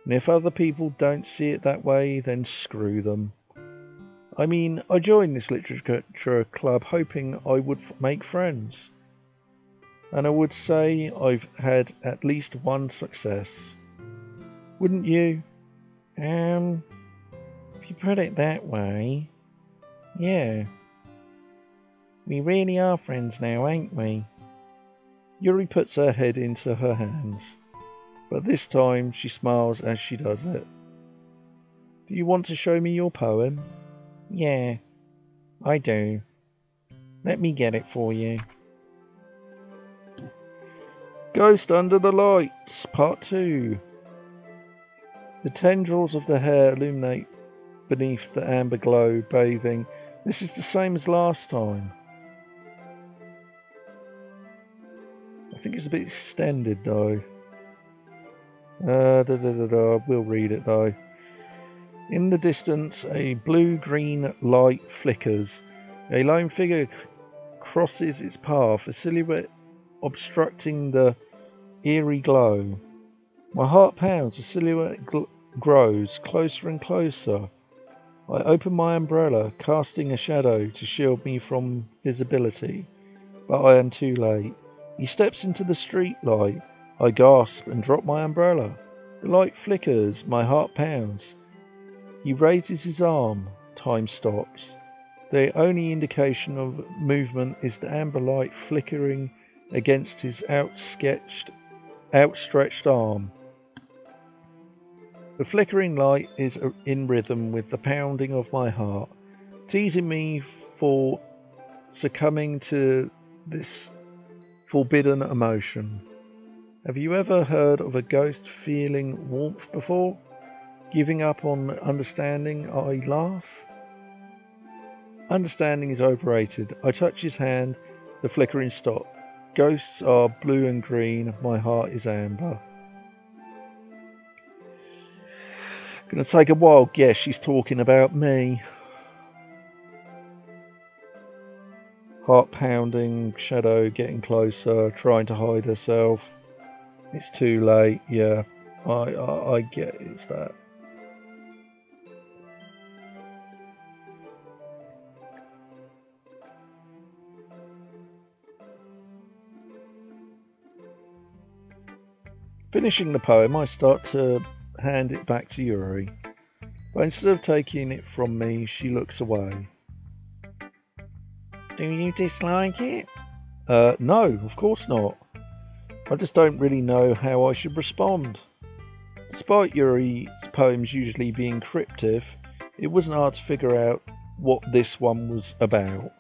And if other people don't see it that way, then screw them. I mean, I joined this literature club hoping I would make friends. And I would say I've had at least one success. Wouldn't you? If you put it that way, yeah. We really are friends now, ain't we? Yuri puts her head into her hands, but this time she smiles as she does it. Do you want to show me your poem? Yeah, I do. Let me get it for you. Ghost Under the Lights, Part 2. The tendrils of the hair illuminate beneath the amber glow, bathing. This is the same as last time. I think it's a bit extended though. We'll read it though. In the distance, a blue-green light flickers. A lone figure crosses its path, a silhouette obstructing the eerie glow. My heart pounds, the silhouette grows closer and closer. I open my umbrella, casting a shadow to shield me from visibility, but I am too late. He steps into the street light. I gasp and drop my umbrella. The light flickers, my heart pounds. He raises his arm. Time stops. The only indication of movement is the amber light flickering against his outstretched arm. The flickering light is in rhythm with the pounding of my heart, teasing me for succumbing to this forbidden emotion. Have you ever heard of a ghost feeling warmth before? Giving up on understanding, I laugh. Understanding is overrated. I touch his hand, the flickering stops. Ghosts are blue and green, my heart is amber. Gonna take a wild guess she's talking about me. Heart pounding, shadow getting closer, trying to hide herself. It's too late, yeah. I get it's that. Finishing the poem, I start to hand it back to Yuri, but instead of taking it from me, she looks away. Do you dislike it? No, of course not. I just don't really know how I should respond. Despite Yuri's poems usually being cryptic, it wasn't hard to figure out what this one was about.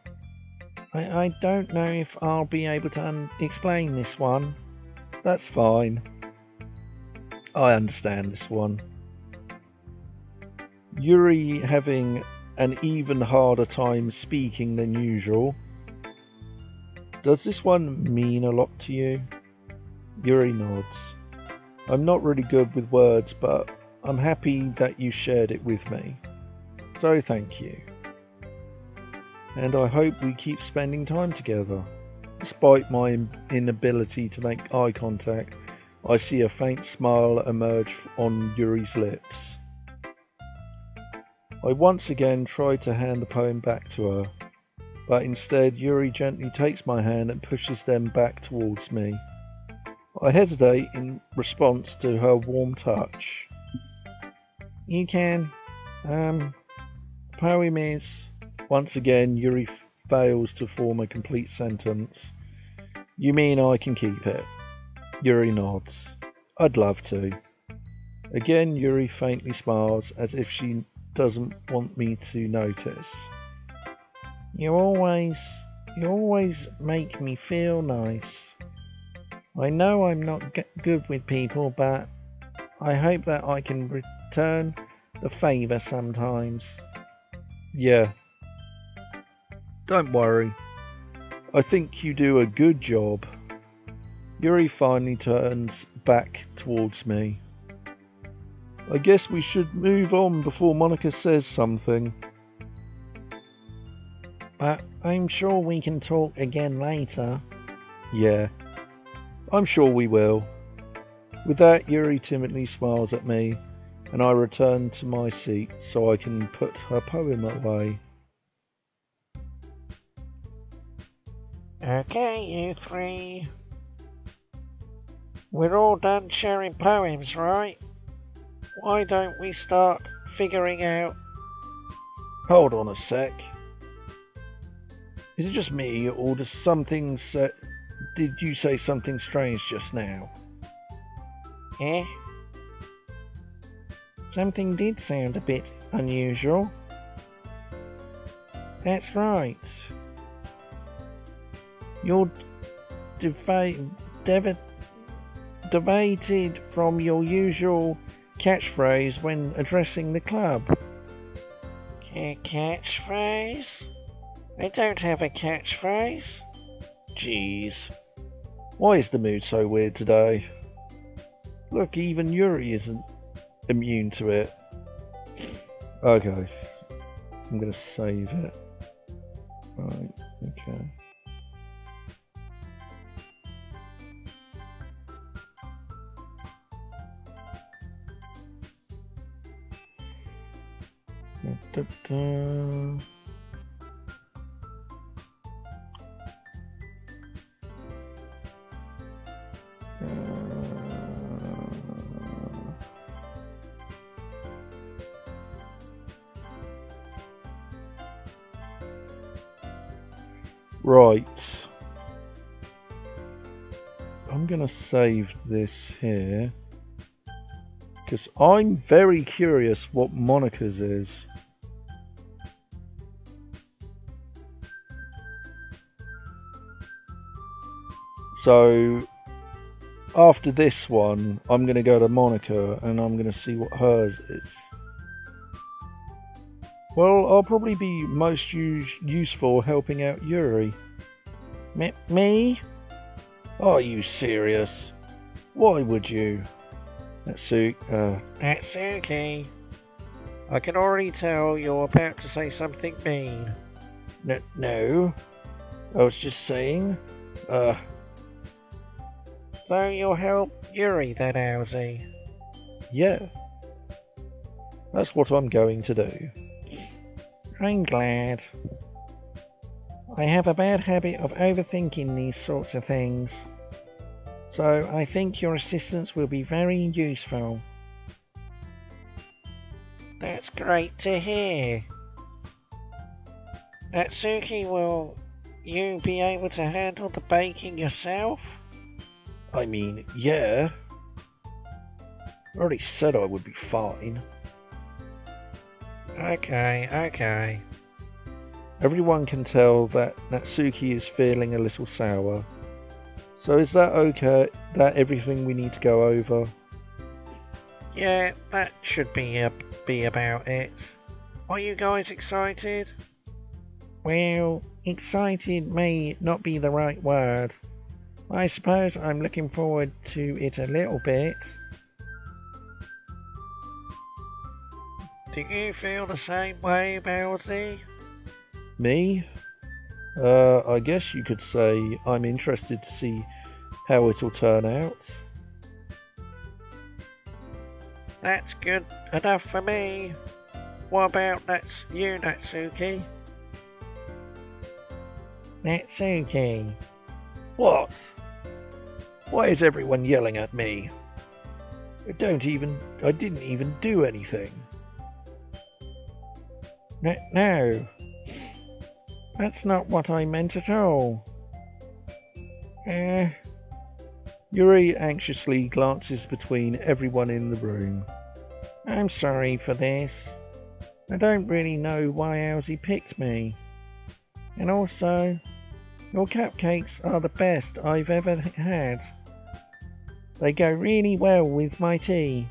I don't know if I'll be able to explain this one. That's fine. I understand this one. Yuri having an even harder time speaking than usual. Does this one mean a lot to you? Yuri nods. I'm not really good with words, but I'm happy that you shared it with me. So thank you. And I hope we keep spending time together. Despite my inability to make eye contact, I see a faint smile emerge on Yuri's lips. I once again try to hand the poem back to her, but instead Yuri gently takes my hand and pushes them back towards me. I hesitate in response to her warm touch. You can. The poem is... Once again, Yuri fails to form a complete sentence. You mean I can keep it? Yuri nods. I'd love to. Again, Yuri faintly smiles as if she doesn't want me to notice. You always make me feel nice. I know I'm not good with people, but I hope that I can return the favour sometimes. Yeah. Don't worry. I think you do a good job. Yuri finally turns back towards me. I guess we should move on before Monica says something. But I'm sure we can talk again later. Yeah, I'm sure we will. With that, Yuri timidly smiles at me and I return to my seat so I can put her poem away. Okay, you three. We're all done sharing poems, right? Why don't we start figuring out... Hold on a sec. Is it just me, or does something say... Did you say something strange just now? Eh? Something did sound a bit unusual. That's right. You're deviated from your usual catchphrase when addressing the club. Catchphrase? I don't have a catchphrase. Jeez. Why is the mood so weird today? Look, even Yuri isn't immune to it. Okay. I'm gonna save it. Right, okay. Right. I'm gonna save this here because I'm very curious what Monica's is. So after this one, I'm going to go to Monica and I'm going to see what hers is. Well, I'll probably be most useful helping out Yuri. Me? Are you serious? Why would you? Natsuki. I can already tell you're about to say something mean. No. I was just saying. So you'll help Yuri then, Owzy? Yeah. That's what I'm going to do. I'm glad. I have a bad habit of overthinking these sorts of things. So I think your assistance will be very useful. That's great to hear. Natsuki, will you be able to handle the baking yourself? I mean, yeah. I already said I would be fine. Okay. Everyone can tell that Natsuki is feeling a little sour. So is that okay? That everything we need to go over? Yeah, that should be about it. Are you guys excited? Well, excited may not be the right word. I suppose I'm looking forward to it a little bit. Do you feel the same way, Bowsy? Me? I guess you could say I'm interested to see how it'll turn out. That's good enough for me. What about you, Natsuki? Natsuki. What? Why is everyone yelling at me? I didn't even do anything. No. That's not what I meant at all. Yuri anxiously glances between everyone in the room. I'm sorry for this. I don't really know why Owzy picked me. And also, your cupcakes are the best I've ever had. They go really well with my tea.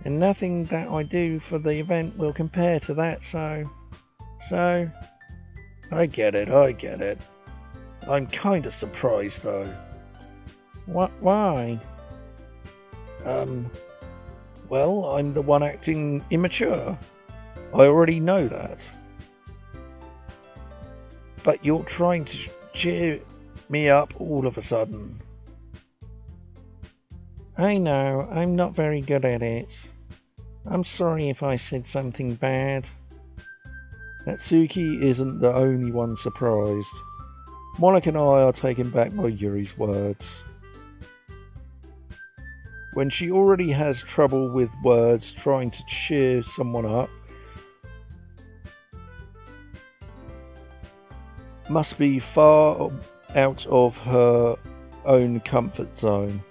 And nothing that I do for the event will compare to that, so... I get it. I'm kinda surprised though. Why? Well, I'm the one acting immature. I already know that. But you're trying to cheer me up all of a sudden. I know, I'm not very good at it. I'm sorry if I said something bad. Natsuki isn't the only one surprised. Monica and I are taken back by Yuri's words. When she already has trouble with words trying to cheer someone up, must be far out of her own comfort zone.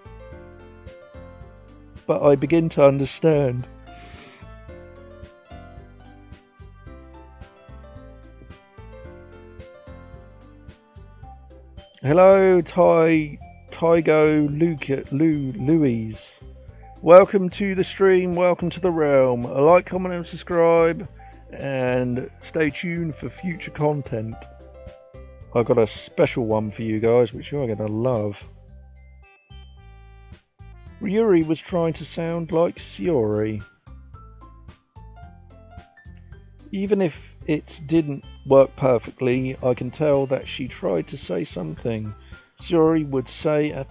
But I begin to understand. Hello, Tygo Louise. Welcome to the stream, welcome to the realm. Like, comment and subscribe, and stay tuned for future content. I've got a special one for you guys, which you're going to love. Yuri was trying to sound like Shiori. Even if it didn't work perfectly, I can tell that she tried to say something Shiori would say at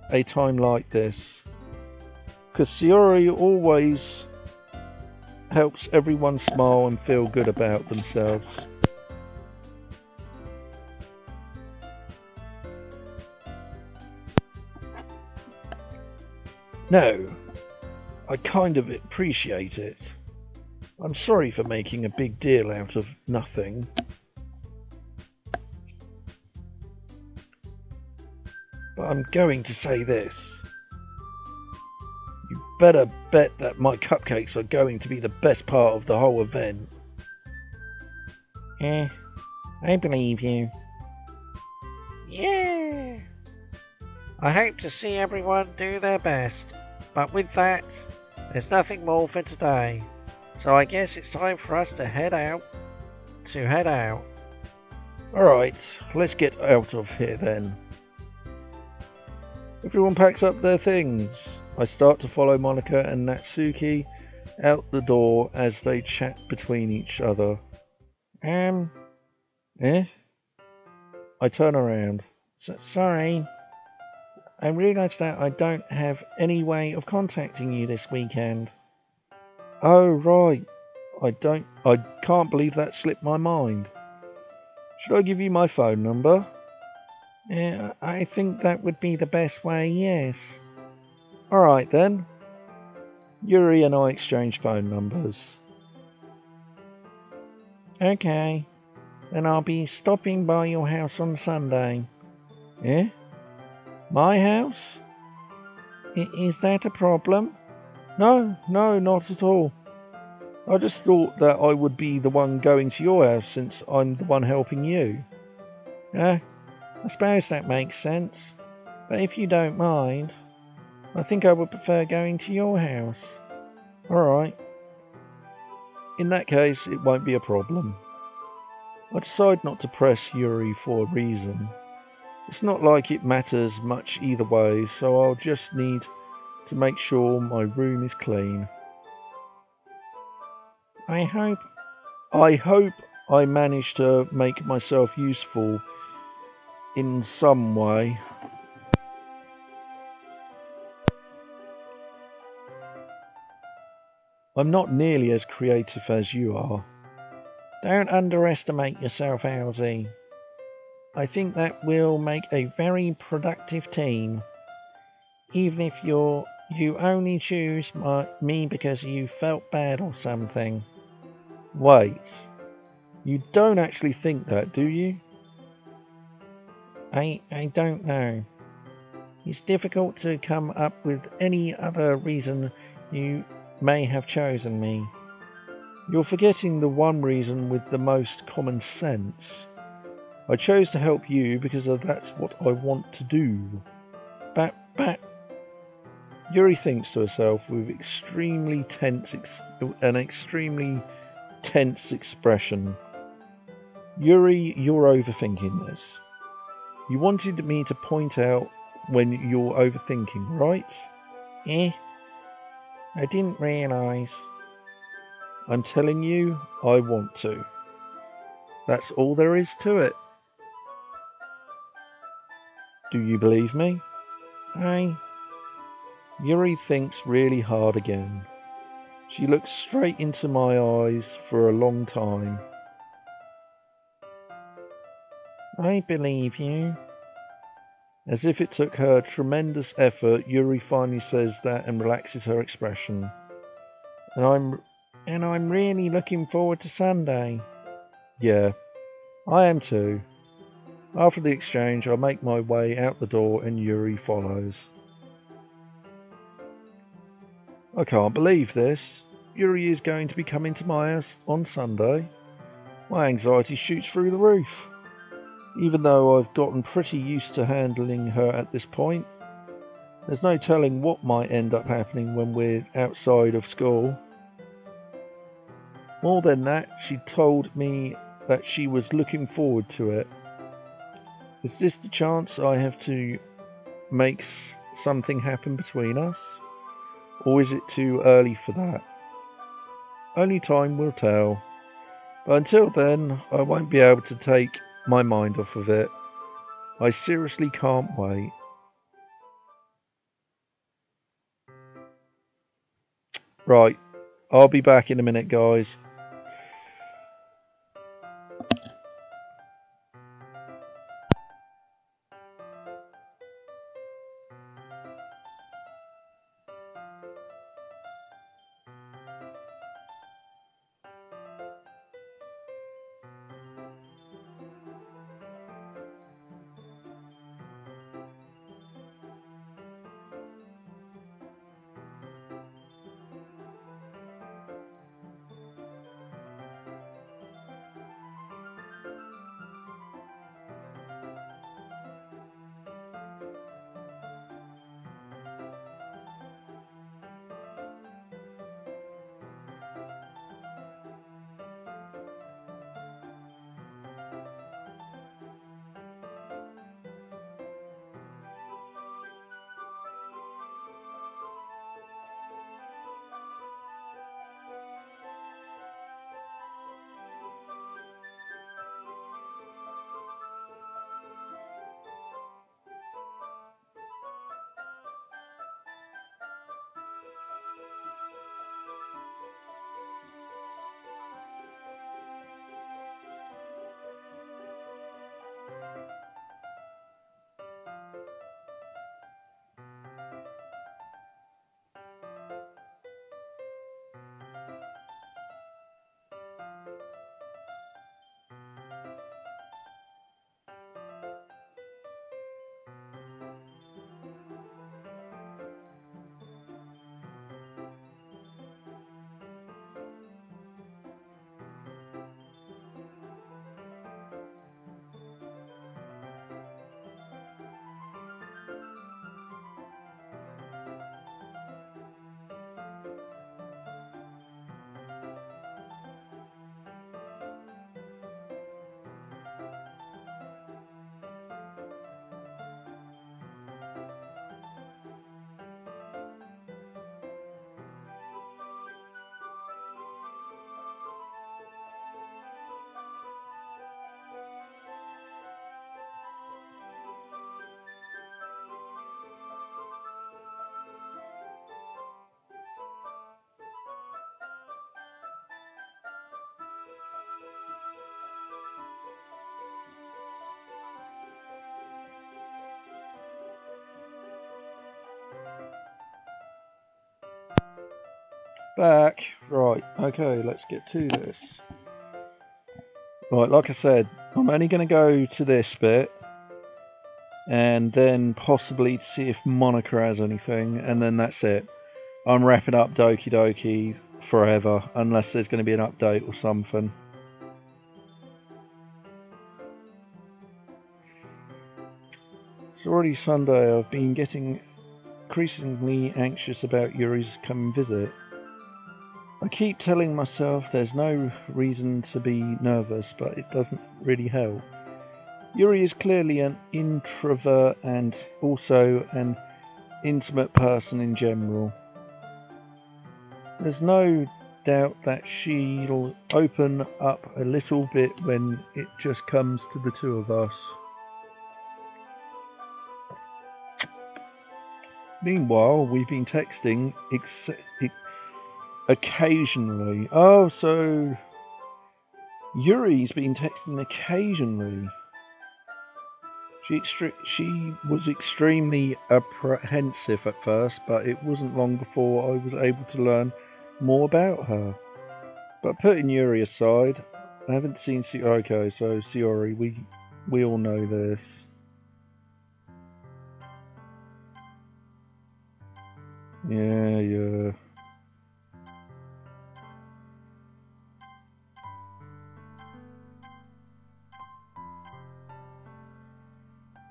a time like this. Because Shiori always helps everyone smile and feel good about themselves. No, I kind of appreciate it. I'm sorry for making a big deal out of nothing. But I'm going to say this. You better bet that my cupcakes are going to be the best part of the whole event. I believe you. Yeah! I hope to see everyone do their best. But with that, there's nothing more for today. So I guess it's time for us to head out. Alright, let's get out of here then. Everyone packs up their things. I start to follow Monica and Natsuki out the door as they chat between each other. I turn around. Sorry. I realised that I don't have any way of contacting you this weekend. Oh, right. I can't believe that slipped my mind. Should I give you my phone number? Yeah, I think that would be the best way, yes. Alright then. Yuri and I exchange phone numbers. Okay. Then I'll be stopping by your house on Sunday. My house? Is that a problem? No, not at all. I just thought that I would be the one going to your house since I'm the one helping you. I suppose that makes sense. But if you don't mind, I think I would prefer going to your house. Alright. In that case, it won't be a problem. I decide not to press Yuri for a reason. It's not like it matters much either way, so I'll just need to make sure my room is clean. I hope I manage to make myself useful in some way. I'm not nearly as creative as you are. Don't underestimate yourself, Elsie. I think that will make a very productive team. Even if you only choose me because you felt bad or something. Wait, you don't actually think that, do you? I don't know. It's difficult to come up with any other reason you may have chosen me. You're forgetting the one reason with the most common sense. I chose to help you because that's what I want to do. But... Yuri thinks to herself with an extremely tense expression. Yuri, you're overthinking this. You wanted me to point out when you're overthinking, right? I didn't realise. I'm telling you, I want to. That's all there is to it. Do you believe me? Yuri thinks really hard again. She looked straight into my eyes for a long time. I believe you. As if it took her tremendous effort, Yuri finally says that and relaxes her expression. And I'm really looking forward to Sunday. Yeah, I am too. After the exchange, I make my way out the door and Yuri follows. I can't believe this. Yuri is going to be coming to my house on Sunday. My anxiety shoots through the roof. Even though I've gotten pretty used to handling her at this point, there's no telling what might end up happening when we're outside of school. More than that, she told me that she was looking forward to it. Is this the chance I have to make something happen between us? Or is it too early for that? Only time will tell. But until then, I won't be able to take my mind off of it. I seriously can't wait. Right, I'll be back in a minute, guys. Back. Right, okay, let's get to this. Right, like I said, I'm only going to go to this bit and then possibly to see if Monica has anything, and then that's it. I'm wrapping up Doki Doki forever, unless there's going to be an update or something. It's already Sunday. I've been getting increasingly anxious about Yuri's coming visit. I keep telling myself there's no reason to be nervous, but it doesn't really help. Yuri is clearly an introvert and also an intimate person in general. There's no doubt that she'll open up a little bit when it just comes to the two of us. Meanwhile, we've been texting Occasionally. Oh, so Yuri's been texting occasionally. She was extremely apprehensive at first, but it wasn't long before I was able to learn more about her. But putting Yuri aside, I haven't seen okay, so Sayori, we all know this. Yeah.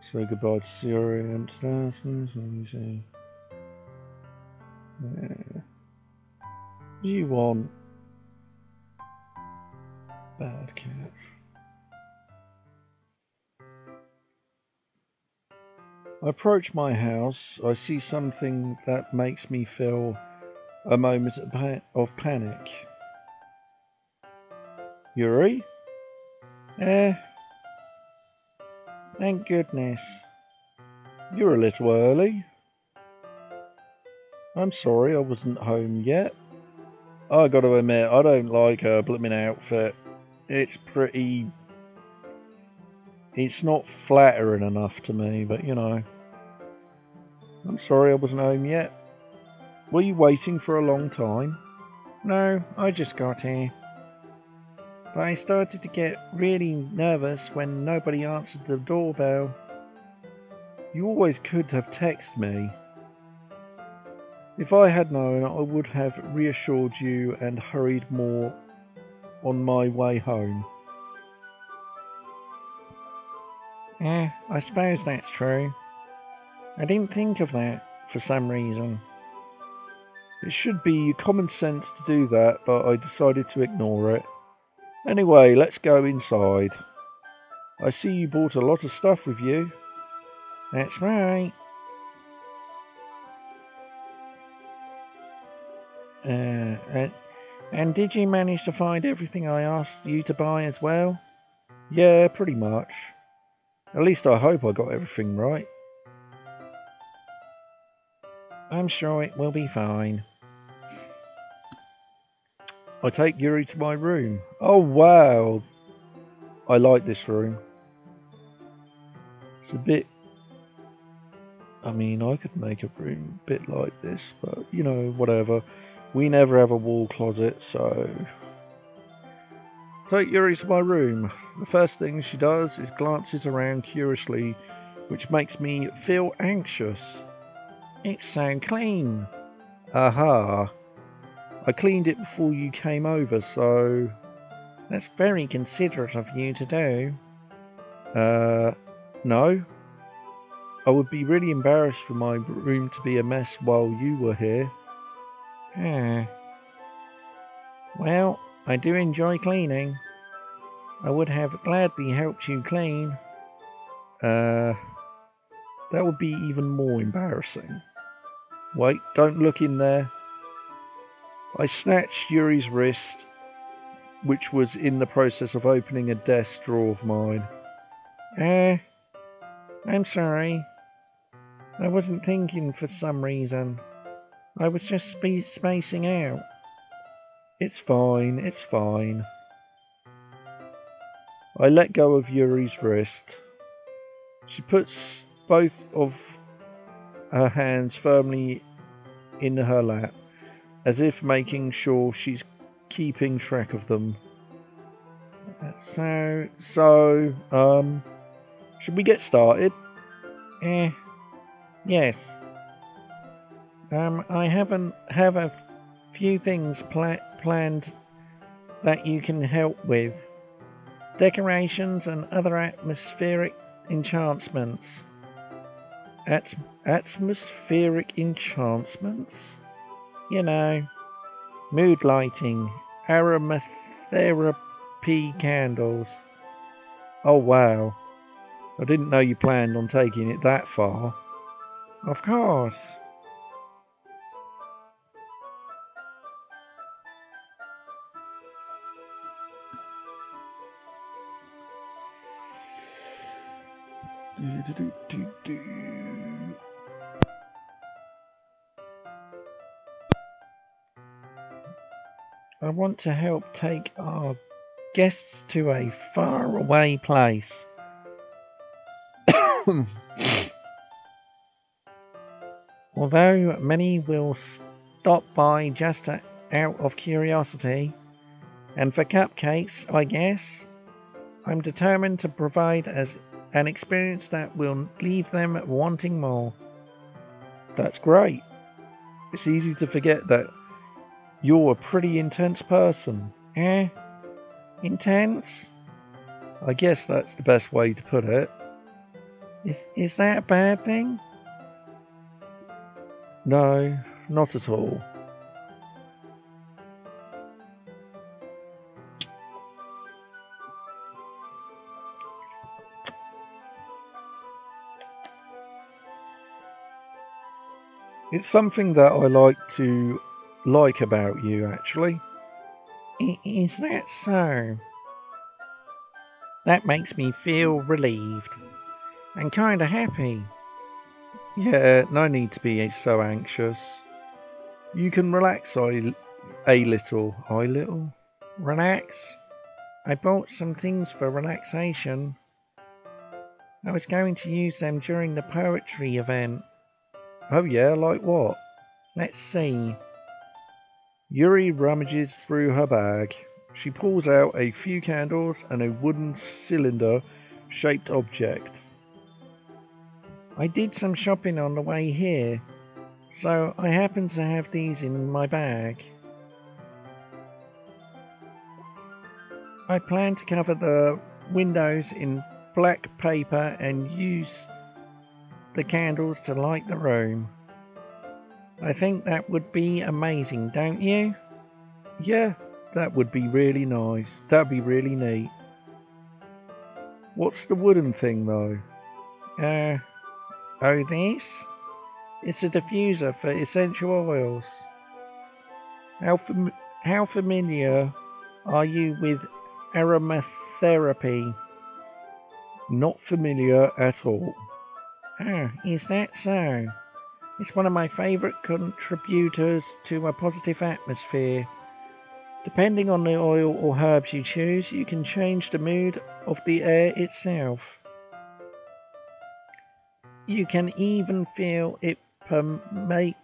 Say goodbye to Sayori upstairs. Yeah. What do you want? Bad cat. I approach my house. I see something that makes me feel a moment of panic. Yuri? Thank goodness. You're a little early. I'm sorry I wasn't home yet. I gotta admit, I don't like her blooming outfit. It's not flattering enough to me, but you know. I'm sorry I wasn't home yet. Were you waiting for a long time? No, I just got here. But I started to get really nervous when nobody answered the doorbell. You always could have texted me. If I had known, I would have reassured you and hurried more on my way home. I suppose that's true. I didn't think of that for some reason. It should be common sense to do that, but I decided to ignore it. Anyway, let's go inside. I see you brought a lot of stuff with you. That's right. And did you manage to find everything I asked you to buy as well? Yeah, pretty much. At least I hope I got everything right. I'm sure it will be fine. I take Yuri to my room. Oh wow! I like this room. It's a bit... I mean, I could make a room a bit like this, but you know, whatever. We never have a wall closet, so... Take Yuri to my room. The first thing she does is glances around curiously, which makes me feel anxious. It's so clean. Aha. I cleaned it before you came over, so... That's very considerate of you to do. No. I would be really embarrassed for my room to be a mess while you were here. Well, I do enjoy cleaning. I would have gladly helped you clean. That would be even more embarrassing. Wait, don't look in there. I snatched Yuri's wrist, which was in the process of opening a desk drawer of mine. I'm sorry. I wasn't thinking for some reason. I was just spacing out. It's fine, it's fine. I let go of Yuri's wrist. She puts both of her hands firmly in her lap, as if making sure she's keeping track of them. So, should we get started? Yes. I have a few things planned that you can help with. Decorations and other atmospheric enhancements. Atmospheric enhancements? You know, mood lighting, aromatherapy candles. Oh wow. I didn't know you planned on taking it that far. Of course. I want to help take our guests to a faraway place. Although many will stop by just out of curiosity, and for cupcakes, I guess, I'm determined to provide as an experience that will leave them wanting more. That's great. It's easy to forget that you're a pretty intense person. Eh? Intense? I guess that's the best way to put it. Is that a bad thing? No, not at all. It's something that I like about you, actually. Is that so? That makes me feel relieved and kinda happy. Yeah, no need to be so anxious. You can relax a little. Relax? I bought some things for relaxation. I was going to use them during the poetry event. Oh yeah, like what? Let's see. Yuri rummages through her bag. She pulls out a few candles and a wooden cylinder-shaped object. I did some shopping on the way here, so I happen to have these in my bag. I plan to cover the windows in black paper and use the candles to light the room. I think that would be amazing, don't you? Yeah, that would be really nice. That'd be really neat. What's the wooden thing though? Oh, this? It's a diffuser for essential oils. How familiar are you with aromatherapy? Not familiar at all. Ah, is that so? It's one of my favourite contributors to a positive atmosphere. Depending on the oil or herbs you choose, you can change the mood of the air itself. You can even feel it permeate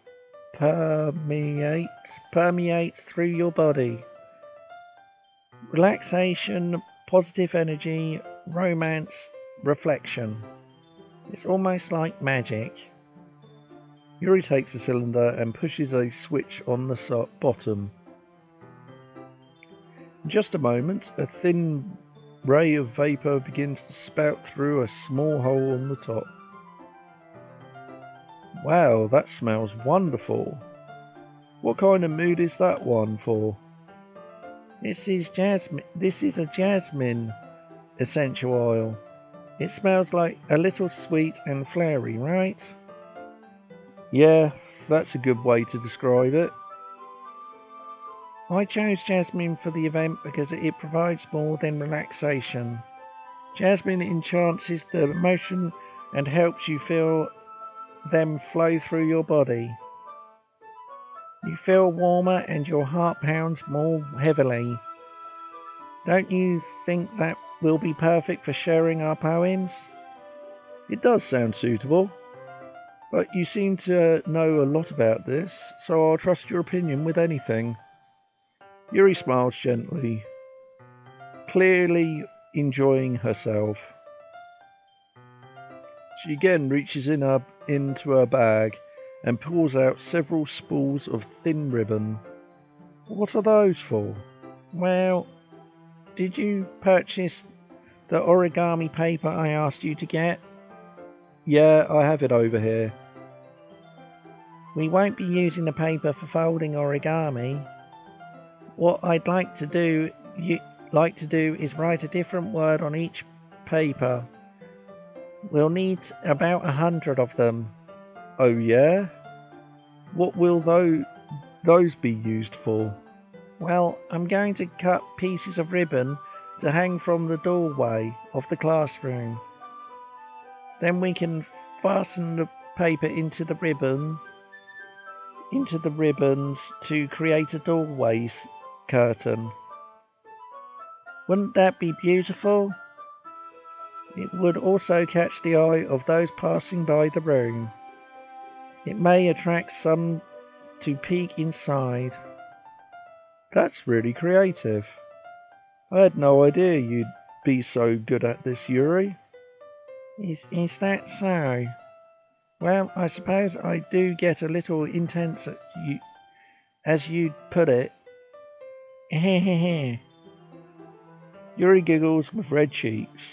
through your body. Relaxation, positive energy, romance, reflection. It's almost like magic. Yuri takes the cylinder and pushes a switch on the bottom. In just a moment, a thin ray of vapour begins to spout through a small hole on the top. Wow, that smells wonderful. What kind of mood is that one for? This is a jasmine essential oil. It smells like a little sweet and flowery, right? Yeah, that's a good way to describe it. I chose jasmine for the event because it provides more than relaxation. Jasmine enhances the emotion and helps you feel them flow through your body. You feel warmer and your heart pounds more heavily. Don't you think that will be perfect for sharing our poems? It does sound suitable, but you seem to know a lot about this, so I'll trust your opinion with anything. Yuri smiles gently, clearly enjoying herself. She again reaches into her bag and pulls out several spools of thin ribbon. What are those for? Well, did you purchase the origami paper I asked you to get? Yeah, I have it over here. We won't be using the paper for folding origami. What I'd like to do is write a different word on each paper. We'll need about 100 of them. Oh yeah? What will those be used for? Well, I'm going to cut pieces of ribbon to hang from the doorway of the classroom. Then we can fasten the paper into the ribbons to create a doorway curtain. Wouldn't that be beautiful? It would also catch the eye of those passing by the room. It may attract some to peek inside. That's really creative. I had no idea you'd be so good at this, Yuri. Is that so? Well, I suppose I do get a little intense at you, as you'd put it. Yuri giggles with red cheeks.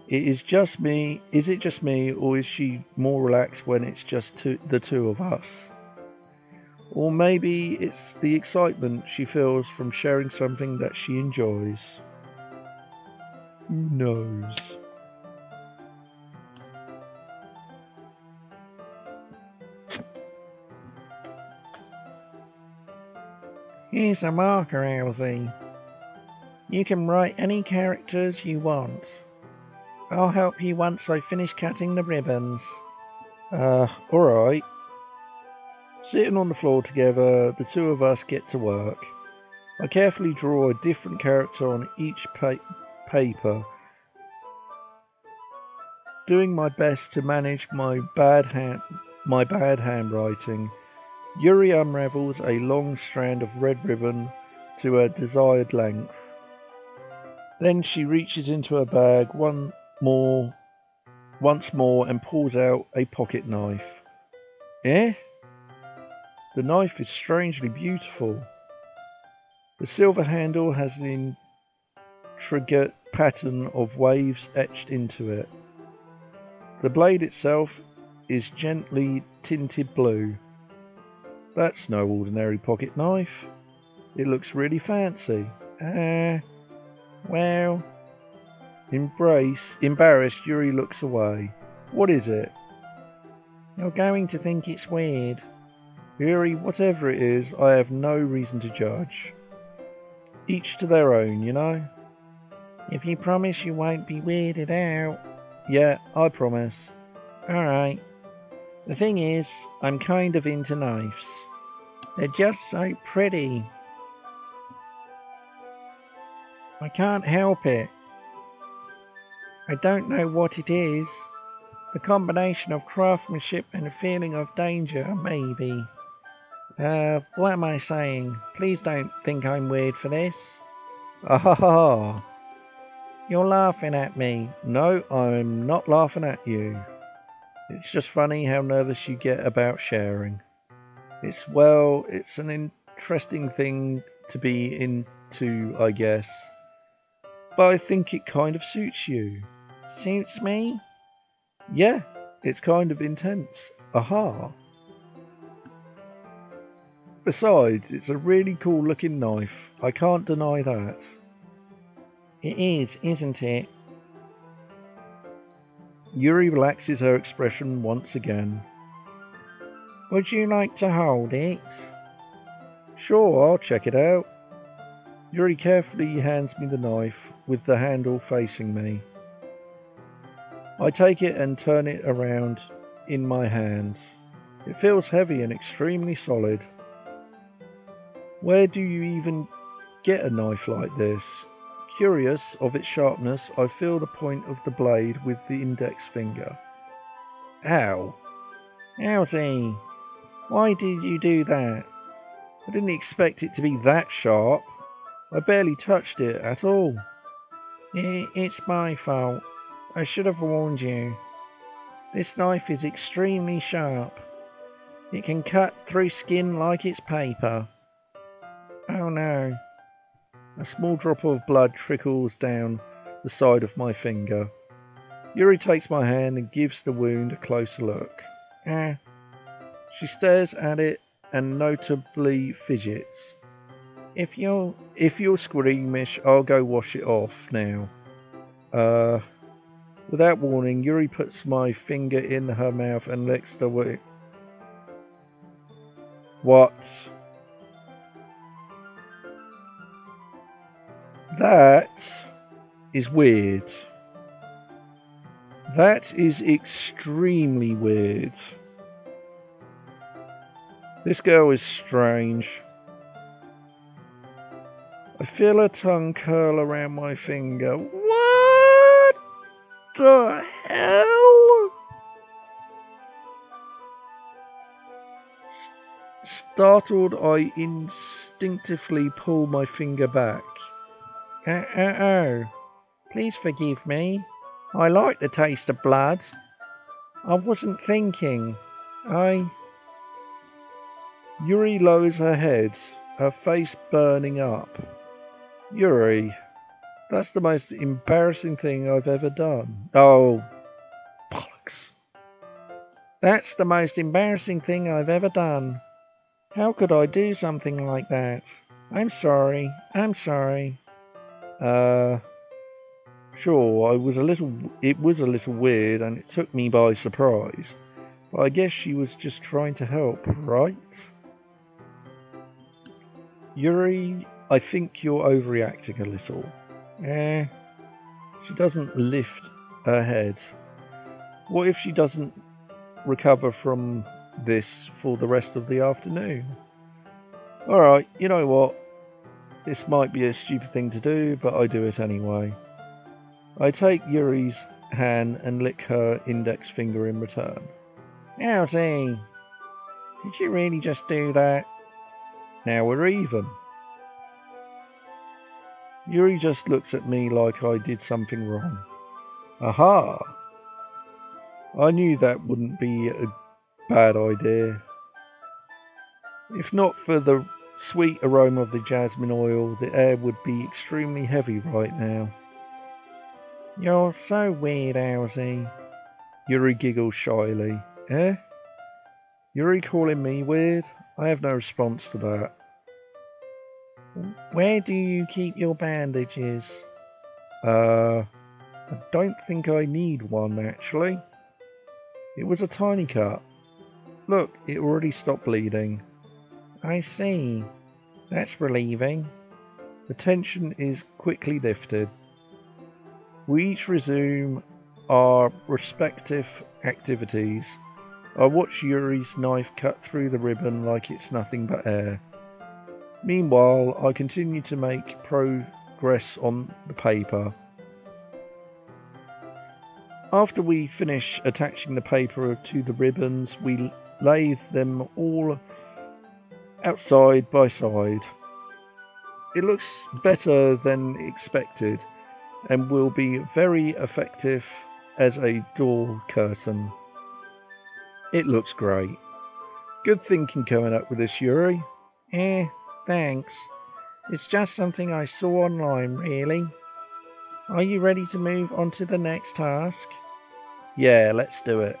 Is it just me, or is she more relaxed when it's just the two of us? Or maybe it's the excitement she feels from sharing something that she enjoys. Who knows? Here's a marker, Elsie. You can write any characters you want. I'll help you once I finish cutting the ribbons. Alright. Sitting on the floor together, the two of us get to work. I carefully draw a different character on each paper, doing my best to manage my bad handwriting. Yuri unravels a long strand of red ribbon to a desired length. Then she reaches into her bag once more and pulls out a pocket knife. Eh? The knife is strangely beautiful. The silver handle has an intricate pattern of waves etched into it. The blade itself is gently tinted blue. That's no ordinary pocket knife. It looks really fancy. Well... Embarrassed, Yuri looks away. What is it? You're going to think it's weird. Yuri, whatever it is, I have no reason to judge. Each to their own, you know? If you promise you won't be weirded out. Yeah, I promise. Alright. The thing is, I'm kind of into knives. They're just so pretty. I can't help it. I don't know what it is. The combination of craftsmanship and a feeling of danger, maybe. What am I saying? Please don't think I'm weird for this. Ah, You're laughing at me. no, I'm not laughing at you. It's just funny how nervous you get about sharing. It's an interesting thing to be into, I guess. But I think it kind of suits you. Suits me? Yeah, it's kind of intense. Aha. Besides, it's a really cool looking knife. I can't deny that. It is, isn't it? Yuri relaxes her expression once again. Would you like to hold it? Sure, I'll check it out. Yuri carefully hands me the knife with the handle facing me. I take it and turn it around in my hands. It feels heavy and extremely solid. Where do you even get a knife like this? Curious of its sharpness, I feel the point of the blade with the index finger. Ow! Elsie, why did you do that? I didn't expect it to be that sharp. I barely touched it at all. It's my fault. I should have warned you. This knife is extremely sharp. It can cut through skin like it's paper. Oh no. A small drop of blood trickles down the side of my finger. Yuri takes my hand and gives the wound a closer look. She stares at it and notably fidgets. If you're squeamish, I'll go wash it off now. Without warning, Yuri puts my finger in her mouth and licks the wound. What? That is weird. That is extremely weird. This girl is strange. feel a tongue curl around my finger. What the hell? Startled, I instinctively pull my finger back. Oh. Please forgive me. I like the taste of blood. I wasn't thinking. Yuri lowers her head, her face burning up. Yuri, that's the most embarrassing thing I've ever done. Oh, bollocks. That's the most embarrassing thing I've ever done. How could I do something like that? I'm sorry. Sure, it was a little weird and it took me by surprise. But I guess she was just trying to help, right? Yuri, I think you're overreacting a little. She doesn't lift her head. What if she doesn't recover from this for the rest of the afternoon? Alright, you know what? This might be a stupid thing to do, but I do it anyway. I take Yuri's hand and lick her index finger in return. Elsie, did you really just do that? Now we're even. Yuri just looks at me like I did something wrong. Aha! I knew that wouldn't be a bad idea. If not for the sweet aroma of the jasmine oil, the air would be extremely heavy right now. You're so weird, Elsie. Yuri giggles shyly. Eh? Yuri calling me weird? I have no response to that. Where do you keep your bandages? I don't think I need one, actually. It was a tiny cut. Look, it already stopped bleeding. I see. That's relieving. The tension is quickly lifted. We each resume our respective activities. I watch Yuri's knife cut through the ribbon like it's nothing but air. Meanwhile, I continue to make progress on the paper. After we finish attaching the paper to the ribbons, we lathe them all out side by side. It looks better than expected and will be very effective as a door curtain. It looks great. Good thinking coming up with this, Yuri. Thanks. It's just something I saw online, really. Are you ready to move on to the next task? Yeah, let's do it.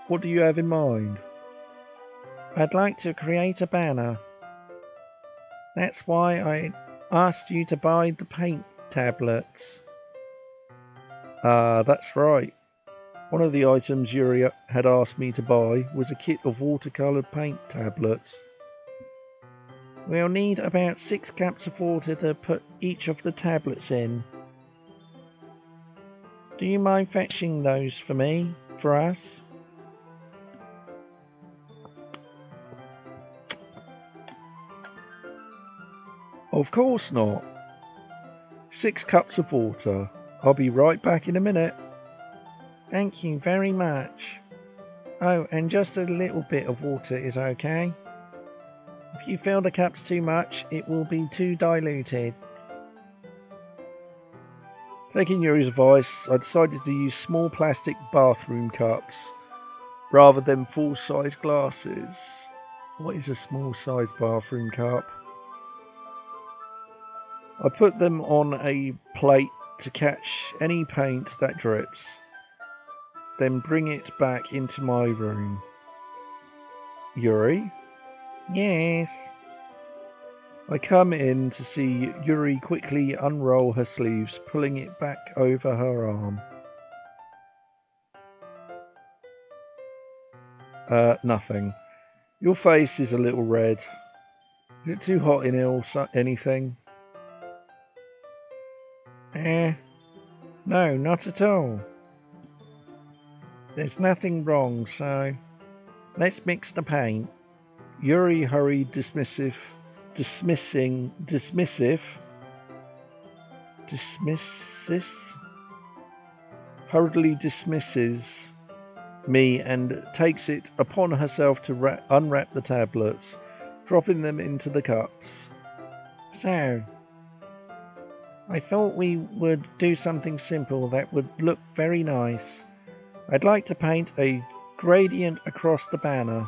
What do you have in mind? I'd like to create a banner. That's why I asked you to buy the paint tablets. That's right. One of the items Yuri had asked me to buy was a kit of watercoloured paint tablets. We'll need about 6 cups of water to put each of the tablets in. Do you mind fetching those for us? Of course not. 6 cups of water. I'll be right back in a minute. Thank you very much. Oh, and just a little bit of water is okay. If you fill the cups too much, it will be too diluted. Taking Yuri's advice, I decided to use small plastic bathroom cups rather than full-size glasses. What is a small-size bathroom cup? I put them on a plate to catch any paint that drips, then bring it back into my room. Yuri? Yes? I come in to see Yuri quickly unroll her sleeves, pulling it back over her arm. Nothing. Your face is a little red. Is it too hot in anything? No, not at all. There's nothing wrong, so let's mix the paint. Yuri hurried dismissive hurriedly dismisses me and takes it upon herself to unwrap the tablets, dropping them into the cups. So, I thought we would do something simple that would look very nice. I'd like to paint a gradient across the banner,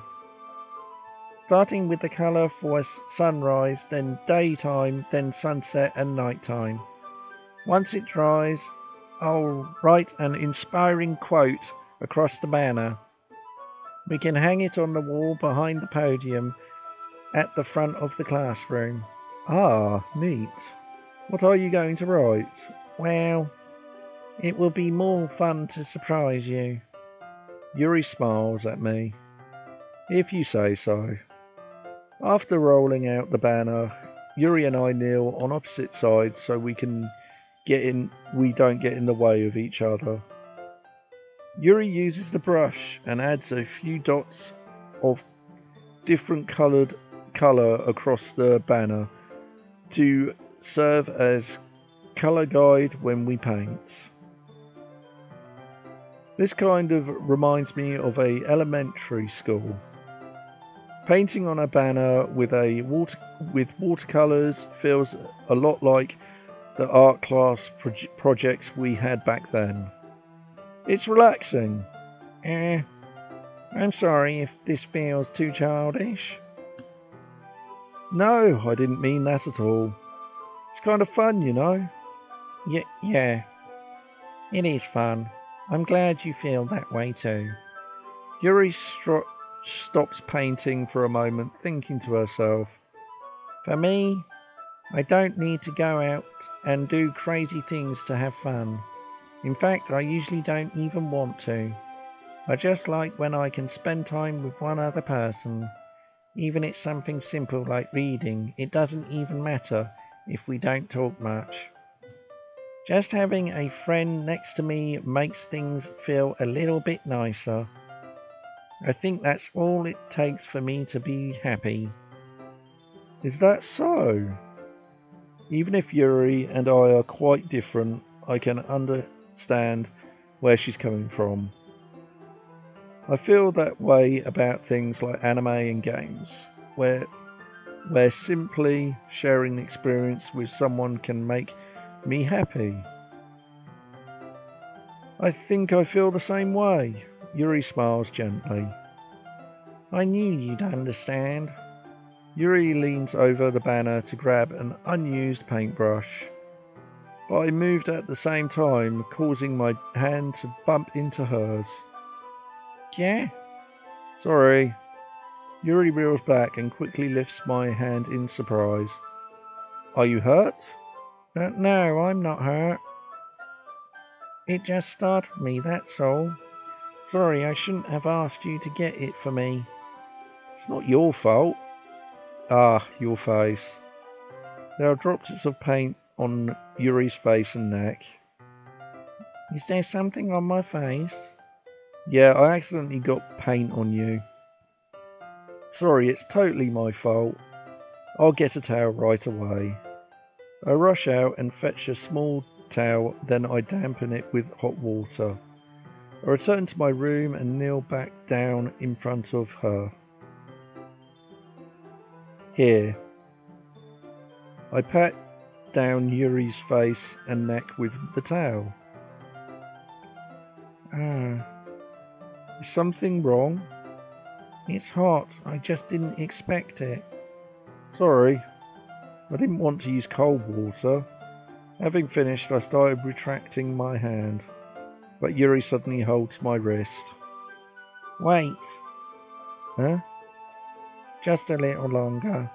starting with the colour for sunrise, then daytime, then sunset and nighttime. Once it dries, I'll write an inspiring quote across the banner. We can hang it on the wall behind the podium at the front of the classroom. Ah, neat. What are you going to write? Well, it will be more fun to surprise you. Yuri smiles at me. If you say so. After rolling out the banner, Yuri and I kneel on opposite sides so we don't get in the way of each other. Yuri uses the brush and adds a few dots of different colour across the banner to serve as colour guide when we paint. This kind of reminds me of a elementary school. Painting on a banner with watercolours feels a lot like the art class projects we had back then. It's relaxing. I'm sorry if this feels too childish. No, I didn't mean that at all. It's kind of fun, you know. Yeah, it is fun. I'm glad you feel that way too. Yuri stops painting for a moment, thinking to herself. For me, I don't need to go out and do crazy things to have fun. In fact, I usually don't even want to. I just like when I can spend time with one other person. Even if it's something simple like reading, it doesn't even matter if we don't talk much. Just having a friend next to me makes things feel a little bit nicer. I think that's all it takes for me to be happy. Is that so? Even if Yuri and I are quite different, I can understand where she's coming from. I feel that way about things like anime and games, where simply sharing the experience with someone can make me happy. I think I feel the same way. Yuri smiles gently. I knew you'd understand. Yuri leans over the banner to grab an unused paintbrush, but I moved at the same time, causing my hand to bump into hers. Yeah? Sorry. Yuri reels back and quickly lifts my hand in surprise. Are you hurt? No, I'm not hurt. It just startled me, that's all. Sorry, I shouldn't have asked you to get it for me. It's not your fault. Ah, your face. There are drops of paint on Yuri's face and neck. Is there something on my face? Yeah, I accidentally got paint on you. Sorry, it's totally my fault. I'll get a towel right away. I rush out and fetch a small towel, then I dampen it with hot water. I return to my room and kneel back down in front of her. Here. I pat down Yuri's face and neck with the towel. Is something wrong? It's hot. I just didn't expect it. Sorry. I didn't want to use cold water. Having finished, I started retracting my hand, but Yuri suddenly holds my wrist. Wait. Huh? Just a little longer.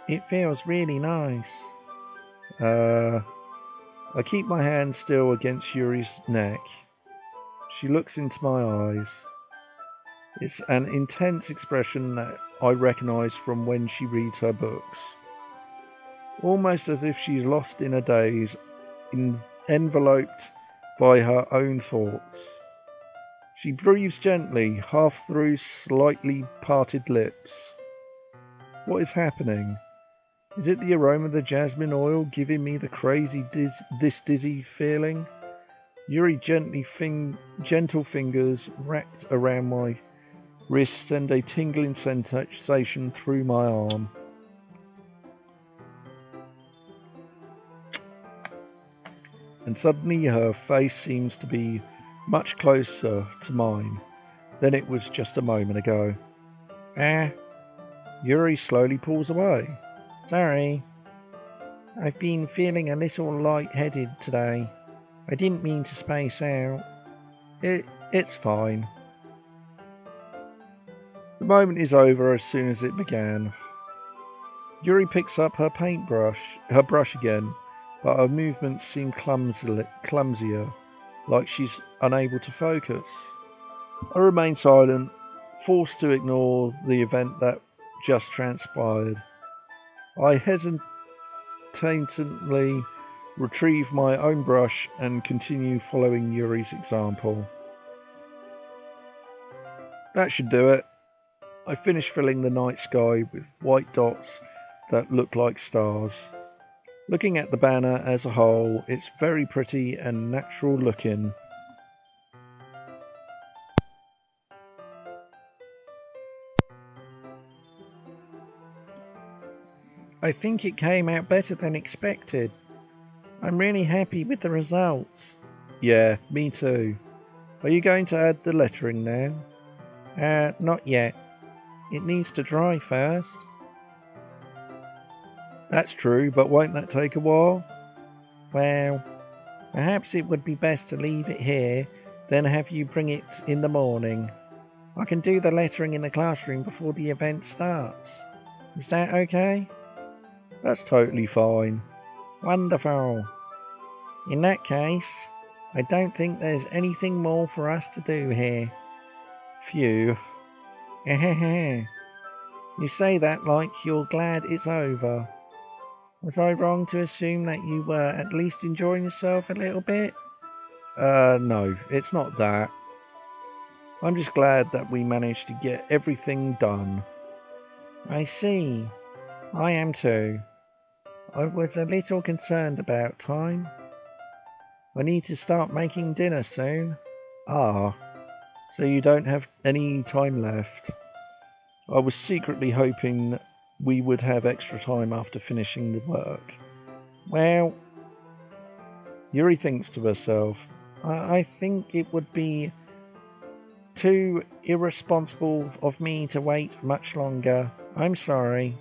It feels really nice. I keep my hand still against Yuri's neck. She looks into my eyes. It's an intense expression that I recognise from when she reads her books. Almost as if she's lost in a daze, enveloped by her own thoughts. She breathes gently, half through slightly parted lips. What is happening? Is it the aroma of the jasmine oil giving me the crazy dizzy feeling? Yuri gentle fingers wrapped around my wrist send a tingling sensation through my arm. And suddenly her face seems to be much closer to mine than it was just a moment ago. Yuri slowly pulls away. Sorry. I've been feeling a little light-headed today. I didn't mean to space out. It's fine. The moment is over as soon as it began. Yuri picks up her brush again, but her movements seem clumsier, like she's unable to focus. I remain silent, forced to ignore the event that just transpired. I hesitantly retrieve my own brush and continue following Yuri's example. That should do it. I finish filling the night sky with white dots that look like stars. Looking at the banner as a whole, it's very pretty and natural looking. I think it came out better than expected. I'm really happy with the results. Yeah, me too. Are you going to add the lettering now? Not yet. It needs to dry first. That's true, but won't that take a while? Well, perhaps it would be best to leave it here, then have you bring it in the morning. I can do the lettering in the classroom before the event starts. Is that okay? That's totally fine. Wonderful. In that case, I don't think there's anything more for us to do here. Phew. You say that like you're glad it's over. Was I wrong to assume that you were at least enjoying yourself a little bit? No, it's not that. I'm just glad that we managed to get everything done. I see. I am too. I was a little concerned about time. I need to start making dinner soon. Ah, so you don't have any time left. I was secretly hoping we would have extra time after finishing the work. Well, Yuri thinks to herself. I think it would be too irresponsible of me to wait much longer. I'm sorry.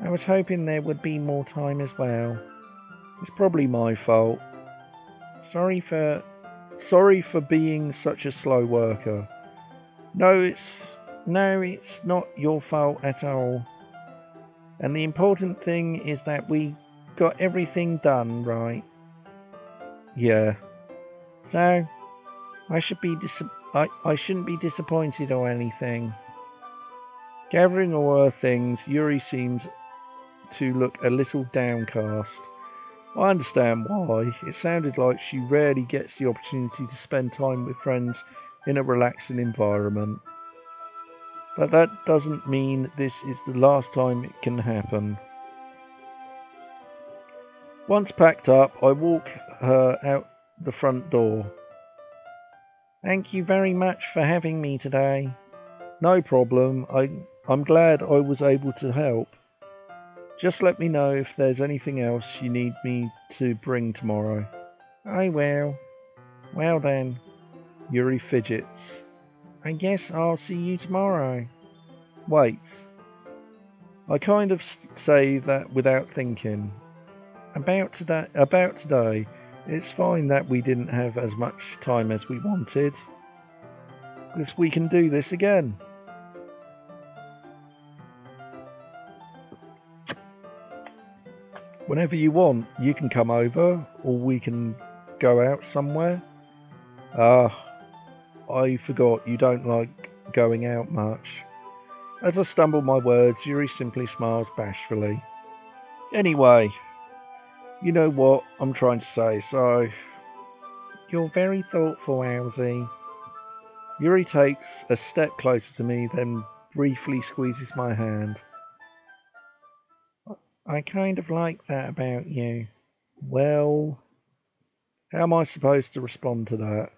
I was hoping there would be more time as well. It's probably my fault. Sorry for being such a slow worker. No, it's not your fault at all. And the important thing is that we got everything done right. Yeah. So, I shouldn't be disappointed or anything. Gathering all her things, Yuri seems to look a little downcast. I understand why. It sounded like she rarely gets the opportunity to spend time with friends in a relaxing environment. But that doesn't mean this is the last time it can happen. Once packed up, I walk her out the front door. Thank you very much for having me today. No problem. I'm glad I was able to help. Just let me know if there's anything else you need me to bring tomorrow. I will. Well then. Yuri fidgets. I guess I'll see you tomorrow. Wait. I kind of say that without thinking. About today, it's fine that we didn't have as much time as we wanted. Because we can do this again. Whenever you want, you can come over, or we can go out somewhere. I forgot you don't like going out much. As I stumble my words, Yuri simply smiles bashfully. Anyway, you know what I'm trying to say, so... You're very thoughtful, Elsie. Yuri takes a step closer to me, then briefly squeezes my hand. I kind of like that about you. Well, how am I supposed to respond to that?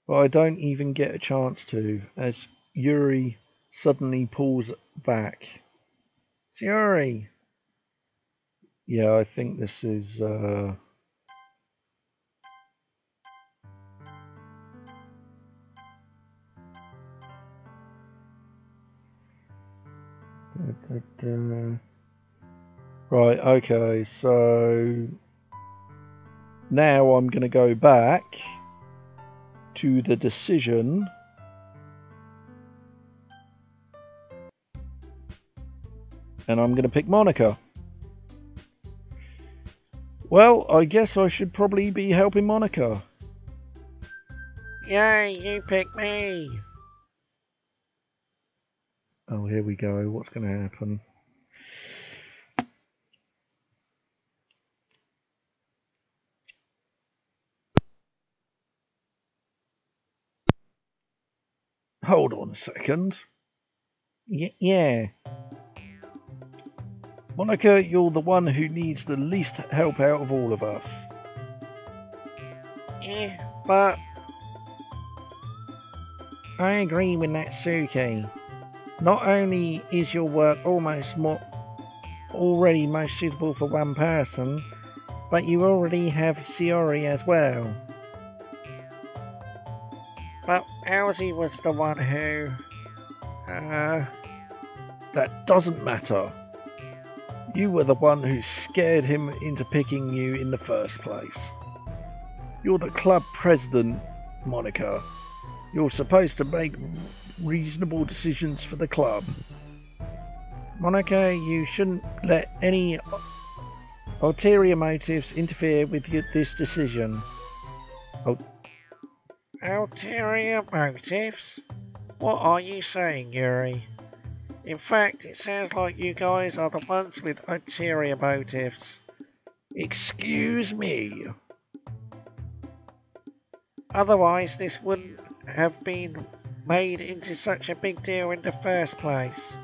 But I don't even get a chance to, as Yuri suddenly pulls back. Sayori! Yeah, I think this is, Right, okay, so now I'm going to go back to the decision. And I'm going to pick Monica. Well, I guess I should probably be helping Monica. Yay, you picked me! Oh, here we go. What's going to happen? Hold on a second. Yeah. Monica, you're the one who needs the least help out of all of us. Yeah, but I agree with Natsuki. Not only is your work already most suitable for one person, but you already have Sayori as well. But Elsie was the one who... That doesn't matter. You were the one who scared him into picking you in the first place. You're the club president, Monica. You're supposed to make reasonable decisions for the club. Monica, you shouldn't let any ulterior motives interfere with this decision. Ulterior motives? What are you saying, Yuri? In fact, it sounds like you guys are the ones with ulterior motives. Excuse me. Otherwise, this wouldn't have been made into such a big deal in the first place.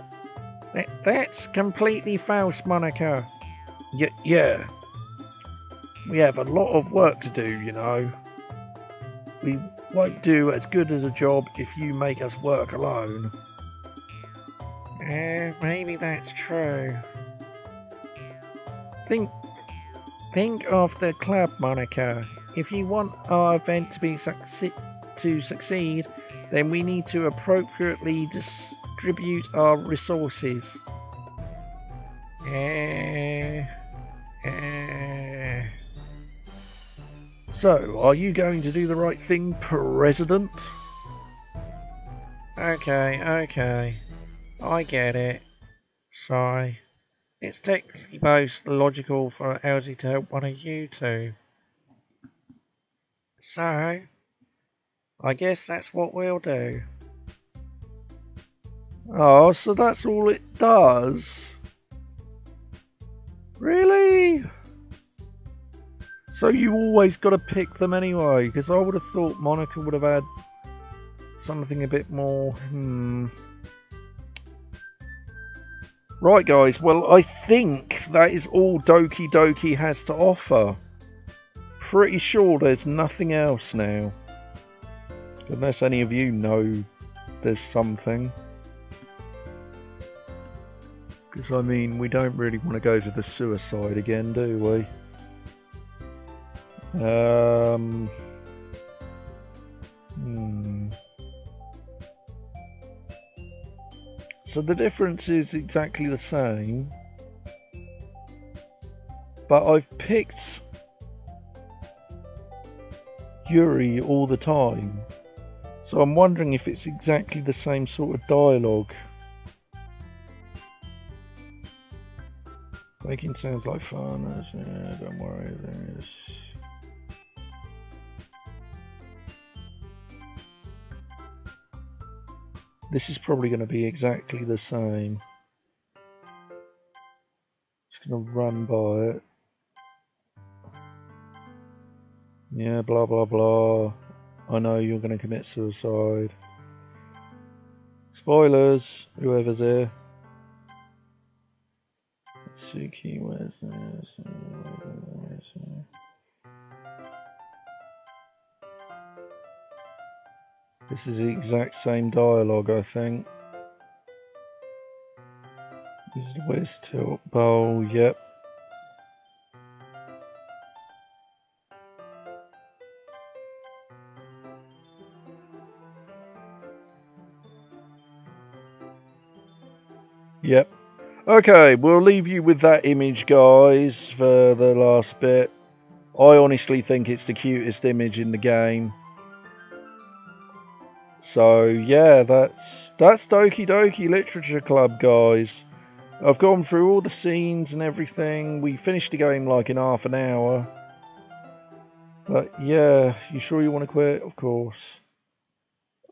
That's completely false, Monica. Yeah. We have a lot of work to do, you know. We won't do as good as a job if you make us work alone. Maybe that's true. Think of the club, Monica. If you want our event to succeed, then we need to appropriately distribute our resources. So, are you going to do the right thing, President? Okay. I get it. Sorry. It's technically most logical for Elsie to help one of you two. So, I guess that's what we'll do. Oh, so that's all it does? Really? So you always got to pick them anyway? Because I would have thought Monica would have had something a bit more... Right, guys. Well, I think that is all Doki Doki has to offer. Pretty sure there's nothing else now. Unless any of you know there's something. Because, I mean, we don't really want to go to the suicide again, do we? So the difference is exactly the same. But I've picked Yuri all the time. So I'm wondering if it's exactly the same sort of dialogue. Making sounds like fun. Don't worry. This is probably going to be exactly the same. Just going to run by it. Yeah, blah blah blah. I know you're going to commit suicide. Spoilers, whoever's here. Let's Suki, where's this? This is the exact same dialogue, I think. Use the whiz tilt bowl, yep. Yep. Okay, we'll leave you with that image, guys, for the last bit. I honestly think it's the cutest image in the game. So yeah, that's Doki Doki Literature Club, guys. I've gone through all the scenes and everything. We finished the game like in half an hour. But yeah, you sure you want to quit? Of course.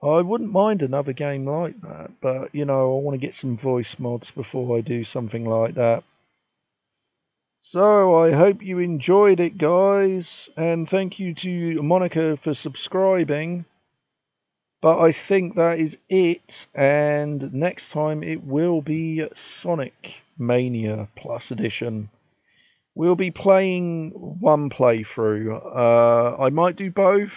I wouldn't mind another game like that, but you know, I want to get some voice mods before I do something like that. So I hope you enjoyed it, guys, and thank you to Monica for subscribing. But I think that is it, and next time it will be Sonic Mania Plus Edition. We'll be playing one playthrough. I might do both.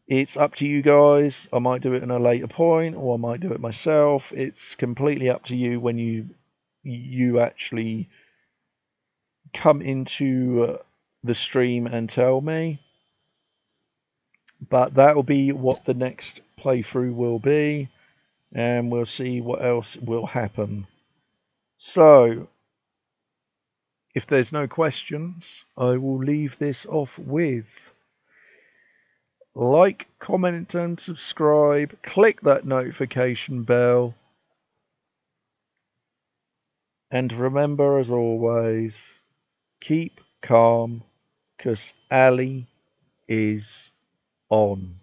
It's up to you guys. I might do it at a later point, or I might do it myself. It's completely up to you when you actually come into the stream and tell me. But that will be what the next playthrough will be, and we'll see what else will happen. So, if there's no questions, I will leave this off with like, comment and subscribe, click that notification bell, and remember, as always, keep calm, 'cause Ali is on.